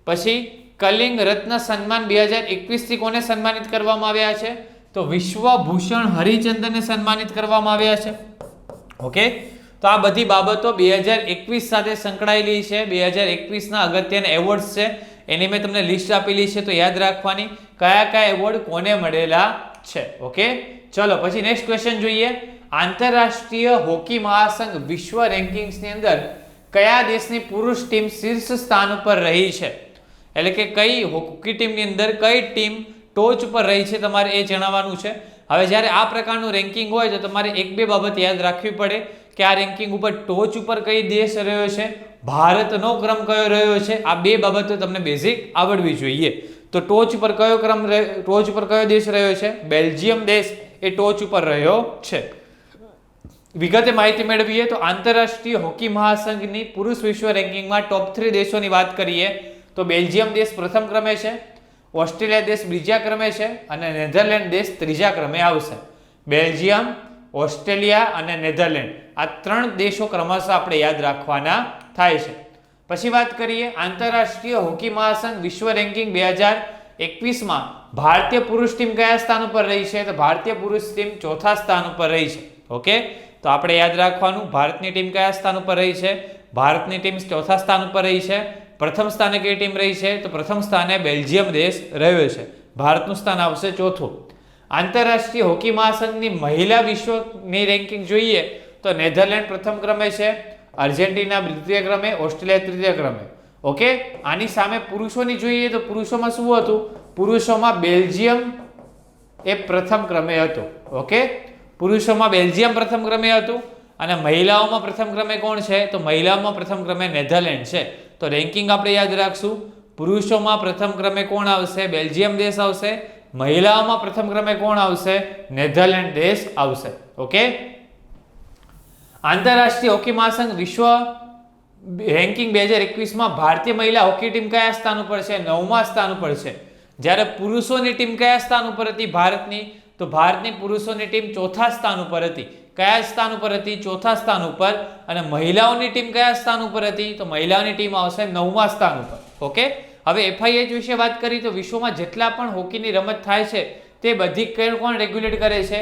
પછી કલિંગ રત્ન સન્માન 2021 થી કોને સન્માનિત કરવામાં આવ્યા છે? તો વિશ્વભૂષણ હરિચંદનને સન્માનિત કરવામાં આવ્યા છે. ઓકે, તો આ બધી બાબતો 2021 સાથે સંકળાયેલી છે. 2021ના અગત્યના એવોર્ડ્સ છે એની મેં તમને લિસ્ટ આપેલી છે, તો યાદ રાખવાની કયા કયા એવોર્ડ કોને મળેલા છે. ઓકે, ચલો પછી નેક્સ્ટ ક્વેશ્ચન જોઈએ. આંતરરાષ્ટ્રીય હોકી મહાસંઘ વિશ્વ રેન્કિંગ્સની અંદર કયા દેશની પુરુષ ટીમ શીર્ષ સ્થાન ઉપર રહી છે? એટલે કે કઈ હોકી ટીમની અંદર કઈ ટીમ ટોચ ઉપર રહી છે તમારે એ જણાવવાનું છે. હવે જ્યારે આ પ્રકારનું રેન્કિંગ હોય તો તમારે એક બે બાબત યાદ રાખવી પડે કે આ રેન્કિંગ ઉપર ટોચ ઉપર કઈ દેશ રહ્યો છે, ભારતનો ક્રમ કયો રહ્યો છે. આ બે બાબતો તમને બેઝિક આવડવી જોઈએ. તો ટોચ ઉપર કયો ક્રમ, ટોચ ઉપર કયો દેશ રહ્યો છે? બેલ્જિયમ દેશ એ ટોચ ઉપર રહ્યો છે. વિગતે માહિતી મેળવીએ તો આંતરરાષ્ટ્રીય હોકી મહાસંઘની પુરુષ વિશ્વ રેન્કિંગમાં ટોપ 3 દેશોની વાત કરીએ તો બેલ્જિયમ દેશ પ્રથમ ક્રમે છે, ઓસ્ટ્રેલિયા દેશ બીજા ક્રમે છે અને નેધરલેન્ડ દેશ ત્રીજા ક્રમે આવશે. બેલ્જિયમ, ઓસ્ટ્રેલિયા અને નેધરલેન્ડ આ 3 દેશો ક્રમશઃ આપણે યાદ રાખવાના થાય છે. પછી વાત કરીએ આંતરરાષ્ટ્રીય હોકી મહાસંઘ વિશ્વ રેન્કિંગ 2021માં ભારતીય પુરુષ ટીમ કયા સ્થાન ઉપર રહી છે? તો ભારતીય પુરુષ ટીમ ચોથા સ્થાન ઉપર રહી છે. ઓકે, તો આપણે યાદ રાખવાનું ભારતની ટીમ કયા સ્થાન ઉપર રહી છે? ભારતની ટીમ ચોથા સ્થાન ઉપર રહી છે. પ્રથમ સ્થાને કઈ ટીમ રહી છે? તો પ્રથમ સ્થાને બેલ્જિયમ દેશ રહ્યો છે. ભારતનું સ્થાન આવશે ચોથું. આંતરરાષ્ટ્રીય હોકી મહાસંઘની મહિલા વિશ્વની રેન્કિંગ જોઈએ તો નેધરલેન્ડ પ્રથમ ક્રમે છે, અર્જેન્ટિના દ્વિતીય ક્રમે, ઓસ્ટ્રેલિયા તૃતીય ક્રમે. ઓકે, આની સામે પુરુષોની જોઈએ તો પુરુષોમાં શું હતું? પુરુષોમાં બેલ્જિયમ એ પ્રથમ ક્રમે હતું. ઓકે, પુરુષોમાં બેલ્જિયમ પ્રથમ ક્રમે હતું અને મહિલાઓમાં પ્રથમ ક્રમે કોણ છે? તો મહિલાઓમાં પ્રથમ ક્રમે નેધરલેન્ડ છે. તો રેન્કિંગ આપણે યાદ રાખશું. પુરુષોમાં પ્રથમ ક્રમે કોણ આવશે? બેલ્જિયમ દેશ આવશે. મહિલાઓમાં પ્રથમ ક્રમે કોણ આવશે? નેધરલેન્ડ દેશ આવશે. ઓકે, આંતરરાષ્ટ્રીય હોકી મહાસંઘ વિશ્વ રેન્કિંગ 2021માં ભારતીય મહિલા હોકી ટીમ કયા સ્થાન ઉપર છે? 9મા સ્થાન ઉપર છે. જ્યારે પુરુષોની ટીમ કયા સ્થાન ઉપર હતી ભારતની? તો ભારતની પુરુષોની ટીમ ચોથા સ્થાન ઉપર હતી. કયા સ્થાન ઉપર હતી? ચોથા સ્થાન ઉપર. અને મહિલાઓની ટીમ કયા સ્થાન ઉપર હતી? તો મહિલાઓની ટીમ આવશે 9મા સ્થાન ઉપર. ઓકે, હવે FIH વિશે વાત કરીએ તો વિશ્વમાં જેટલા પણ હોકીની રમત થાય છે તે બધી કોણ રેગ્યુલેટ કરે છે?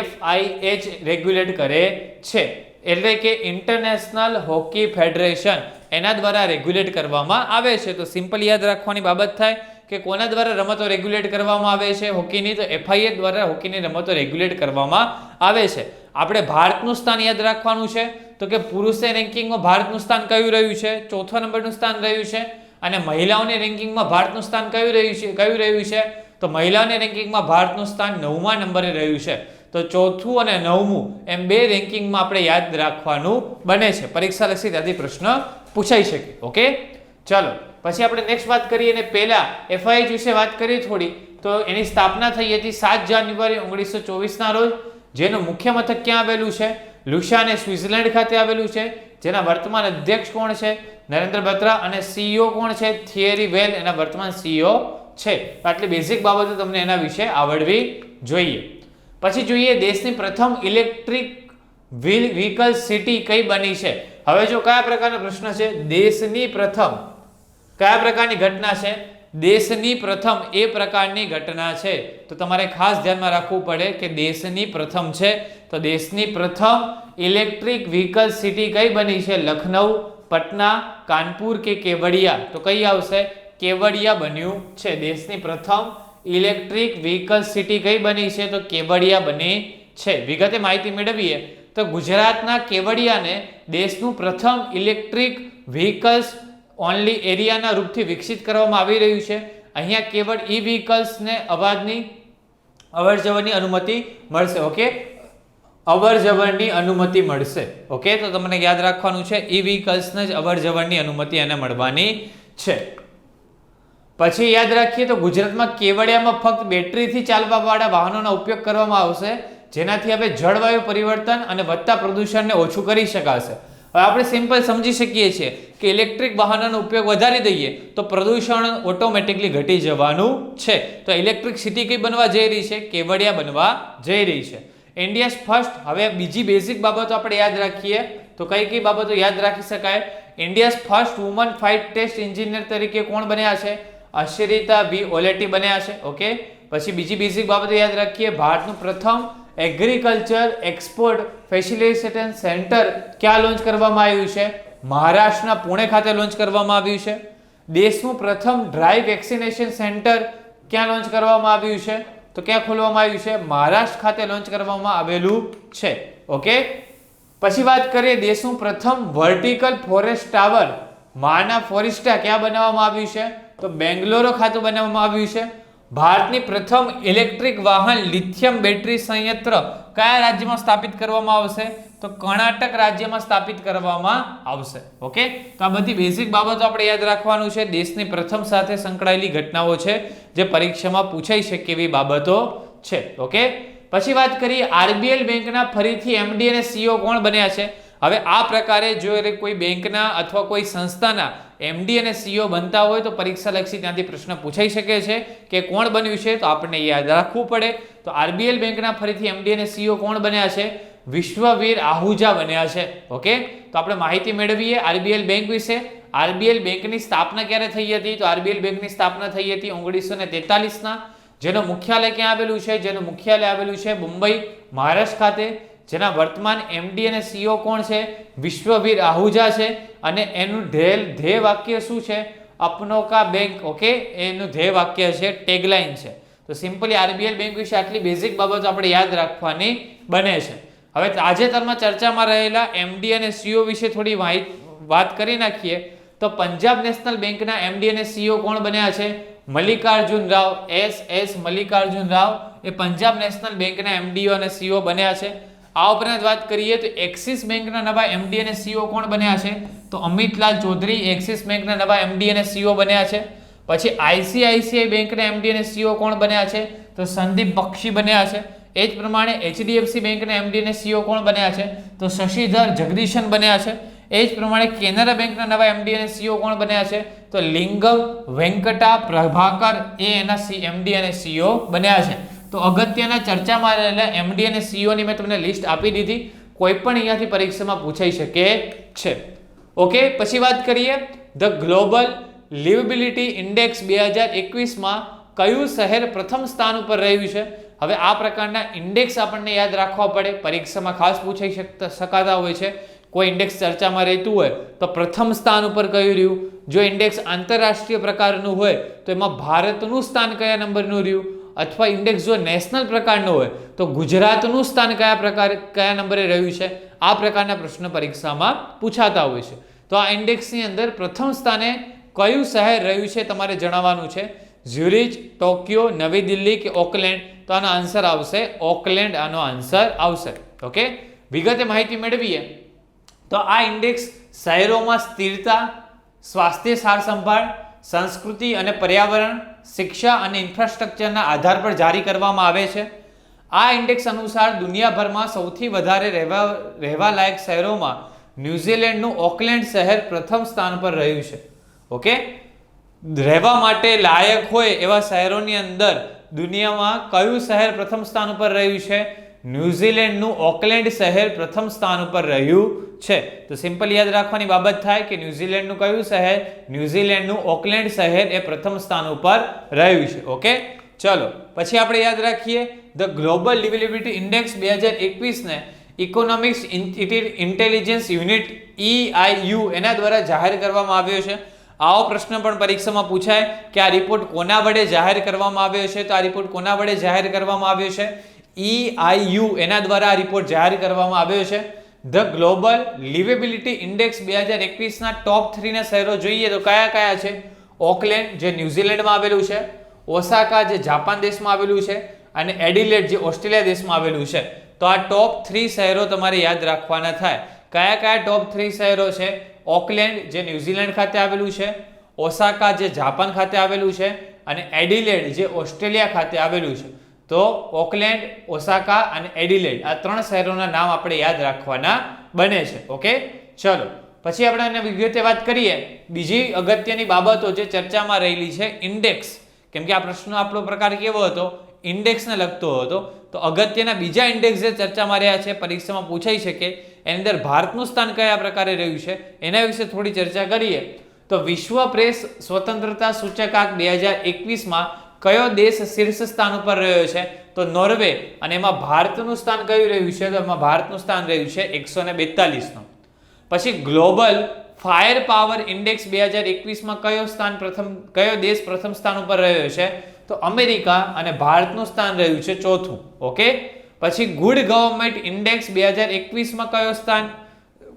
FIH રેગ્યુલેટ કરે છે. એટલે કે ઇન્ટરનેશનલ હોકી ફેડરેશન એના દ્વારા રેગ્યુલેટ કરવામાં આવે છે. તો સિમ્પલ યાદ રાખવાની બાબત થાય કે કોના દ્વારા રમતો રેગ્યુલેટ કરવામાં આવે છે હોકીની? તો FIH દ્વારા હોકીની રમતો રેગ્યુલેટ કરવામાં આવે છે. આપણે ભારતનું સ્થાન યાદ રાખવાનું છે તો કે પુરુષે રેન્કિંગમાં ભારતનું સ્થાન કયું રહ્યું છે? ચોથા નંબરનું સ્થાન રહ્યું છે. અને મહિલાઓની રેન્કિંગમાં ભારતનું સ્થાન કયું રહ્યું છે? તો મહિલાઓની રેન્કિંગમાં ભારતનું સ્થાન 9મા નંબરે રહ્યું છે. તો ચોથું અને 9મું એમ બે રેન્કિંગમાં આપણે યાદ રાખવાનું બને છે. પરીક્ષા લક્ષી ત્યાંથી પ્રશ્ન પૂછાઈ શકે. ઓકે, ચલો પછી આપણે નેક્સ્ટ વાત કરીએ અને પહેલા FIH વિશે વાત કરીએ થોડી. તો એની સ્થાપના થઈ હતી 7 જાન્યુઆરી 1924ના રોજ. જેનું મુખ્ય મથક ક્યાં આવેલું છે? લુસાને સ્વિટ્ઝરલેન્ડ ખાતે આવેલું છે. જેના વર્તમાન અધ્યક્ષ કોણ છે? નરેન્દ્ર બત્રા. અને CEO કોણ છે? થિયરી વેલ એના વર્તમાન CEO છે. આટલી બેઝિક બાબતો તમને એના વિશે આવડવી જોઈએ. પછી જોઈએ દેશની પ્રથમ ઇલેક્ટ્રિક વ્હીકલ સિટી કઈ બની છે? હવે જો કયા પ્રકારનો પ્રશ્ન છે? દેશની પ્રથમ કયા પ્રકારની ઘટના છે? દેશની પ્રથમ એ પ્રકારની ઘટના છે. તો તમારે ખાસ ધ્યાનમાં રાખવું પડે કે દેશની પ્રથમ છે. તો દેશની પ્રથમ ઇલેક્ટ્રિક વ્હીકલ સિટી કઈ બની છે? લખનઉ, પટના, કાનપુર કે કેવડિયા? તો કઈ આવશે? કેવડિયા બન્યું છે. દેશની પ્રથમ ઇલેક્ટ્રિક વ્હીકલ સિટી કઈ બની છે? તો કેવડિયા બની છે. વિગતે માહિતી મેળવીએ તો ગુજરાતના કેવડિયાને દેશનું પ્રથમ ઇલેક્ટ્રિક વ્હીકલ્સ ઓનલી એરિયાના રૂપથી વિકસિત કરવામાં આવી રહ્યું છે. અહીંયા કેવળ વ્હીકલ્સને અવરજવરની અનુમતિ મળશે. ઓકે, અવરજવરની અનુમતિ મળશે. ઓકે, તો તમને યાદ રાખવાનું છે વ્હીકલ્સને જ અવરજવરની અનુમતિ એને મળવાની છે. પછી યાદ રાખીએ તો ગુજરાતમાં કેવડિયામાં ફક્ત બેટરીથી ચાલવાવાળા વાહનોનો ઉપયોગ કરવામાં આવશે, જેનાથી હવે જળવાયુ પરિવર્તન અને વધતા પ્રદૂષણને ઓછું કરી શકાશે. હવે આપણે સિમ્પલ સમજી શકીએ છીએ કે ઇલેક્ટ્રિક વાહનોનો ઉપયોગ વધારી દઈએ તો પ્રદૂષણ ઓટોમેટિકલી ઘટી જવાનું છે. તો ઇલેક્ટ્રિક સિટી કઈ બનવા જઈ રહી છે? કેવડિયા બનવા જઈ રહી છે. India's first. હવે બીજી બેઝિક બાબતો આપણે યાદ રાખીએ તો કઈ બાબતો યાદ રાખી શકાય? India's first woman flight test engineer તરીકે કોણ બન્યા છે? અશરિતા V. ઓલેટી બન્યા છે. ઓકે, પછી બીજી બેઝિક બાબતો યાદ રાખીએ. ભારતનું પ્રથમ એગ્રીકલ્ચર એક્સપોર્ટ ફેસિલિટેશન સેન્ટર ક્યાં લોન્ચ કરવામાં આવ્યું છે? મહારાષ્ટ્રના પુણે ખાતે લોન્ચ કરવામાં આવ્યું છે. દેશનું પ્રથમ ડ્રાય વેક્સિનેશન સેન્ટર ક્યાં લોન્ચ કરવામાં આવ્યું છે? તો ક્યાં ખોલવામાં આવ્યું છે? મહારાષ્ટ્ર ખાતે લોન્ચ કરવામાં આવેલું છે. ઓકે, પછી વાત કરીએ દેશનું પ્રથમ વર્ટિકલ ફોરેસ્ટ ટાવર માના ફોરેસ્ટા ક્યાં બનાવવામાં આવ્યું છે? તો બેંગ્લોર ખાતે બનાવવામાં આવ્યું છે. ભારતની પ્રથમ ઇલેક્ટ્રિક વાહન લિથિયમ બેટરી સંયંત્ર કયા રાજ્યમાં સ્થાપિત કરવામાં આવશે? તો કર્ણાટક રાજ્યમાં સ્થાપિત કરવામાં આવશે. ઓકે, તો આ બધી બેઝિક બાબતો આપણે યાદ રાખવાનું છે. દેશની પ્રથમ સાથે સંકળાયેલી ઘટનાઓ છે જે પરીક્ષામાં પૂછાઈ શકે એવી બાબતો છે. ઓકે, પછી વાત કરીએ આરબીએલ બેંકના ફરીથી એમડી અને સીઈઓ કોણ બન્યા છે? હવે આ પ્રકારે જો કોઈ બેંકના અથવા કોઈ સંસ્થાના એમડી અને સીઈઓ બનતા હોય તો પરીક્ષા લક્ષી ત્યાંથી પ્રશ્ન પૂછાઈ શકે છે કે કોણ બન્યું છે, તો આપણને યાદ રાખવું પડે. તો આરબીએલ બેંકના ફરીથી એમડી અને સીઈઓ કોણ બન્યા છે? વિશ્વવીર આહુજા બન્યા છે. ઓકે, તો આપણે માહિતી મેળવીએ આરબીએલ બેંક વિશે. આરબીએલ બેંકની સ્થાપના ક્યારે થઈ હતી? તો આરબીએલ બેંકની સ્થાપના થઈ હતી 1943 જેનું મુખ્યાલય ક્યાં આવેલું છે? જેનું મુખ્યાલય આવેલું છે મુંબઈ, મહારાષ્ટ્ર ખાતે. જેના વર્તમાન એમડી અને સીઈઓ કોણ છે? વિશ્વવીર આહુજા છે. અને એનું ધ્યેય વાક્ય શું છે? અપનો કા બેંક. ઓકે, એનું ધ્યેય વાક્ય છે, ટેગલાઇન છે. તો સિમ્પલી આરબીએલ બેંક વિશે આટલી બેઝિક બાબતો આપણે યાદ રાખવાની બને છે. હવે તાજેતરમાં ચર્ચામાં રહેલા એમડી અને સીઈઓ વિશે થોડી વાત કરી નાખીએ. તો પંજાબ નેશનલ બેંકના એમડી અને સીઈઓ કોણ બન્યા છે? મલ્લિકાર્જુન રાવ. એસ મલ્લિકાર્જુન રાવ એ પંજાબ નેશનલ બેંકના એમડીઓ અને સીઈઓ બન્યા છે. આ ઉપરાંત વાત કરીએ તો એક્સિસ બેંકના નવા એમડી અને સીઈઓ કોણ બન્યા છે? તો અમિતલાલ ચૌધરી એક્સિસ બેંકના નવા એમડી અને સીઈઓ બન્યા છે. પછી આઈસીઆઈસીઆઈ બેંકના એમડી અને સીઈઓ કોણ બન્યા છે? તો સંદીપ બક્ષી બન્યા છે. એ જ પ્રમાણે એચડીએફસી બેંકના એમડી અને સીઈઓ કોણ બન્યા છે? તો શશિધર જગદીશન બન્યા છે. એ જ પ્રમાણે કેનરા બેંકના નવા એમડી અને સીઈઓ કોણ બન્યા છે? તો લિંગમ વેંકટા પ્રભાકર એ એના એમડી અને સીઈઓ બન્યા છે. તો અગત્યના ચર્ચામાં રહેલા એમડી અને સીઈઓની મેં તમને લિસ્ટ આપી દીધી. કોઈ પણ અહીંયાથી પરીક્ષામાં પૂછાઈ શકે છે. ઓકે, પછી વાત કરીએ ધ ગ્લોબલ લિવેબિલિટી ઇન્ડેક્સ 2021માં કયું શહેર પ્રથમ સ્થાન ઉપર રહ્યું છે? હવે આ પ્રકારના ઇન્ડેક્સ આપણને યાદ રાખવા પડે, પરીક્ષામાં ખાસ પૂછાઈ શકાતા હોય છે. કોઈ ઇન્ડેક્સ ચર્ચામાં રહેતું હોય તો પ્રથમ સ્થાન ઉપર કયું રહ્યું? જો ઇન્ડેક્સ આંતરરાષ્ટ્રીય પ્રકારનું હોય તો એમાં ભારતનું સ્થાન કયા નંબરનું રહ્યું? અથવા ઇન્ડેક્સ જો નેશનલ પ્રકારનો હોય તો ગુજરાતનું સ્થાન કયા નંબરે રહ્યું છે? આ પ્રકારના પ્રશ્ન પરીક્ષામાં પૂછાતા હોય છે. તો આ ઇન્ડેક્સની અંદર પ્રથમ સ્થાને કયું શહેર રહ્યું છે તમારે જણાવવાનું છે. ઝ્યુરિચ, ટોક્યો, નવી દિલ્હી કે ઓકલેન્ડ? તો આનો આન્સર આવશે ઓકલેન્ડ. આનો આન્સર આવશે. ઓકે, વિગતે માહિતી મેળવીએ તો આ ઇન્ડેક્સ શહેરોમાં સ્થિરતા, સ્વાસ્થ્ય સાર સંભાળ, સંસ્કૃતિ અને પર્યાવરણ, શિક્ષા અને ઇન્ફ્રાસ્ટ્રક્ચરના આધાર પર જારી કરવામાં આવે છે. આ ઇન્ડેક્સ અનુસાર દુનિયાભરમાં સૌથી વધારે રહેવા લાયક શહેરોમાં ન્યુઝીલેન્ડનું ઓકલેન્ડ શહેર પ્રથમ સ્થાન પર રહ્યું છે. ઓકે, રહેવા માટે લાયક હોય એવા શહેરોની અંદર દુનિયામાં કયું શહેર પ્રથમ સ્થાન ઉપર રહ્યું છે? ન્યુઝીલેન્ડનું ઓકલેન્ડ શહેર પ્રથમ સ્થાન ઉપર રહ્યું છે. તો સિમ્પલ યાદ રાખવાની બાબત થાય કે ન્યુઝીલેન્ડનું કયું શહેર? ન્યુઝીલેન્ડનું ઓકલેન્ડ શહેર એ પ્રથમ સ્થાન ઉપર રહ્યું છે. ઓકે, ચલો પછી આપણે યાદ રાખીએ ધ ગ્લોબલ લિવેબિલિટી ઇન્ડેક્સ 2021 ને ઇકોનોમિક્સ ઇન્ટેલિજન્સ યુનિટ EIU એના દ્વારા જાહેર કરવામાં આવ્યો છે. આવો પ્રશ્ન પણ પરીક્ષામાં પૂછાય કે આ રિપોર્ટ કોના વડે જાહેર કરવામાં આવ્યો છે? તો આ રિપોર્ટ કોના વડે જાહેર કરવામાં આવ્યો છે? EIU એના દ્વારા આ રિપોર્ટ જાહેર કરવામાં આવ્યો છે. ધ ગ્લોબલ લિવેબિલિટી ઇન્ડેક્સ 2021ના ટોપ 3 ના શહેરો જોઈએ તો કયા કયા છે? ઓકલેન્ડ જે ન્યુઝીલેન્ડમાં આવેલું છે, ઓસાકા જે જાપાન દેશમાં આવેલું છે, અને એડિલેડ જે ઓસ્ટ્રેલિયા દેશમાં આવેલું છે. તો આ ટોપ 3 શહેરો તમારે યાદ રાખવાના થાય. કયા કયા ટોપ 3 શહેરો છે? ઓકલેન્ડ જે ન્યુઝીલેન્ડ ખાતે આવેલું છે, ઓસાકા જે જાપાન ખાતે આવેલું છે, અને એડિલેડ જે ઓસ્ટ્રેલિયા ખાતે આવેલું છે. તો ઓકલેન્ડ, ઓસાકા અને એડિલેડ આ 3 શહેરોના નામ આપણે યાદ રાખવાના બને છે. ઓકે, ચલો પછી આપણે એને વિગતે વાત કરીએ. બીજી અગત્યની બાબતો જે ચર્ચામાં રહેલી છે ઇન્ડેક્સ, કેમ કે આ પ્રશ્ન આપણો પ્રકાર કેવો હતો? ઇન્ડેક્સને લગતો હતો. તો અગત્યના બીજા ઇન્ડેક્સ જે ચર્ચામાં રહ્યા છે, પરીક્ષામાં પૂછાઈ શકે, એની અંદર ભારતનું સ્થાન કયા પ્રકારે રહ્યું છે એના વિશે થોડી ચર્ચા કરીએ. તો વિશ્વ પ્રેસ સ્વતંત્રતા સૂચકાંક 2021માં કયો દેશ શીર્ષ સ્થાન ઉપર રહ્યો છે? તો નોર્વે, અને એમાં ભારતનું સ્થાન કયું રહ્યું છે? તો એમાં ભારતનું સ્થાન રહ્યું છે 142 નું. પછી ગ્લોબલ ફાયર પાવર ઇન્ડેક્સ 2021 માં કયો દેશ પ્રથમ સ્થાન ઉપર રહ્યો છે? તો અમેરિકા, અને ભારતનું સ્થાન રહ્યું છે 4થું. ઓકે. પછી ગુડ ગવર્નમેન્ટ ઇન્ડેક્સ 2021 માં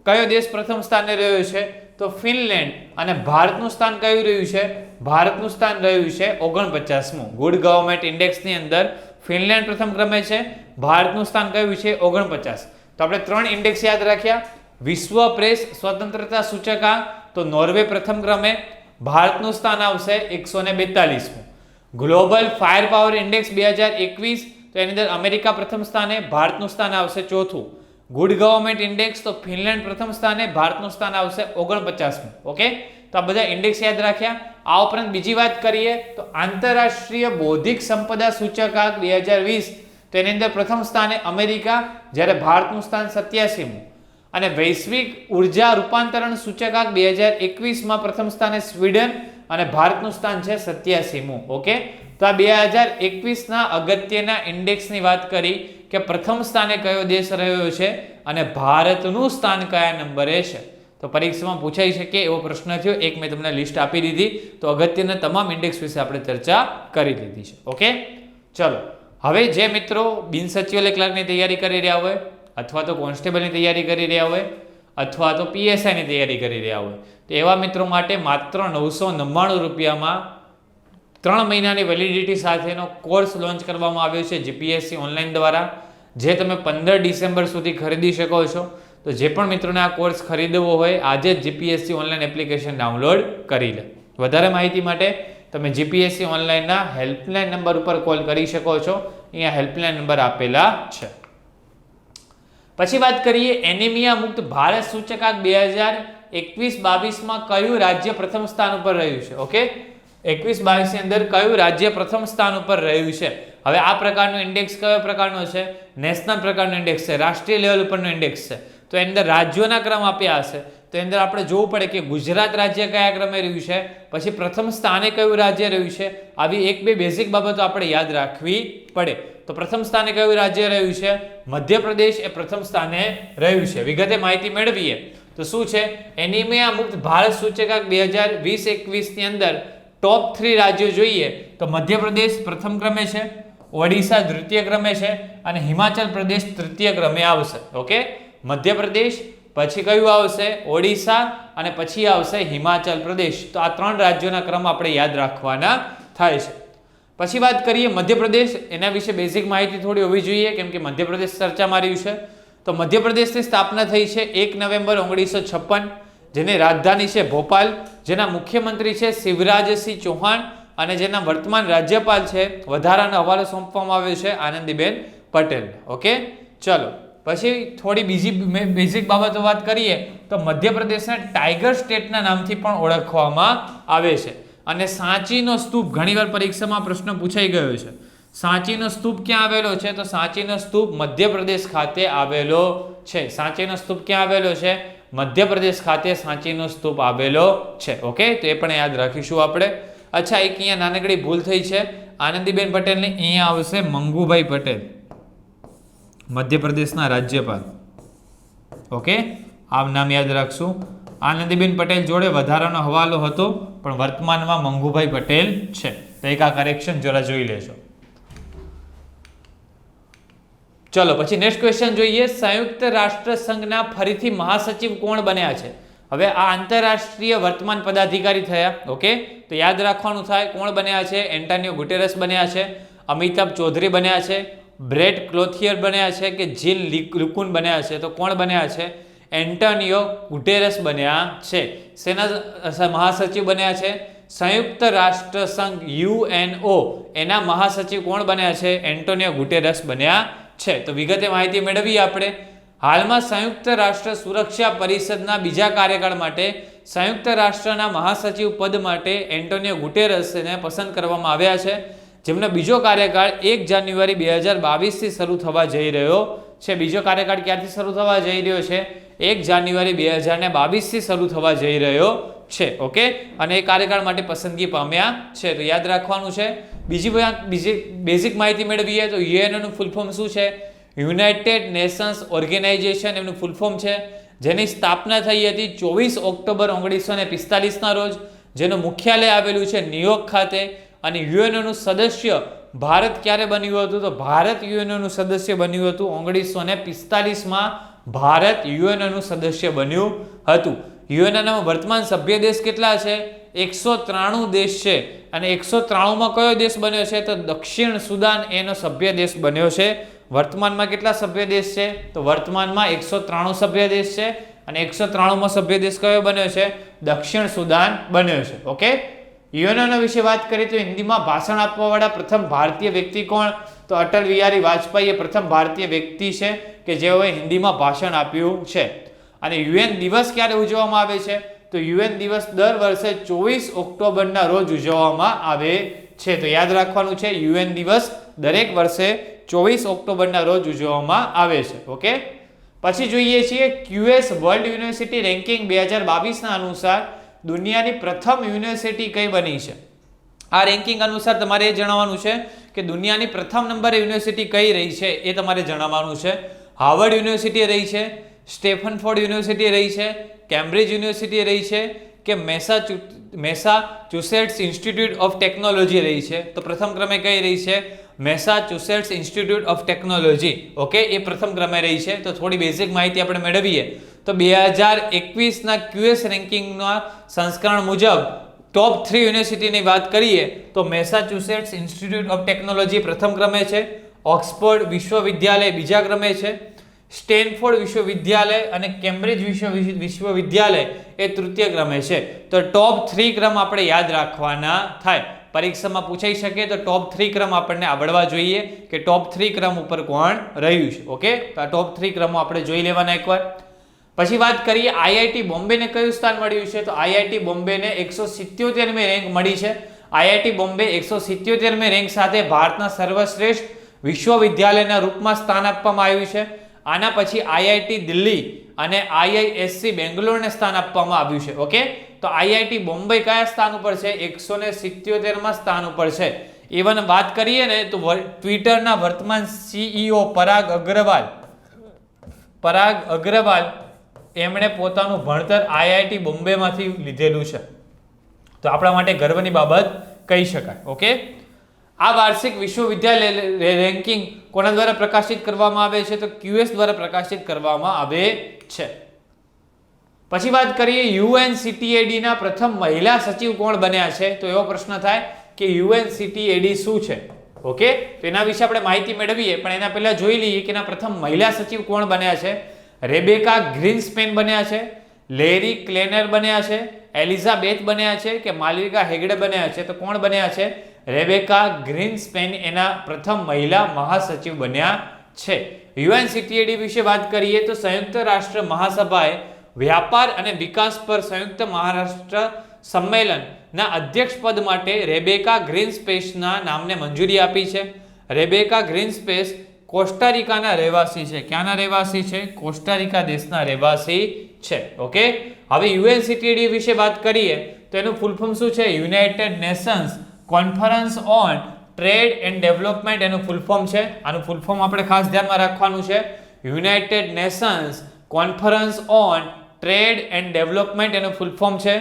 કયો દેશ પ્રથમ સ્થાને રહ્યો છે? તો ફિનલેન્ડ, અને ભારતનું સ્થાન કયું રહ્યું છે? ભારતનું સ્થાન રહ્યું છે 49મું. ગુડ ગવર્નમેન્ટ ઇન્ડેક્સની અંદર ફિનલેન્ડ પ્રથમ ક્રમે છે, ભારતનું સ્થાન કયું છે? 49. તો આપણે 3 ઇન્ડેક્સ યાદ રાખ્યા. વિશ્વ પ્રેસ સ્વતંત્રતા સૂચકાંક, તો નોર્વે પ્રથમ ક્રમે, ભારતનું સ્થાન આવશે 142મું. ગ્લોબલ ફાયર પાવર ઇન્ડેક્સ 2021, તો એની અંદર અમેરિકા પ્રથમ સ્થાને, ભારતનું સ્થાન આવશે 4થું. ગુડ ગવર્નમેન્ટ ઇન્ડેક્સ, તો ફિનલેન્ડ પ્રથમ સ્થાને, ભારતનું સ્થાન આવશે 49મું. ઓકે. તો આ બધા ઇન્ડેક્સ યાદ રાખ્યા. આ ઉપરાંત બીજી વાત કરીએ તો આંતરરાષ્ટ્રીય બૌદ્ધિક સંપદા સૂચકાંક 2020, તો એની અંદર પ્રથમ સ્થાને અમેરિકા, જ્યારે ભારતનું સ્થાન 87મું. અને વૈશ્વિક ઉર્જા રૂપાંતરણ સૂચકાંક 2021 પ્રથમ સ્થાને સ્વીડન, અને ભારતનું સ્થાન છે 87મું. ઓકે. તો આ 2021 અગત્યના ઇન્ડેક્સની વાત કરી કે પ્રથમ સ્થાને કયો દેશ રહ્યો છે અને ભારતનું સ્થાન કયા નંબરે છે. તો પરીક્ષામાં પૂછાઈ શકે એવો પ્રશ્ન થયો. એક મેં તમને લિસ્ટ આપી દીધી, તો અગત્યના તમામ ઇન્ડેક્સ વિશે આપણે ચર્ચા કરી લીધી છે. ઓકે. ચલો, હવે જે મિત્રો બિન સચિવાલય ક્લાર્કની તૈયારી કરી રહ્યા હોય, અથવા તો કોન્સ્ટેબલની તૈયારી કરી રહ્યા હોય, અથવા તો પીએસઆઈની તૈયારી કરી રહ્યા હોય, તો એવા મિત્રો માટે માત્ર 999 રૂપિયામાં 3 મહિનાની વેલિડિટી સાથેનો કોર્સ લોન્ચ કરવામાં આવ્યો છે જીપીએસસી ઓનલાઈન દ્વારા, જે તમે 15 ડિસેમ્બર સુધી ખરીદી શકો છો. તો જે પણ મિત્રોને આ કોર્સ ખરીદવો હોય, આજે જ જીપીએસસી ઓનલાઈન એપ્લિકેશન ડાઉનલોડ કરી લે. વધારે માહિતી માટે તમે જીપીએસસી ઓનલાઈનના હેલ્પલાઇન નંબર ઉપર કોલ કરી શકો છો. અહીંયા હેલ્પલાઇન નંબર આપેલા છે. પછી વાત કરીએ એનિમિયા મુક્ત ભારત સૂચકાંક 2021-22 કયું રાજ્ય પ્રથમ સ્થાન ઉપર રહ્યું છે? ઓકે. 21-22 ની અંદર કયું રાજ્ય પ્રથમ સ્થાન ઉપર રહ્યું છે? હવે આ પ્રકારનો ઇન્ડેક્સ કયો પ્રકારનો છે? નેશનલ પ્રકારનો ઇન્ડેક્સ છે, રાષ્ટ્રીય લેવલ ઉપરનો ઇન્ડેક્સ છે. તો એની અંદર રાજ્યોના ક્રમ આપ્યા હશે. તો એની અંદર આપણે જોવું પડે કે ગુજરાત રાજ્ય કયા ક્રમે રહ્યું છે, પછી પ્રથમ સ્થાને કયું રાજ્ય રહ્યું છે. આવી 1-2 બેઝિક બાબતો આપણે યાદ રાખવી પડે. તો પ્રથમ સ્થાને કયું રાજ્ય રહ્યું છે? મધ્યપ્રદેશ એ પ્રથમ સ્થાને રહ્યું છે. વિગતે માહિતી મેળવીએ તો શું છે? એનિમિયા મુક્ત ભારત સૂચકાંક 2020-21 ની અંદર ટોપ 3 રાજ્યો જોઈએ તો મધ્યપ્રદેશ પ્રથમ ક્રમે છે, ઓડિશા દ્વિતીય ક્રમે છે, અને હિમાચલ પ્રદેશ તૃતીય ક્રમે આવશે. ઓકે. મધ્યપ્રદેશ, પછી કયું આવશે? ઓડિશા, અને પછી આવશે હિમાચલ પ્રદેશ. તો આ 3 રાજ્યોના ક્રમ આપણે યાદ રાખવાના થાય છે. પછી વાત કરીએ મધ્યપ્રદેશ, એના વિશે બેઝિક માહિતી થોડી હોવી જોઈએ, કેમ કે મધ્યપ્રદેશ ચર્ચામાં રહ્યું છે. તો મધ્યપ્રદેશની સ્થાપના થઈ છે 1 નવેમ્બર 1956, જેની રાજધાની છે ભોપાલ, જેના મુખ્યમંત્રી છે શિવરાજસિંહ ચૌહાણ, અને જેના વર્તમાન રાજ્યપાલ છે, વધારાનો હવાલો સોંપવામાં આવ્યો છે આનંદીબેન પટેલ. ઓકે. ચલો, પછી થોડી બીજી બેઝિક બાબતો વાત કરીએ તો મધ્યપ્રદેશને ટાઈગર સ્ટેટના નામથી પણ ઓળખવામાં આવે છે. અને સાંચીનો સ્તૂપ, ઘણીવાર પરીક્ષામાં પ્રશ્ન પૂછાઈ ગયો છે. સાંચીનો સ્તૂપ ક્યાં આવેલો છે? તો સાંચીનો સ્તૂપ મધ્યપ્રદેશ ખાતે આવેલો છે. સાંચીનો સ્તૂપ ક્યાં આવેલો છે? મધ્યપ્રદેશ ખાતે સાંચીનો સ્તૂપ આવેલો છે. ઓકે. તો એ પણ યાદ રાખીશું આપણે. અચ્છા, એક અહીંયા નાનકડી ભૂલ થઈ છે આનંદીબેન પટેલની. અહીંયા આવશે મંગુભાઈ પટેલ, મધ્યપ્રદેશના રાજ્યપાલ. ઓકે. આ નામ યાદ રાખશું. આનંદીબેન પટેલ જોડે વધારાનો હવાલો હતો, પણ વર્તમાનમાં મંગુભાઈ પટેલ છે. તો એક આ કરેક્શન જરા જોઈ લેજો. ચલો, પછી નેક્સ્ટ ક્વેશ્ચન જોઈએ. સંયુક્ત રાષ્ટ્ર સંઘના ફરીથી મહાસચિવ કોણ બન્યા છે? હવે આ આંતરરાષ્ટ્રીય વર્તમાન પદાધિકારી થયા. ઓકે. તો યાદ રાખવાનું થાય કોણ બન્યા છે. એન્ટોનિયો ગુટેરસ બન્યા છે, અમિતાભ ચૌધરી બન્યા છે, બ્રેટ ક્લોથિયર બન્યા છે, કે જીલ લુકુન બન્યા છે? તો કોણ બન્યા છે? એન્ટોનિયો ગુટેરસ બન્યા છે. સેના મહાસચિવ બન્યા છે? સંયુક્ત રાષ્ટ્ર સંઘ UNO એના મહાસચિવ કોણ બન્યા છે? એન્ટોનિયો ગુટેરસ બન્યા છે. તો વિગતે માહિતી મેળવીએ આપણે. હાલમાં સંયુક્ત રાષ્ટ્ર સુરક્ષા પરિષદના બીજા કાર્યકાળ માટે સંયુક્ત રાષ્ટ્રના મહાસચિવ પદ માટે એન્ટોનિયો ગુટેરસને પસંદ કરવામાં આવ્યા છે, જેમનો બીજો કાર્યકાળ 1 જાન્યુઆરી 2022 થી શરૂ થવા જઈ રહ્યો છે. બીજો કાર્યકાળ ક્યારથી શરૂ થવા જઈ રહ્યો છે? 1 જાન્યુઆરી 2022 થી શરૂ થવા જઈ રહ્યો છે. ઓકે, અને એ કાર્યકાળ માટે પસંદગી પામ્યા છે. તો યાદ રાખવાનું છે. બીજી બેઝિક માહિતી મેળવીએ તો યુએનઓનું ફૂલ ફોર્મ શું છે? યુનાઇટેડ નેશન્સ ઓર્ગેનાઇઝેશન એમનું ફૂલ ફોર્મ છે, જેની સ્થાપના થઈ હતી 24 ઓક્ટોબર 1945ના રોજ, જેનું મુખ્યાલય આવેલું છે ન્યુયોર્ક ખાતે. અને યુએનઓનું સદસ્ય ભારત ક્યારે બન્યું હતું? તો ભારત યુએનઓનું સદસ્ય બન્યું હતું 1945માં. ભારત યુએનઓનું સદસ્ય બન્યું હતું. યુએનઓના વર્તમાન સભ્ય દેશ કેટલા છે? 193 દેશ છે. અને 193માં કયો દેશ બન્યો છે? તો દક્ષિણ સુદાન એનો સભ્ય દેશ બન્યો છે. વર્તમાનમાં કેટલા સભ્ય દેશ છે? તો વર્તમાનમાં 193 સભ્ય દેશ છે. અને 193માં સભ્ય દેશ કયો બન્યો છે? દક્ષિણ સુદાન બન્યો છે. ઓકે, યુએનઓ વિશે વાત કરીએ તો હિન્દીમાં ભાષણ આપવા વાળા પ્રથમ ભારતીય વ્યક્તિ કોણ? તો અટલ બિહારી વાજપેયી એ પ્રથમ ભારતીય વ્યક્તિ છે કે જેઓએ હિન્દીમાં ભાષણ આપ્યું છે. અને યુએન દિવસ ક્યારે ઉજવવામાં આવે છે? તો યુએન દિવસ દર વર્ષે 24 ઓક્ટોબરના રોજ ઉજવવામાં આવે છે. તો યાદ રાખવાનું છે, યુએન દિવસ દરેક વર્ષે 24 ઓક્ટોબરના રોજ ઉજવવામાં આવે છે. ઓકે, પછી જોઈએ છીએ ક્યુએસ વર્લ્ડ યુનિવર્સિટી રેન્કિંગ 2022ના અનુસાર દુનિયાની પ્રથમ યુનિવર્સિટી કઈ બની છે? આ રેન્કિંગ અનુસાર તમારે એ જણાવવાનું છે કે દુનિયાની પ્રથમ નંબરે યુનિવર્સિટી કઈ રહી છે, એ તમારે જણાવવાનું છે. હાર્વર્ડ યુનિવર્સિટી રહી છે, સ્ટેફનફોર્ડ યુનિવર્સિટી રહી છે, કેમ્બ્રિજ યુનિવર્સિટી રહી છે કે મેસાચ્યુસેટ્સ ઇન્સ્ટિટ્યૂટ ઓફ ટેકનોલોજી રહી છે? તો પ્રથમ ક્રમે કઈ રહી છે? મેસાચ્યુસેટ્સ ઇન્સ્ટિટ્યૂટ ઓફ ટેકનોલોજી. ઓકે, એ પ્રથમ ક્રમે રહી છે. તો થોડી બેઝિક માહિતી આપણે મેળવીએ તો 2021ના ક્યુએસ રેન્કિંગના સંસ્કરણ મુજબ ટોપ 3 યુનિવર્સિટીની વાત કરીએ તો મેસાચ્યુસેટ્સ ઇન્સ્ટિટ્યૂટ ઓફ ટેકનોલોજી પ્રથમ ક્રમે છે, ઓક્સફોર્ડ વિશ્વવિદ્યાલય બીજા ક્રમે છે, સ્ટેનફોર્ડ વિશ્વવિદ્યાલય અને કેમ્બ્રિજ વિશ્વવિદ્યાલય એ તૃતીય ક્રમે છે. તો ટોપ 3 ક્રમ આપણે યાદ રાખવાના થાય. પરીક્ષામાં પૂછાઈ શકે તો ટોપ 3 ક્રમ આપણને આવડવા જોઈએ કે ટોપ 3 ક્રમ ઉપર કોણ રહ્યું છે. ઓકે, તો આ ટોપ 3 ક્રમો આપણે જોઈ લેવાના એકવાર. પછી વાત કરીએ આઈઆઈટી બોમ્બેને કયું સ્થાન મળ્યું છે? તો આઈઆઈટી બોમ્બેને 177મી રેન્ક મળી છે. આઈઆઈટી બોમ્બે 177મી રેન્ક સાથે ભારતના સર્વશ્રેષ્ઠ વિશ્વવિદ્યાલયના રૂપમાં સ્થાન આપવામાં આવ્યું છે. આના પછી આઈઆઈટી દિલ્હી અને આઈઆઈએસસી બેંગ્લોરને સ્થાન આપવામાં આવ્યું છે. ઓકે, તો આઈઆઈટી બોમ્બે કયા સ્થાન ઉપર છે? 177માં સ્થાન ઉપર છે. ઇવન વાત કરીએ ને તો ટ્વિટરના વર્તમાન સીઈઓ પરાગ અગ્રવાલ એમણે પોતાનું ભણતર આઈઆઈટી બોમ્બેમાંથી લીધેલું છે. તો આપણા માટે ગર્વની બાબત કહી શકાય. ઓકે, આ વાર્ષિક વિશ્વવિદ્યાલય રેન્કિંગ કોના દ્વારા પ્રકાશિત કરવામાં આવે છે? તો ક્યુએસ દ્વારા પ્રકાશિત કરવામાં આવે છે. પછી વાત કરીએ યુએનસીટીએડી ના પ્રથમ મહિલા સચિવ કોણ બન્યા છે? તો એવો પ્રશ્ન થાય કે યુએનસીટીએડી શું છે? ઓકે, તો એના વિશે આપણે માહિતી મેળવીએ, પણ એના પહેલા જોઈ લઈએ કે એના પ્રથમ મહિલા સચિવ કોણ બન્યા છે. રેબેકા ગ્રીન્સપેન બન્યા છે, લેરી ક્લેનર બન્યા છે, એલિઝાબેથ બન્યા છે કે માલવિકા હેગડે બન્યા છે? તો કોણ બન્યા છે? રેબેકા ગ્રીન્સપેન એના પ્રથમ મહિલા મહાસચિવ બન્યા છે. યુએનસીટીએડી વિશે વાત કરીએ તો સંયુક્ત રાષ્ટ્ર મહાસભાએ વ્યાપાર અને વિકાસ પર સંયુક્ત મહારાષ્ટ્ર સંમેલનના અધ્યક્ષ પદ માટે રેબેકા ગ્રીન્સપેનના નામને મંજૂરી આપી છે. રેબેકા ગ્રીન્સપેન કોસ્ટારિકાના રહેવાસી છે. ક્યાંના રહેવાસી છે? કોસ્ટારિકા દેશના રહેવાસી છે. ઓકે, હવે યુએનસીટીડી વિશે વાત કરીએ તો એનું ફૂલ ફોર્મ શું છે? United Nations conference on trade and development એનું ફૂલ ફોર્મ છે. આનું ફૂલ ફોર્મ આપણે ખાસ ધ્યાનમાં રાખવાનું છે. United Nations conference on trade and development એનું ફૂલ ફોર્મ છે.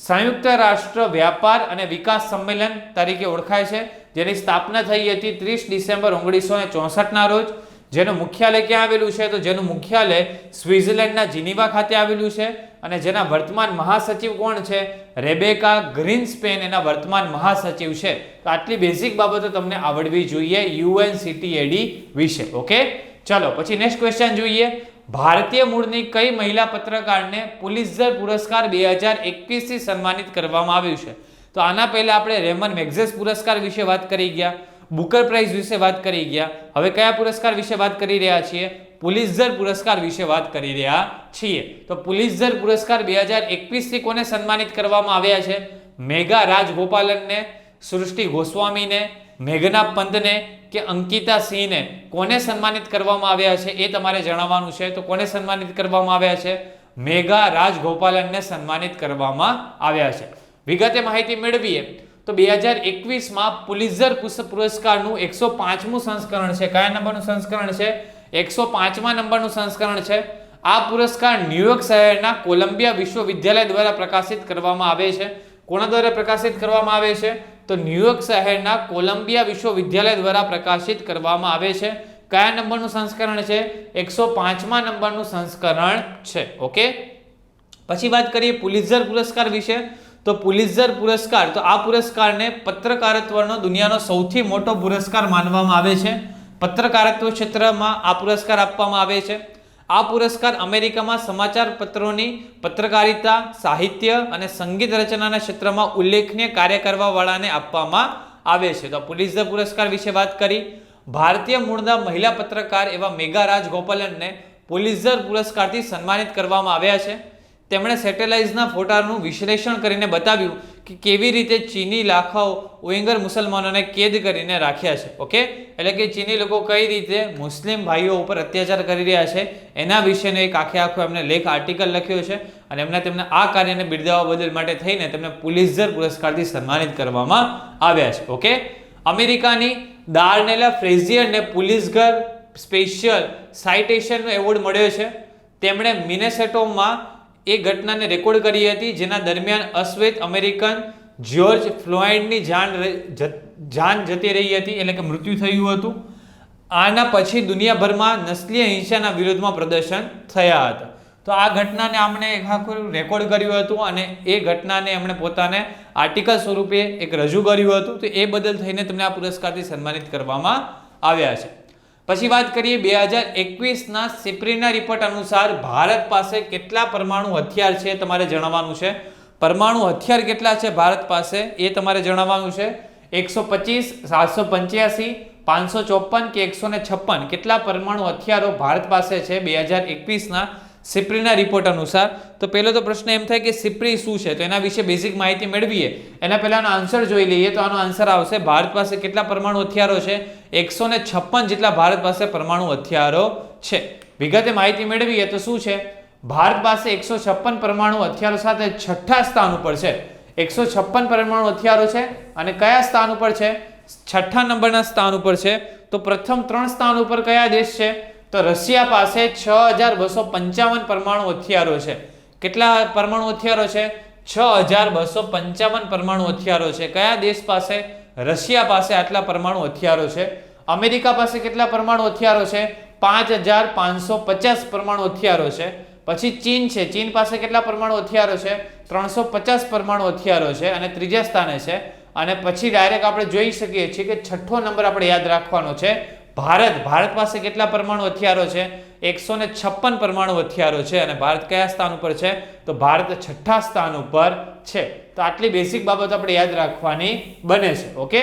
સંયુક્ત રાષ્ટ્ર વ્યાપાર અને વિકાસ સંમેલન તરીકે ઓળખાય છે, જેની સ્થાપના થઈ હતી 30 ડિસેમ્બર 1964ના રોજ. જેનું મુખ્યાલય ક્યાં આવેલું છે? તો જેનું મુખ્યાલય સ્વિટ્ઝરલેન્ડના જીનીવા ખાતે આવેલું છે. અને જેના વર્તમાન મહાસચિવ કોણ છે? રેબેકા ગ્રીન્સપેન એના વર્તમાન મહાસચિવ છે. તો આટલી બેઝિક બાબતો તમને આવડવી જોઈએ યુએનસીટીએડી વિશે. ઓકે, ચલો પછી નેક્સ્ટ ક્વેશ્ચન જોઈએ. ભારતીય મૂળની કઈ મહિલા પત્રકારને પુલિત્ઝર પુરસ્કાર 2021 થી સન્માનિત કરવામાં આવ્યું છે? તો આના પહેલા આપણે રેમન મેગ્સેસ પુરસ્કાર વિશે વાત કરી ગયા, બુકર પ્રાઇઝ વિશે વાત કરી ગયા. હવે કયા પુરસ્કાર વિશે વાત કરી રહ્યા છીએ? પુલિત્ઝર પુરસ્કાર વિશે વાત કરી રહ્યા છીએ. તો પુલિત્ઝર પુરસ્કાર 2021 થી કોને સન્માનિત કરવામાં આવ્યા છે? મેઘા રાજગોપાલનને, સૃષ્ટિ ગોસ્વામીને, મેઘના પંતને કે અંકિતા સિંહને કોને સન્માનિત કરવામાં આવ્યા છે? એ તમારે જણાવવાનું છે. તો કોને સન્માનિત કરવામાં આવ્યા છે? મેઘા રાજગોપાલનને સન્માનિત કરવામાં આવ્યા છે. વિગતે માહિતી મેળવીએ તો 2021માં પુલિત્ઝર પુરસ્કારનું 105મું સંસ્કરણ છે. કયા નંબરનું સંસ્કરણ છે? 105મા નંબરનું સંસ્કરણ છે. આ પુરસ્કાર ન્યુયોર્ક શહેરના કોલંબિયા વિશ્વવિદ્યાલય દ્વારા પ્રકાશિત કરવામાં આવે છે. કોના દ્વારા પ્રકાશિત કરવામાં આવે છે? તો ન્યુયોર્ક શહેરના કોલંબિયા વિશ્વવિદ્યાલય દ્વારા પ્રકાશિત કરવામાં આવે છે. કયા નંબરનું સંસ્કરણ છે? 105મા નંબરનું સંસ્કરણ છે. ઓકે, પછી વાત કરીએ પુલિત્ઝર પુરસ્કાર વિશે. તો પુલિત્ઝર પુરસ્કાર, તો આ પુરસ્કારને પત્રકારત્વનો દુનિયાનો સૌથી મોટો પુરસ્કાર માનવામાં આવે છે. પત્રકારત્વ ક્ષેત્રમાં આ પુરસ્કાર આપવામાં આવે છે. આ પુરસ્કાર અમેરિકામાં સમાચાર પત્રોની પત્રકારિતા, સાહિત્ય અને સંગીત રચનાના ક્ષેત્રમાં ઉલ્લેખનીય કાર્ય કરવા વાળાને આપવામાં આવે છે. તો પુલિત્ઝર પુરસ્કાર વિશે વાત કરી. ભારતીય મૂળના મહિલા પત્રકાર એવા મેઘા રાજગોપાલનને પુલિત્ઝર પુરસ્કારથી સન્માનિત કરવામાં આવ્યા છે. તેમણે સેટેલાઇટના ફોટાનું વિશ્લેષણ કરીને બતાવ્યું કે કેવી રીતે ચીની લાખાઓ ઉઈગર મુસલમાનોને કેદ કરીને રાખ્યા છે. ઓકે, એટલે કે ચીની લોકો કઈ રીતે મુસ્લિમ ભાઈઓ ઉપર અત્યાચાર કરી રહ્યા છે એના વિશેનો એક આખો એમને લેખ આર્ટિકલ લખ્યો છે અને તેમને આ કાર્યને બિરદાવવા બદલ માટે થઈને તેમને પુલિત્ઝર પુરસ્કારથી સન્માનિત કરવામાં આવ્યા છે. ઓકે, અમેરિકાની દાર્નેલા ફ્રેઝિયરને પુલિત્ઝર સ્પેશિયલ સાઇટેશનનો એવોર્ડ મળ્યો છે. તેમણે મિનેસોટામાં એ ઘટનાને રેકોર્ડ કરી હતી જેના દરમિયાન અશ્વેત અમેરિકન જ્યોર્જ ફ્લોયડની જાન જતી રહી હતી, એટલે કે મૃત્યુ થયું હતું. આના પછી દુનિયાભરમાં નસ્લીય હિંસાના વિરોધમાં પ્રદર્શન થયા હતા. તો આ ઘટનાને આમણે આખું રેકોર્ડ કર્યું હતું અને એ ઘટનાને એમણે પોતાને આર્ટિકલ સ્વરૂપે એક રજૂ કર્યું હતું. તો એ બદલ થઈને તેમને આ પુરસ્કારથી સન્માનિત કરવામાં આવ્યા છે. પછી વાત કરીએ 2021ના સિપ્રીના રિપોર્ટ અનુસાર ભારત પાસે કેટલા પરમાણુ હથિયાર છે તમારે જણાવવાનું છે. પરમાણુ હથિયાર કેટલા છે ભારત પાસે એ તમારે જણાવવાનું છે. 125, 785, 554 કે 156 કેટલા પરમાણુ હથિયારો ભારત પાસે છે 2021ના સિપ્રીના રિપોર્ટ અનુસાર. તો પહેલો તો પ્રશ્ન એમ થાય કે સિપ્રી શું છે, તો એના વિશે બેઝિક માહિતી મેળવીએ. એના પહેલાનો આન્સર જોઈ લઈએ. તો આનો આન્સર આવશે ભારત પાસે કેટલા પરમાણુ હથિયારો છે? 156 જેટલા ભારત પાસે પરમાણુ હથિયારો છે. વિગતે માહિતી મેળવીએ તો શું છે? ભારત પાસે 156 પરમાણુ હથિયારો સાથે છઠ્ઠા સ્થાન ઉપર છે. 156 પરમાણુ હથિયારો છે અને કયા સ્થાન ઉપર છે? છઠ્ઠા નંબરના સ્થાન ઉપર છે. તો પ્રથમ 3 સ્થાન ઉપર કયા દેશ છે? તો રશિયા પાસે 6255 પરમાણુ હથિયારો છે. કેટલા પરમાણુ હથિયારો છે? 6255 પરમાણુ હથિયારો છે. કયા દેશ પાસે? રશિયા પાસે આટલા પરમાણુ હથિયારો છે. અમેરિકા પાસે કેટલા પરમાણુ હથિયારો છે? 5550 પરમાણુ હથિયારો છે. પછી ચીન છે. ચીન પાસે કેટલા પરમાણુ હથિયારો છે? 350 પરમાણુ હથિયારો છે અને ત્રીજા સ્થાને છે. અને પછી ડાયરેક્ટ આપણે જોઈ શકીએ છીએ કે છઠ્ઠો નંબર આપણે યાદ રાખવાનો છે ભારત. ભારત પાસે કેટલા પરમાણુ હથિયારો છે? 156 પરમાણુ હથિયારો છે અને ભારત કયા સ્થાન ઉપર છે? તો ભારત છઠ્ઠા સ્થાન ઉપર છે. તો આટલી બેસિક બાબત આપણે યાદ રાખવાની બને છે. ઓકે,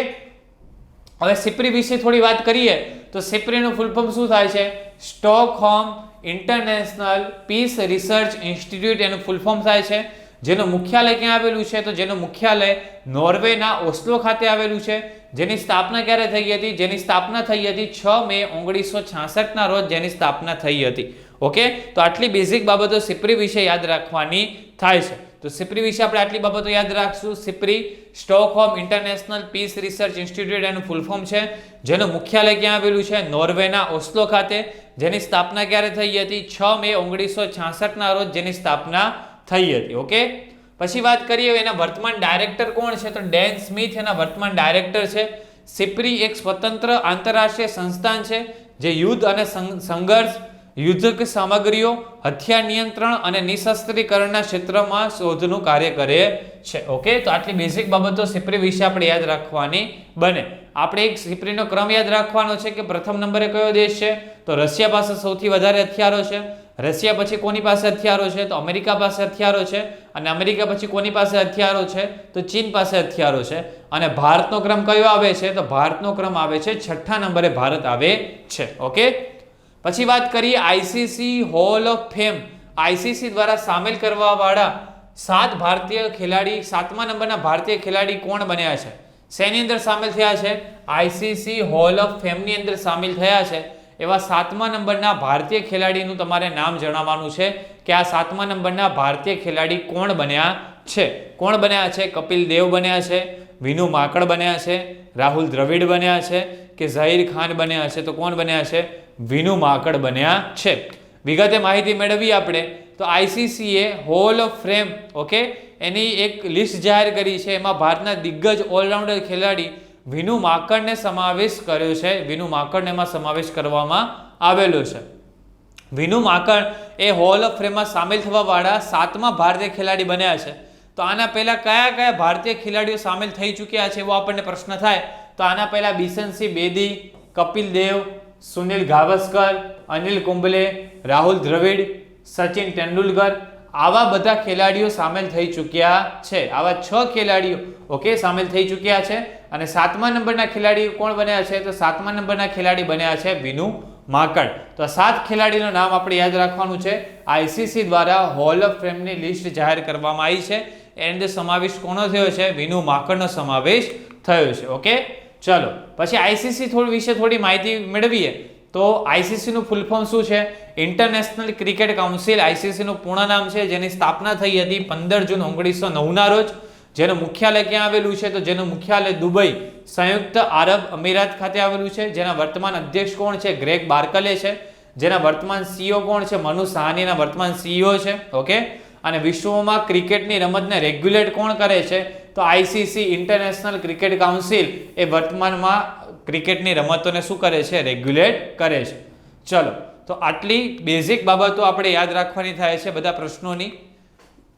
હવે સિપ્રી વિશે થોડી વાત કરીએ તો સિપ્રીનું ફૂલ ફોર્મ શું થાય છે? Stockholm international peace research institute એનું ફૂલ ફોર્મ થાય છે. જેનું મુખ્યાલય ક્યાં આવેલું છે? તો જેનું મુખ્યાલય નોર્વેના ઓસ્લો ખાતે આવેલું છે. જેની સ્થાપના ક્યારે થઈ હતી? જેની સ્થાપના થઈ હતી 6 મે 1966ના રોજ જેની સ્થાપના થઈ હતી. ઓકે, તો આટલી બેઝિક બાબતો સિપ્રી વિશે યાદ રાખવાની થાય છે. તો સિપ્રી વિશે આપણે આટલી બાબતો યાદ રાખશું. SIPRI Stockholm international peace research institute એનું ફૂલ ફોર્મ છે. જેનું મુખ્યાલય ક્યાં આવેલું છે? નોર્વેના ઓસ્લો ખાતે. જેની સ્થાપના ક્યારે થઈ હતી? 6 મે 1966ના રોજ જેની સ્થાપના થઈ હતી. ઓકે, પછી વાત કરીએ એના વર્તમાન ડાયરેક્ટર કોણ છે? તો ડેન સ્મિથ એના વર્તમાન ડાયરેક્ટર છે. સિપ્રી એક સ્વતંત્ર આંતરરાષ્ટ્રીય સંસ્થાન છે જે યુદ્ધ અને સંઘર્ષ, યુદ્ધક સામગ્રીઓ, હથિયાર નિયંત્રણ અને નિશસ્ત્રીકરણના ક્ષેત્રમાં શોધનું કાર્ય કરે છે. ઓકે, તો આટલી બેઝિક બાબતો સિપ્રી વિશે આપણે યાદ રાખવાની બને. આપણે એક સિપ્રીનો ક્રમ યાદ રાખવાનો છે કે પ્રથમ નંબરે કયો દેશ છે? તો રશિયા પાસે સૌથી વધારે હથિયારો છે. રશિયા પછી કોની પાસે હથિયારો છે? તો અમેરિકા પાસે હથિયારો છે. અને અમેરિકા પછી કોની પાસે હથિયારો છે? તો ચીન પાસે હથિયારો છે. અને ભારતનો ક્રમ કયો આવે છે? તો ભારતનો ક્રમ આવે છે છઠ્ઠા નંબરે ભારત આવે છે. ઓકે, પછી વાત કરીએ ICC hall of fame. ICC દ્વારા સામેલ કરવા વાળા 7 ભારતીય ખેલાડી, 7મા નંબરના ભારતીય ખેલાડી કોણ બન્યા છે? શેની અંદર સામેલ થયા છે? આઈસીસી હોલ ઓફ ફેમની અંદર સામેલ થયા છે. એવા 7મા નંબરના ભારતીય ખેલાડીનું તમારે નામ જણાવવાનું છે કે આ 7મા નંબરના ભારતીય ખેલાડી કોણ બન્યા છે. કોણ બન્યા છે? કપિલ દેવ બન્યા છે, વિનુ માકડ બન્યા છે, રાહુલ દ્રવિડ બન્યા છે કે ઝહીર ખાન બન્યા છે? તો કોણ બન્યા છે? વિનુ માકડ બન્યા છે. વિગતે માહિતી મેળવી આપણે તો આઈસીસીએ હોલ ઓફ ફેમ ઓકે એની એક લિસ્ટ જાહેર કરી છે. એમાં ભારતના દિગ્ગજ ઓલરાઉન્ડર ખેલાડી વિનુ માકડને સમાવેશ કર્યો છે. વિનુ માકડને એમાં સમાવેશ કરવામાં આવેલો છે. વિનુ માકડ એ હોલ ઓફ ફેમમાં સામેલ થવા વાળા 7મા ભારતીય ખેલાડી બન્યા છે. તો આના પહેલા કયા કયા ભારતીય ખેલાડીઓ સામેલ થઈ ચૂક્યા છે એવો આપણને પ્રશ્ન થાય તો આના પહેલા બિશનસિંહ બેદી, કપિલ દેવ, સુનિલ ગાવસ્કર, અનિલ કુંબલે, રાહુલ દ્રવિડ, સચિન તેંડુલકર આવા બધા ખેલાડીઓ સામેલ થઈ ચૂક્યા છે. આવા 6 ખેલાડીઓ ઓકે સામેલ થઈ ચૂક્યા છે. અને 7મા નંબરના ખેલાડી કોણ બન્યા છે? તો 7મા નંબરના ખેલાડી બન્યા છે વિનુ માકડ. તો આ 7 ખેલાડીનું નામ આપણે યાદ રાખવાનું છે. આઈસીસી દ્વારા હોલ ઓફ ફેમની લિસ્ટ જાહેર કરવામાં આવી છે. એન્ડ સમાવેશ કોનો થયો છે? વિનુ માકડનો સમાવેશ થયો છે. ઓકે ચલો પછી આઈસીસી વિશે થોડી માહિતી મેળવીએ તો આઈસીસીનું ફૂલ ફોર્મ શું છે? International cricket council. આઈસીસીનું પૂર્ણ નામ છે જેની સ્થાપના થઈ હતી 15 જૂન 1909ના રોજ. જેનું મુખ્યાલય ક્યાં આવેલું છે? તો જેનું મુખ્યાલય દુબઈ સંયુક્ત આરબ અમીરાત ખાતે આવેલું છે. જેના વર્તમાન અધ્યક્ષ કોણ છે? ગ્રેગ બાર્કલે છે. જેના વર્તમાન સીઈઓ કોણ છે? મનુ સાહનીના વર્તમાન સીઈઓ છે. ઓકે અને વિશ્વમાં ક્રિકેટની રમતને રેગ્યુલેટ કોણ કરે છે? તો આઈસીસી ઇન્ટરનેશનલ ક્રિકેટ કાઉન્સિલ એ વર્તમાનમાં ક્રિકેટની રમતોને શું કરે છે? રેગ્યુલેટ કરે છે. ચલો તો આટલી બેઝિક બાબતો આપણે યાદ રાખવાની થાય છે બધા પ્રશ્નોની.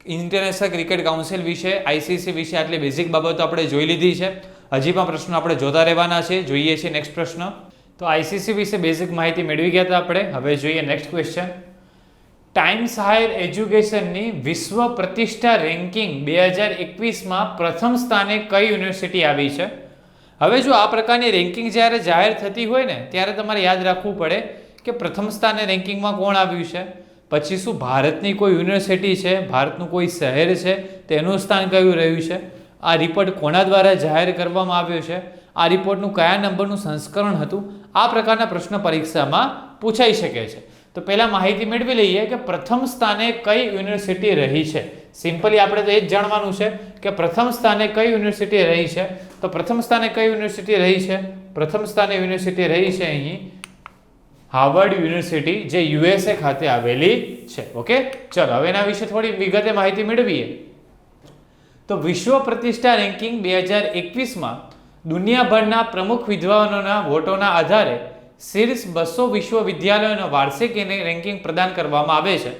ઇન્ટરનેશનલ ક્રિકેટ કાઉન્સિલ વિશે, આઈસીસી વિશે આટલી બેઝિક બાબતો આપણે જોઈ લીધી છે. હજી પણ પ્રશ્નો આપણે જોતા રહેવાના છે. જોઈએ છીએ નેક્સ્ટ પ્રશ્ન. તો આઈસીસી વિશે બેઝિક માહિતી મેળવી ગયા હતા આપણે. હવે જોઈએ નેક્સ્ટ ક્વેશ્ચન. ટાઈમ્સ હાયર એજ્યુકેશનની વિશ્વ પ્રતિષ્ઠા રેન્કિંગ 2021માં પ્રથમ સ્થાને કઈ યુનિવર્સિટી આવી છે? હવે જો આ પ્રકારની રેન્કિંગ જ્યારે જાહેર થતી હોય ને ત્યારે તમારે યાદ રાખવું પડે કે પ્રથમ સ્થાને રેન્કિંગમાં કોણ આવ્યું છે, પછી શું ભારતની કોઈ યુનિવર્સિટી છે, ભારતનું કોઈ શહેર છે તેનું સ્થાન કયું રહ્યું છે, આ રિપોર્ટ કોના દ્વારા જાહેર કરવામાં આવ્યો છે, આ રિપોર્ટનું કયા નંબરનું સંસ્કરણ હતું. આ પ્રકારના પ્રશ્ન પરીક્ષામાં પૂછાઈ શકે છે. તો પહેલા માહિતી મેળવી લઈએ કે પ્રથમ સ્થાને કઈ યુનિવર્સિટી રહી છે. સિમ્પલી આપણે તો એ જ જાણવાનું છે કે પ્રથમ સ્થાને કઈ યુનિવર્સિટી રહી છે. તો પ્રથમ સ્થાને કઈ યુનિવર્સિટી રહી છે? પ્રથમ સ્થાને યુનિવર્સિટી રહી છે અહીં હાર્વર્ડ યુનિવર્સિટી, જે યુએસએ ખાતે આવેલી છે. ઓકે ચલો હવે એના વિશે થોડી વિગતે માહિતી મેળવીએ. તો વિશ્વ પ્રતિષ્ઠા રેન્કિંગ 2021માં દુનિયાભરના પ્રમુખ વિદ્વાનોના વોટોના આધારે શીર્ષ 200 વિશ્વવિદ્યાલયોનો વાર્ષિક રેન્કિંગ પ્રદાન કરવામાં આવે છે.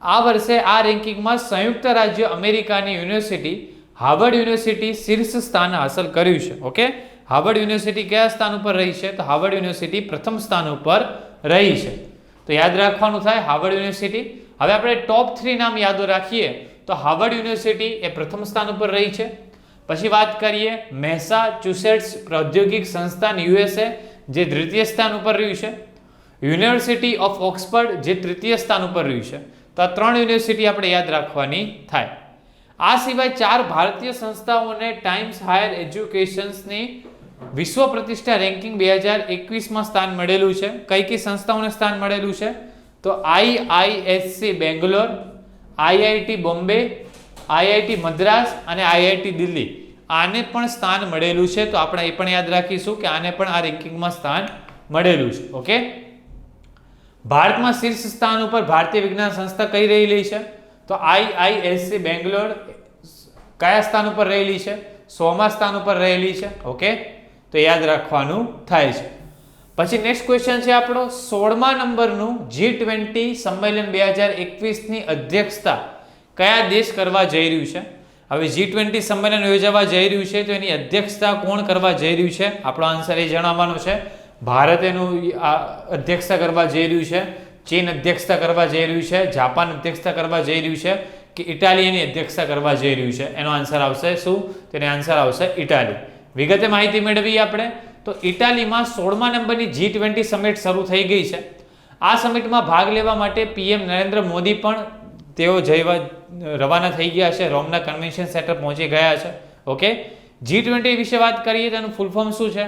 આ વર્ષે આ રેન્કિંગમાં સંયુક્ત રાજ્ય અમેરિકાની યુનિવર્સિટી હાર્વર્ડ યુનિવર્સિટી શીર્ષ સ્થાન હાંસલ કર્યું છે. ઓકે હાર્વર્ડ યુનિવર્સિટી કયા સ્થાન ઉપર રહી છે? તો હાર્વર્ડ યુનિવર્સિટી પ્રથમ સ્થાન ઉપર રહી છે. તો યાદ રાખવાનું થાય હાર્વર્ડ યુનિવર્સિટી. હવે આપણે ટોપ 3 નામ યાદ રાખીએ તો હાર્વર્ડ યુનિવર્સિટી એ પ્રથમ સ્થાન ઉપર રહી છે. પછી વાત કરીએ મેસાચ્યુસેટ્સ પ્રૌદ્યોગિક સંસ્થાન યુએસએ, જે દ્વિતીય સ્થાન ઉપર રહ્યું છે. યુનિવર્સિટી ઓફ ઓક્સફર્ડ, જે તૃતીય સ્થાન ઉપર રહ્યું છે. તો આ 3 યુનિવર્સિટી આપણે યાદ રાખવાની થાય. આ સિવાય 4 ભારતીય સંસ્થાઓને ટાઈમ્સ હાયર એજ્યુકેશન્સની વિશ્વ પ્રતિષ્ઠા રેન્કિંગ 2021માં સ્થાન મળેલું છે. કઈ કઈ સંસ્થાઓને સ્થાન મળેલું છે? તો IISc Bangalore, IIT Bombay, IIT Madras અને આઈઆઈટી દિલ્હી, આને પણ સ્થાન મળેલું છે. તો આપણે એ પણ યાદ રાખીશું કે આને પણ આ રેન્કિંગમાં સ્થાન મળેલું છે. ઓકે ભારતમાં શીર્ષ સ્થાન ઉપર ભારતીય વિજ્ઞાન સંસ્થા કઈ રહેલી છે? તો આઈઆઈએસસી બેંગ્લોર કયા સ્થાન ઉપર રહેલી છે? 100મા સ્થાન ઉપર રહેલી છે. ઓકે તો યાદ રાખવાનું થાય છે. પછી નેક્સ્ટ ક્વેશ્ચન છે આપણો 16મા નંબરનું G20 સંમેલન 2021ની અધ્યક્ષતા કયા દેશ કરવા જઈ રહ્યું છે? હવે G20 સંમેલન યોજવા જઈ રહ્યું છે તો એની અધ્યક્ષતા કોણ કરવા જઈ રહ્યું છે? આપણો આન્સર એ જણાવવાનો છે. ભારત એનું અધ્યક્ષતા કરવા જઈ રહ્યું છે, ચીન અધ્યક્ષતા કરવા જઈ રહ્યું છે, જાપાન અધ્યક્ષતા કરવા જઈ રહ્યું છે કે ઇટાલી એની અધ્યક્ષતા કરવા જઈ રહ્યું છે? એનો આન્સર આવશે શું? તેનો આન્સર આવશે ઇટાલી. વિગતે માહિતી મેળવીએ આપણે તો ઇટાલીમાં 16મા નંબરની G20 સમિટ શરૂ થઈ ગઈ છે. આ સમિટમાં ભાગ લેવા માટે પીએમ નરેન્દ્ર મોદી પણ તેઓ રવાના થઈ ગયા છે, રોમના કન્વેન્શન સેન્ટર પહોંચી ગયા છે. ઓકે G20 વિશે વાત કરીએ તો એનું ફૂલ ફોર્મ શું છે?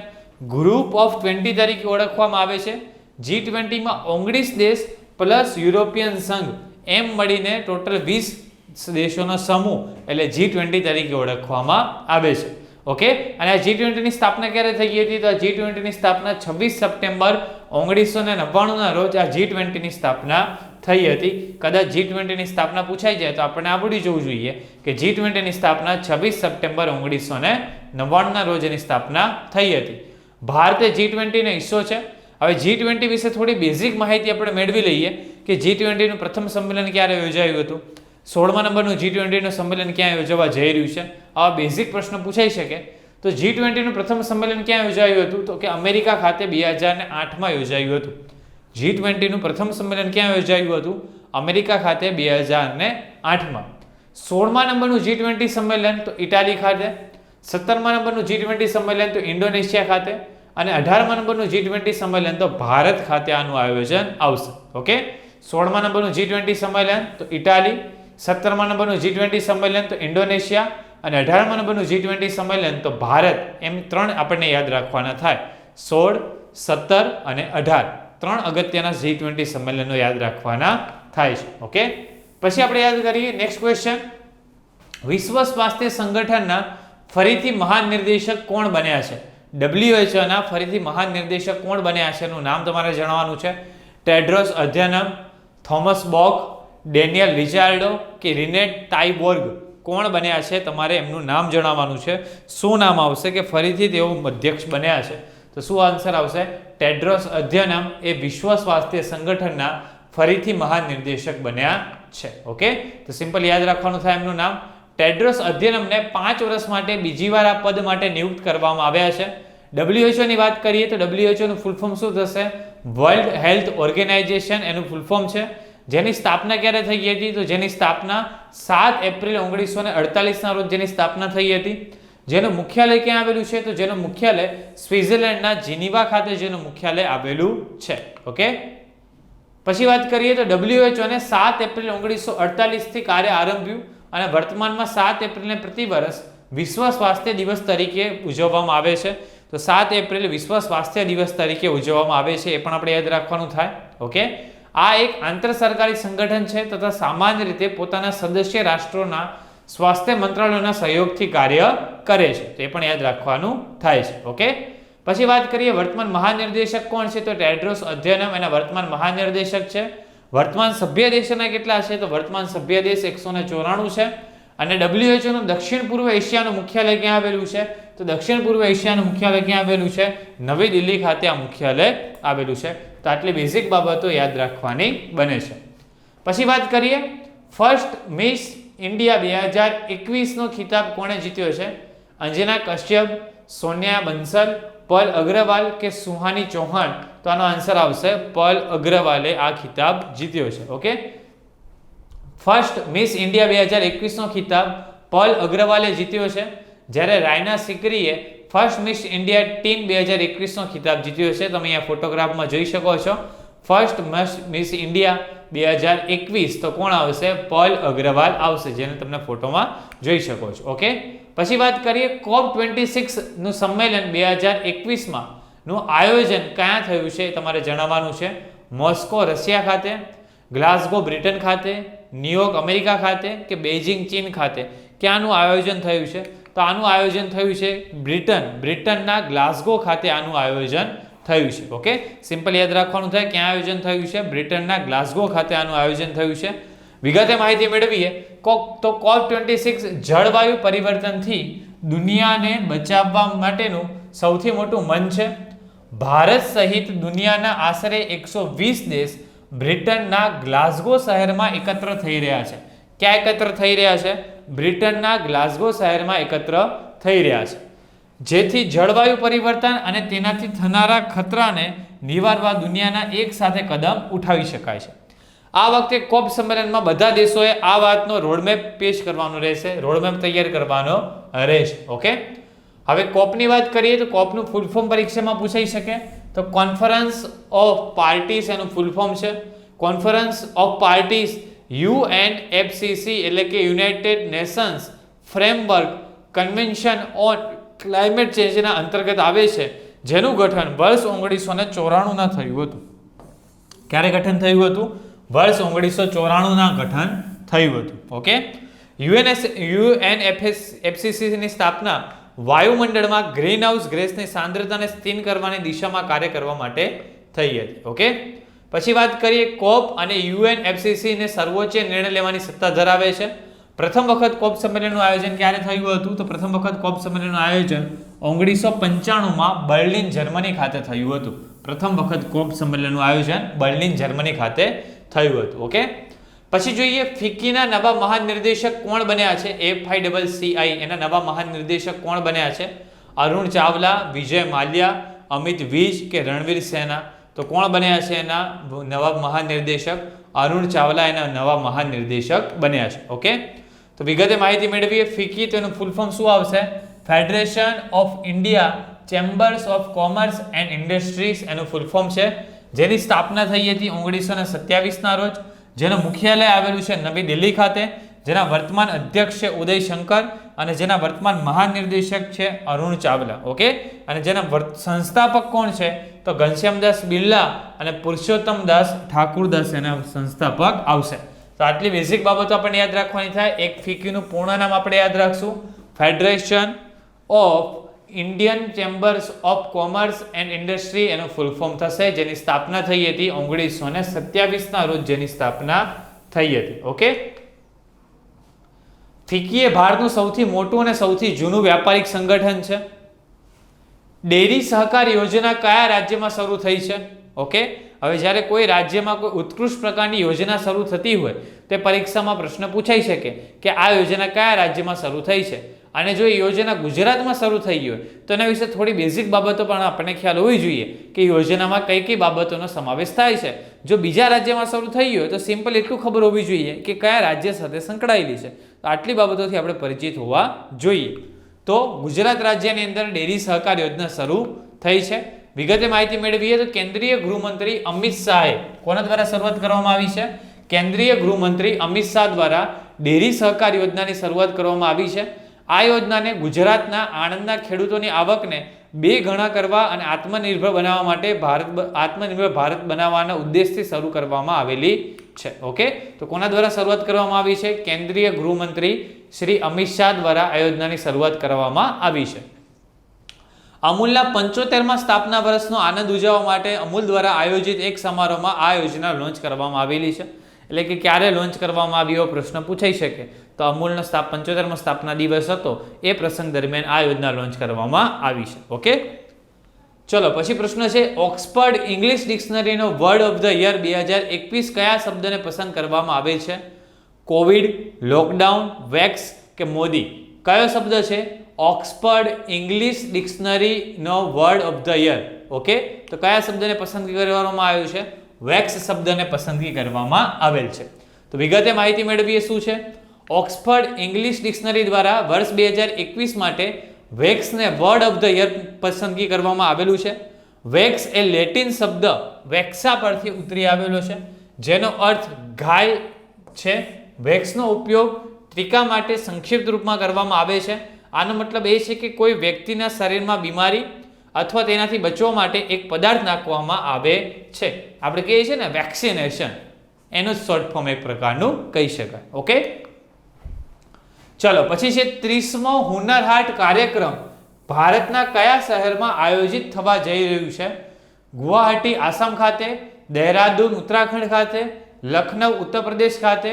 ગ્રુપ ઓફ 20 તરીકે ઓળખવામાં આવે છે. G20 માં 19 દેશ પ્લસ યુરોપિયન સંઘ એમ મળીને ટોટલ 20 દેશોનો સમૂહ એટલે G20 તરીકે ઓળખવામાં આવે છે. ઓકે, અને આ G20 ની સ્થાપના ક્યારે થઈ હતી? તો આ G20 ની સ્થાપના 26 સપ્ટેમ્બર 1999 ના રોજ આ G20 ની સ્થાપના થઈ હતી. કદાચ G20 ની સ્થાપના પૂછાઈ જાય તો આપણને આવડી જવું જોઈએ કે G20 ની સ્થાપના 26 સપ્ટેમ્બર 1999 ના રોજ એની સ્થાપના થઈ હતી. ભારતે G20 નો હિસ્સો છે. હવે G20 વિશે થોડી બેઝિક માહિતી આપણે મેળવી લઈએ કે G20 નું પ્રથમ સંમેલન ક્યારે યોજાયું હતું. 16મા નંબરનું G20 નું સંમેલન ક્યાં યોજવા જઈ રહ્યું છે? આવા બેઝિક પ્રશ્ન પૂછાઈ શકે. તો G20 નું પ્રથમ સંમેલન ક્યાં યોજાયું હતું? તો કે અમેરિકા ખાતે 2008 માં યોજાયું હતું. G20 નું પ્રથમ સંમેલન ક્યાં યોજાયું હતું? અમેરિકા ખાતે 2008 માં. 16મા નંબરનું G20 સંમેલન તો ઇટાલી ખાતે, 17મા નંબરનું G20 સંમેલન તો ઇન્ડોનેશિયા ખાતે અને 18મા નંબરનું G20 સંમેલન તો ભારત ખાતે આનું આયોજન આવશે. ઓકે, 16મા નંબરનું G20 સંમેલન તો ઇટાલી, 17મા નંબરનું G20 સંમેલન તો ઇન્ડોનેશિયા અને 18મા નંબરનું G20 સંમેલન તો ભારત. એમ ત્રણ આપણને યાદ રાખવાના થાય. 16, 17 અને 18 ત્રણ અગત્યના G20 સંમેલનો યાદ રાખવાના થાય છે. ઓકે, પછી આપણે યાદ કરીએ નેક્સ્ટ ક્વેશ્ચન. વિશ્વ સ્વાસ્થ્ય સંગઠનના ફરીથી મહાનિર્દેશક કોણ બન્યા છે? WHO ના ફરીથી મહાનિર્દેશક કોણ બન્યા છે એનું નામ તમારે જણાવવાનું છે. ટેડ્રોસ અધ્યનમ, થોમસ બોક, ડેનિયલ રિચાર્ડો કે રિનેટ ટાઈબોર્ગ કોણ બન્યા છે? તમારે એમનું નામ જણાવવાનું છે. શું નામ આવશે કે ફરીથી તેઓ અધ્યક્ષ બન્યા છે? તો શું આન્સર આવશે? ટેડ્રોસ અધ્યનમ એ વિશ્વ સ્વાસ્થ્ય સંગઠનના ફરીથી મહાનિર્દેશક બન્યા છે. ઓકે, તો સિમ્પલ યાદ રાખવાનું થાય એમનું નામ. ટેડ્રોસ અધ્યનમને 5 વર્ષ માટે બીજી વાર આ પદ માટે નિયુક્ત કરવામાં આવ્યા છે. WHO ની વાત કરીએ તો WHO નું ફૂલ ફોર્મ શું થશે? વર્લ્ડ હેલ્થ ઓર્ગેનાઇઝેશન એનું ફૂલ ફોર્મ છે. જેની સ્થાપના ક્યારે થઈ હતી? તો જેની સ્થાપના 7 એપ્રિલ 1948 ના રોજ જેની સ્થાપના થઈ હતી. જેનું મુખ્યાલય ક્યાં આવેલું છે? તો જેનું મુખ્યાલય સ્વિટ્ઝરલેન્ડના જીનીવા ખાતે જેનું મુખ્યાલય આવેલું છે. ઓકે, પછી વાત કરીએ તો WHO ને 7 એપ્રિલ 1948 થી કાર્ય આરંભ્યું અને વર્તમાનમાં 7 એપ્રિલને પ્રતિ વર્ષ વિશ્વ સ્વાસ્થ્ય દિવસ તરીકે ઉજવવામાં આવે છે. તો 7 એપ્રિલ વિશ્વ સ્વાસ્થ્ય દિવસ તરીકે ઉજવવામાં આવે છે, એ પણ આપણે યાદ રાખવાનું થાય. ઓકે, આ એક આંતર સરકારી સંગઠન છે તથા સામાન્ય રીતે પોતાના સદસ્ય રાષ્ટ્રોના સ્વાસ્થ્ય મંત્રાલયોના સહયોગથી કાર્ય કરે છે, તો એ પણ યાદ રાખવાનું થાય છે. ઓકે, પછી વાત કરીએ વર્તમાન મહાનિર્દેશક કોણ છે? તો ટેડ્રોસ અધ્યનમ એના વર્તમાન મહાનિર્દેશક છે. વર્તમાન સભ્ય દેશોના કેટલા છે? તો વર્તમાન સભ્ય દેશ 194 છે. અને WHO નું દક્ષિણ પૂર્વ એશિયાનું મુખ્યાલય ક્યાં આવેલું છે? તો દક્ષિણ પૂર્વ એશિયાનું મુખ્યાલય ક્યાં આવેલું છે? નવી દિલ્હી ખાતે આ મુખ્યાલય આવેલું છે. તો આટલી બેઝિક બાબતો યાદ રાખવાની બને છે. પછી વાત કરીએ ફર્સ્ટ મિસ ઇન્ડિયા 2021 નો ખિતાબ કોણે જીત્યો છે? અંજના કશ્યપ, સોનિયા બંસલ, પલ અગ્રવાલ કે સુહાની ચૌહાણ? તો આનો આન્સર આવશે પલ અગ્રવાલે આ ખિતાબ જીત્યો છે. ઓકે, ફર્સ્ટ મિસ ઇન્ડિયા 2021 નો ખિતાબ પલ અગ્રવાલે જીત્યો છે. જ્યારે રાયના સિકરીએ ફર્સ્ટ મિસ ઇન્ડિયા ટીમ 2021 નો ખિતાબ જીત્યો છે. તમે અહીંયા ફોટોગ્રાફમાં જોઈ શકો છો. ફર્સ્ટ મિસ ઇન્ડિયા 2021 તો કોણ આવશે? પલ અગ્રવાલ આવશે, જેને તમને ફોટોમાં જોઈ શકો છો. ઓકે, પછી વાત કરીએ COP26 નું સંમેલન 2021 માં નું આયોજન ક્યાં થયું છે? તમારે જણાવવાનું છે. મોસ્કો રશિયા ખાતે, ગ્લાસગો બ્રિટન ખાતે, ન્યુયોર્ક અમેરિકા ખાતે કે બેઇજિંગ ચીન ખાતે? ક્યાંનું આયોજન થયું છે? તો આનું આયોજન થયું છે બ્રિટનના ગ્લાસગો ખાતે આનું આયોજન થયું છે. ઓકે, સિમ્પલ યાદ રાખવાનું થાય ક્યાં આયોજન થયું છે? બ્રિટનના ગ્લાસગો ખાતે આનું આયોજન થયું છે. વિગતે માહિતી મેળવીએ તો COP26 જળવાયુ પરિવર્તનથી દુનિયાને બચાવવા માટેનું સૌથી મોટું મંચ છે. ભારત સહિત દુનિયાના આશરે 120 દેશ બ્રિટનના ગ્લાસગો શહેરમાં એકત્ર થઈ રહ્યા છે. ક્યાં એકત્ર થઈ રહ્યા છે? બ્રિટનના ગ્લાસગો શહેરમાં એકત્ર થઈ રહ્યા છે. જેથી જળવાયુ પરિવર્તન અને તેનાથી થનારા ખતરાને નિવારવા દુનિયાના એક સાથે કદમ ઉઠાવી શકાય છે. આ વખતે કોપ સંમેલનમાં બધા દેશોએ આ વાતનો રોડમેપ પેશ કરવાનો રહેશે, રોડમેપ તૈયાર કરવાનો રહેશે. ઓકે, હવે કોપની વાત કરીએ તો કોપનું ફૂલ ફોર્મ પરીક્ષામાં પૂછાઈ શકે. તો કોન્ફરન્સ ઓફ પાર્ટીઝ એનું ફૂલ ફોર્મ છે. કોન્ફરન્સ ઓફ પાર્ટીઝ UNFCCC એટલે કે united nations framework convention on climate ચેન્જના અંતર્ગત આવે છે, જેનું ગઠન વર્ષ 1994 થયું હતું. ક્યારે ગઠન થયું હતું? વર્ષ 1994 ના ગઠન થયું હતું. ઓકે, યુએનએફસીસી ની સ્થાપના વાયુમંડળમાં ગ્રીનહાઉસ ગેસની સાંદ્રતાને સ્થિર કરવાની દિશામાં કાર્ય કરવા માટે થઈ હતી. ઓકે, પછી વાત કરીએ કોપ અને યુએનએફસીસી ને સર્વોચ્ચ નિર્ણય લેવાની સત્તા ધરાવે છે. પ્રથમ વખત કોપ સંમેલનનું આયોજન ક્યારે થયું હતું? તો પ્રથમ વખત કોપ સંમેલનનું આયોજન 1995 માં બર્લિન જર્મની ખાતે થયું હતું. પ્રથમ વખત કોપ સંમેલનનું આયોજન બર્લિન જર્મની ખાતે થયું હતું. ઓકે, પછી જોઈએ ફિક્કીના નવા મહાનિર્દેશક કોણ બન્યા છે? FICCI એના નવા મહાનિર્દેશક કોણ બન્યા છે? અરુણ ચાવલા, વિજય માલ્યા, અમિત વિજ કે રણવીર સેના? તો કોણ બન્યા છે એના નવા મહાનિર્દેશક? અરુણ ચાવલા એના નવા મહાનિર્દેશક બન્યા છે. ઓકે, તો વિગતે માહિતી મેળવીએ. ફિક્કી તેનું ફૂલ ફોર્મ શું આવશે? Federation of India chambers of commerce and industries એનું ફૂલ ફોર્મ છે, જેની સ્થાપના થઈ હતી 1927 ના રોજ, જેનું મુખ્યાલય આવેલું છે નવી દિલ્હી ખાતે, જેના વર્તમાન અધ્યક્ષ છે ઉદય શંકર અને જેના વર્તમાન મહાનિર્દેશક છે અરુણ ચાવલા. ઓકે, અને જેના સંસ્થાપક કોણ છે? તો ઘનશ્યામદાસ બિરલા અને પુરુષોત્તમ દાસ ઠાકુરદાસ એના સંસ્થાપક આવશે. તો આટલી બેઝિક બાબતો આપણને યાદ રાખવાની થાય. એક ફિક્કીનું પૂર્ણ નામ આપણે યાદ રાખશું, federation of Indian chambers of commerce and industry એનું ફૂલ ફોર્મ થશે, જેની સ્થાપના થઈ હતી 1927 ના રોજ, જેની સ્થાપના થઈ હતી. ઓકે, ફિક્કી એ ભારતનું સૌથી મોટું અને સૌથી જૂનું વ્યાપારિક સંગઠન છે. ડેરી સહકાર યોજના કયા રાજ્યમાં શરૂ થઈ છે? ઓકે, હવે જ્યારે કોઈ રાજ્યમાં કોઈ ઉત્કૃષ્ટ પ્રકારની યોજના શરૂ થતી હોય તે પરીક્ષામાં પ્રશ્ન પૂછાઈ શકે કે આ યોજના કયા રાજ્યમાં શરૂ થઈ છે. અને જો એ યોજના ગુજરાતમાં શરૂ થઈ હોય તો એના વિશે થોડી બેઝિક બાબતો પણ આપણને ખ્યાલ હોવી જોઈએ કે યોજનામાં કઈ કઈ બાબતોનો સમાવેશ થાય છે. જો બીજા રાજ્યમાં શરૂ થઈ હોય તો સિમ્પલ એટલું ખબર હોવી જોઈએ કે કયા રાજ્ય સાથે સંકળાયેલી છે. તો આટલી બાબતોથી આપણે પરિચિત હોવા જોઈએ. તો ગુજરાત રાજ્યની અંદર ડેરી સહકાર યોજના શરૂ થઈ છે. વિગતે માહિતી મેળવીએ તો કેન્દ્રીય ગૃહમંત્રી અમિત શાહે કોના દ્વારા શરૂઆત કરવામાં આવી છે? કેન્દ્રીય ગૃહમંત્રી અમિત શાહ દ્વારા ડેરી સહકાર યોજનાની શરૂઆત કરવામાં આવી છે. આ યોજનાને ગુજરાતના આણંદના ખેડૂતોની આવકને 2 ગણા કરવા અને આત્મનિર્ભર બનાવવા માટે આત્મનિર્ભર ભારત બનાવવાના ઉદ્દેશથી શરૂ કરવામાં આવેલી છે. ઓકે, તો કોના દ્વારા શરૂઆત કરવામાં આવી છે? કેન્દ્રીય ગૃહમંત્રી શ્રી અમિત શાહ દ્વારા આ યોજનાની શરૂઆત કરવામાં આવી છે. અમૂલના 75મા સ્થાપના વર્ષનો આનંદ ઉજવવા માટે અમૂલ દ્વારા આયોજિત એક સમારોહમાં આ યોજના લોન્ચ કરવામાં આવેલી છે. એટલે કે ક્યારે લોન્ચ કરવામાં આવી એવો પ્રશ્ન પૂછાઈ શકે. તો અમૂલનો 75મો સ્થાપના દિવસ હતો, એ પ્રસંગ દરમિયાન આ યોજના લોન્ચ કરવામાં આવી છે. ઓકે, ચલો પછી પ્રશ્ન છે ઓક્સફર્ડ ઇંગ્લિશ ડિક્શનરીનો વર્ડ ઓફ ધ યર 2021 કયા શબ્દને પસંદ કરવામાં આવે છે? કોવિડ, લોકડાઉન, વેક્સ કે મોદી? કયો શબ્દ છે? ઓક્સફર્ડ ઇંગ્લિશ ડિક્શનરીનો word of the year. Okay, તો કયા શબ્દને પસંદગી કરવામાં આવ્યું છે? વેક્સ શબ્દને પસંદગી કરવામાં આવેલ છે. તો વિગતે માહિતી મેળવીએ શું છે? ઓક્સફર્ડ ઇંગ્લિશ ડિક્શનરી દ્વારા વર્ષ 2021 માટે વેક્સને વર્ડ ઓફ ધ યર પસંદગી કરવામાં આવેલું છે. વેક્સ એ લેટિન શબ્દ વેક્સા પરથી ઉતરી આવેલો છે, જેનો અર્થ ઘાય છે. વેક્સનો ઉપયોગ ટીકા માટે સંક્ષિપ્ત રૂપમાં કરવામાં આવે છે. આનો મતલબ એ છે કે કોઈ વ્યક્તિના શરીરમાં બીમારી અથવા તેનાથી બચવા માટે એક પદાર્થ નાખવામાં આવે છે. આપણે કહીએ છીએ ને વેક્સિનેશન, એનું શોર્ટ ફોર્મ એક પ્રકારનું કહી શકાય. ઓકે, ચલો પછી છે 30મો હુનર હાટ કાર્યક્રમ ભારતના કયા શહેરમાં આયોજિત થવા જઈ રહ્યું છે? ગુવાહાટી આસામ ખાતે, દહેરાદૂન ઉત્તરાખંડ ખાતે, લખનઉ ઉત્તર પ્રદેશ ખાતે,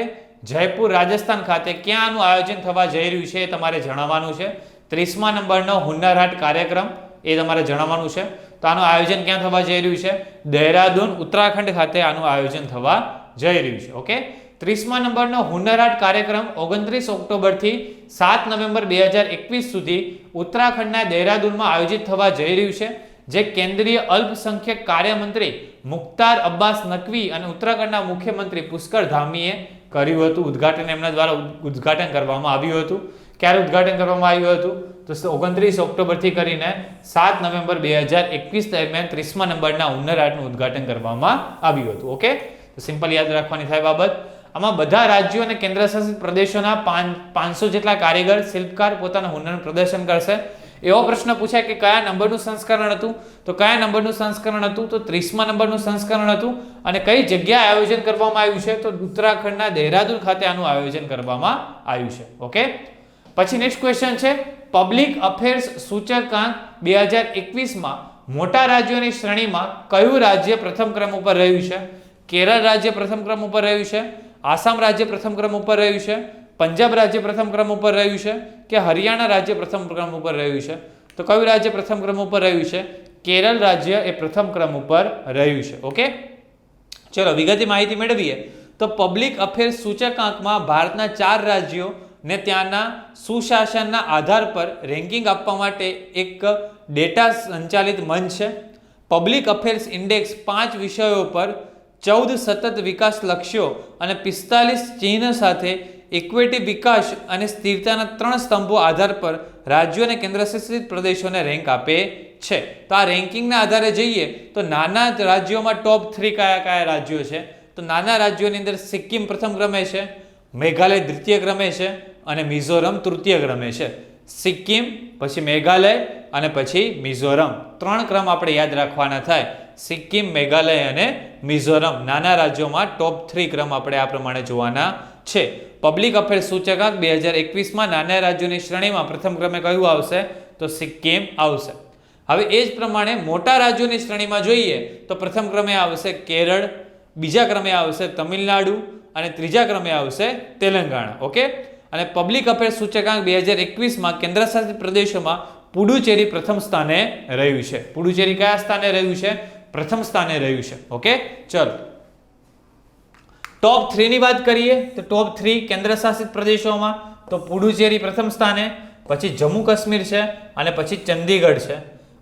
જયપુર રાજસ્થાન ખાતે? ક્યાં આનું આયોજન થવા જઈ રહ્યું છે એ તમારે જણાવવાનું છે. 30મા નંબરનો હુનર હાટ કાર્યક્રમ એ તમારે જણાવવાનું છે. તો આનું આયોજન ક્યાં થવા જઈ રહ્યું છે? દહેરાદૂન ઉત્તરાખંડ ખાતે આનું આયોજન થવા જઈ રહ્યું છે. ઓકે, 30મા નંબરનો હુનર હાટ કાર્યક્રમ 29 ઓક્ટોબરથી 7 નવેમ્બર 2021 સુધી ઉત્તરાખંડના દહેરાદૂનમાં આયોજિત થવા જઈ રહ્યું છે, જે કેન્દ્રીય અલ્પસંખ્યક કાર્યમંત્રી મુખ્તાર અબ્બાસ નકવી અને ઉત્તરાખંડના મુખ્યમંત્રી પુષ્કર ધામીએ કર્યું હતું. ઉદ્ઘાટન એમના દ્વારા ઉદ્ઘાટન કરવામાં આવ્યું હતું. ક્યારે ઉદ્ઘાટન કરવામાં આવ્યું હતું? તો 29 ઓક્ટોબરથી કરીને 7 નવેમ્બર 2021 દરમિયાન 30મા નંબરના હુનર હાટનું ઉદ્ઘાટન કરવામાં આવ્યું હતું. ઓકે, તો સિમ્પલ યાદ રાખવાની થાય બાબત. આમાં બધા રાજ્યો અને કેન્દ્રશાસિત પ્રદેશોના 500 જેટલા કારીગર શિલ્પકાર પોતાના હુનરનું પ્રદર્શન કરશે. એવો પ્રશ્ન પૂછાય કે કયા નંબરનું સંસ્કરણ હતું, તો કયા નંબરનું સંસ્કરણ હતું, તો 30મા નંબરનું સંસ્કરણ હતું. અને કઈ જગ્યાએ આયોજન કરવામાં આવ્યું છે, તો ઉત્તરાખંડના દહેરાદૂન ખાતે આનું આયોજન કરવામાં આવ્યું છે. ઓકે, પછી નેક્સ્ટ ક્વેશ્ચન છે પબ્લિક અફેર્સ સૂચકાંક 2021માં મોટા રાજ્યોની શ્રેણીમાં કયું રાજ્ય પ્રથમ ક્રમ ઉપર રહ્યું છે? કેરળ રાજ્ય પ્રથમ ક્રમ ઉપર રહ્યું છે, આસામ રાજ્ય પ્રથમ ક્રમ ઉપર રહ્યું છે, પંજાબ રાજ્ય પ્રથમ ક્રમ ઉપર રહ્યું છે કે હરિયાણા રાજ્ય પ્રથમ ક્રમ ઉપર રહ્યું છે? તો કયું રાજ્ય પ્રથમ ક્રમ ઉપર રહ્યું છે? કેરળ રાજ્ય એ પ્રથમ ક્રમ ઉપર રહ્યું છે. ઓકે, ચલો વિગતે માહિતી મેળવીએ. તો પબ્લિક અફેર્સ સૂચકાંકમાં ભારતના 4 રાજ્યો ને ત્યાંના સુશાસનના આધાર પર રેન્કિંગ આપવા માટે એક ડેટા સંચાલિત મંચ છે. પબ્લિક અફેર્સ ઇન્ડેક્સ 5 વિષયો પર 14 સતત વિકાસ લક્ષ્યો અને 45 ચિહ્ન સાથે ઇક્વિટી, વિકાસ અને સ્થિરતાના 3 સ્તંભો આધાર પર રાજ્યો અને કેન્દ્રશાસિત પ્રદેશોને રેન્ક આપે છે. તો આ રેન્કિંગના આધારે જઈએ તો નાના રાજ્યોમાં ટોપ 3 કયા કયા રાજ્યો છે? તો નાના રાજ્યોની અંદર સિક્કિમ પ્રથમ ક્રમે છે, મેઘાલય દ્વિતીય ક્રમે છે અને મિઝોરમ તૃતીય ક્રમે છે. સિક્કિમ, પછી મેઘાલય અને પછી મિઝોરમ, 3 ક્રમ આપણે યાદ રાખવાના થાય. સિક્કિમ, મેઘાલય અને મિઝોરમ નાના રાજ્યોમાં ટોપ 3 ક્રમ આપણે આ પ્રમાણે જોવાના છે. પબ્લિક અફેર્સ સૂચકાંક 2021માં નાના રાજ્યોની શ્રેણીમાં પ્રથમ ક્રમે કયું આવશે? તો સિક્કિમ આવશે. હવે એ જ પ્રમાણે મોટા રાજ્યોની શ્રેણીમાં જોઈએ તો પ્રથમ ક્રમે આવશે કેરળ, બીજા ક્રમે આવશે તમિલનાડુ અને ત્રીજા ક્રમે આવશે તેલંગાણા. ઓકે, અને પબ્લિક અફેર્સ સૂચકાંક 2021માં કેન્દ્રશાસિત પ્રદેશોમાં પુડુચેરી પ્રથમ સ્થાને રહ્યું છે. પુડુચેરી કયા સ્થાને રહ્યું છે? પ્રથમ સ્થાને રહ્યું છે. ઓકે, ચલો ટોપ 3 ની વાત કરીએ તો ટોપ 3 કેન્દ્રશાસિત પ્રદેશોમાં તો પુડુચેરી પ્રથમ સ્થાને, પછી જમ્મુ કાશ્મીર છે અને પછી ચંદીગઢ છે.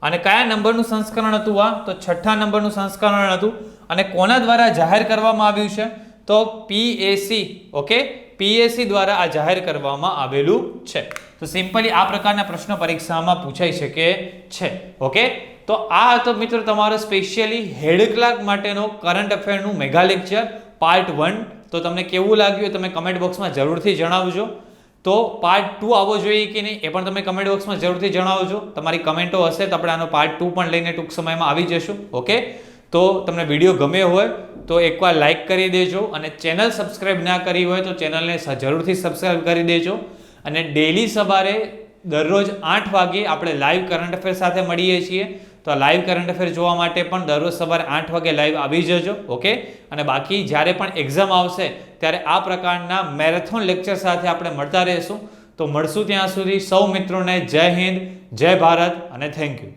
અને કયા નંબરનું સંસ્કરણ હતું આ? તો 6થા નંબરનું સંસ્કરણ હતું. અને કોના દ્વારા જાહેર કરવામાં આવ્યું છે? તો PAC. ઓકે, PAC દ્વારા આ જાહેર કરવામાં આવેલું છે. તો સિમ્પલી આ પ્રકારના પ્રશ્નો પરીક્ષામાં પૂછાઈ શકે છે. ઓકે, તો આ હતો મિત્રો તમારો સ્પેશિયલી હેડ ક્લાર્ક માટેનો કરંટ અફેરનું મેગા લેક્ચર પાર્ટ 1. તો તમને કેવું લાગ્યું તમે કમેન્ટ બોક્સમાં જરૂરથી જણાવજો. તો પાર્ટ 2 આવવો જોઈએ કે નહીં એ પણ તમે કમેન્ટ બોક્સમાં જરૂરથી જણાવજો. તમારી કમેન્ટો હશે તો આપણે આનો પાર્ટ 2 પણ લઈને ટૂંક સમયમાં આવી જશું. ઓકે, તો તમને વિડીયો ગમ્યો હોય તો એકવાર લાઇક કરી દેજો અને ચેનલ સબસ્ક્રાઇબ ના કરી હોય તો ચેનલને જરૂરથી સબસ્ક્રાઇબ કરી દેજો. અને ડેલી સવારે દરરોજ 8 વાગે આપણે લાઈવ કરંટ અફેર સાથે મળીએ છીએ. તો આ લાઈવ કરંટ અફેર જોવા માટે પણ દરરોજ સવારે 8 વાગે લાઈવ આવી જજો. ઓકે, અને બાકી જ્યારે પણ એક્ઝામ આવશે ત્યારે આ પ્રકારના મેરેથોન લેક્ચર સાથે આપણે મળતા રહીશું. તો મળશું ત્યાં સુધી સૌ મિત્રોને જય હિન્દ, જય ભારત અને થેન્ક યુ.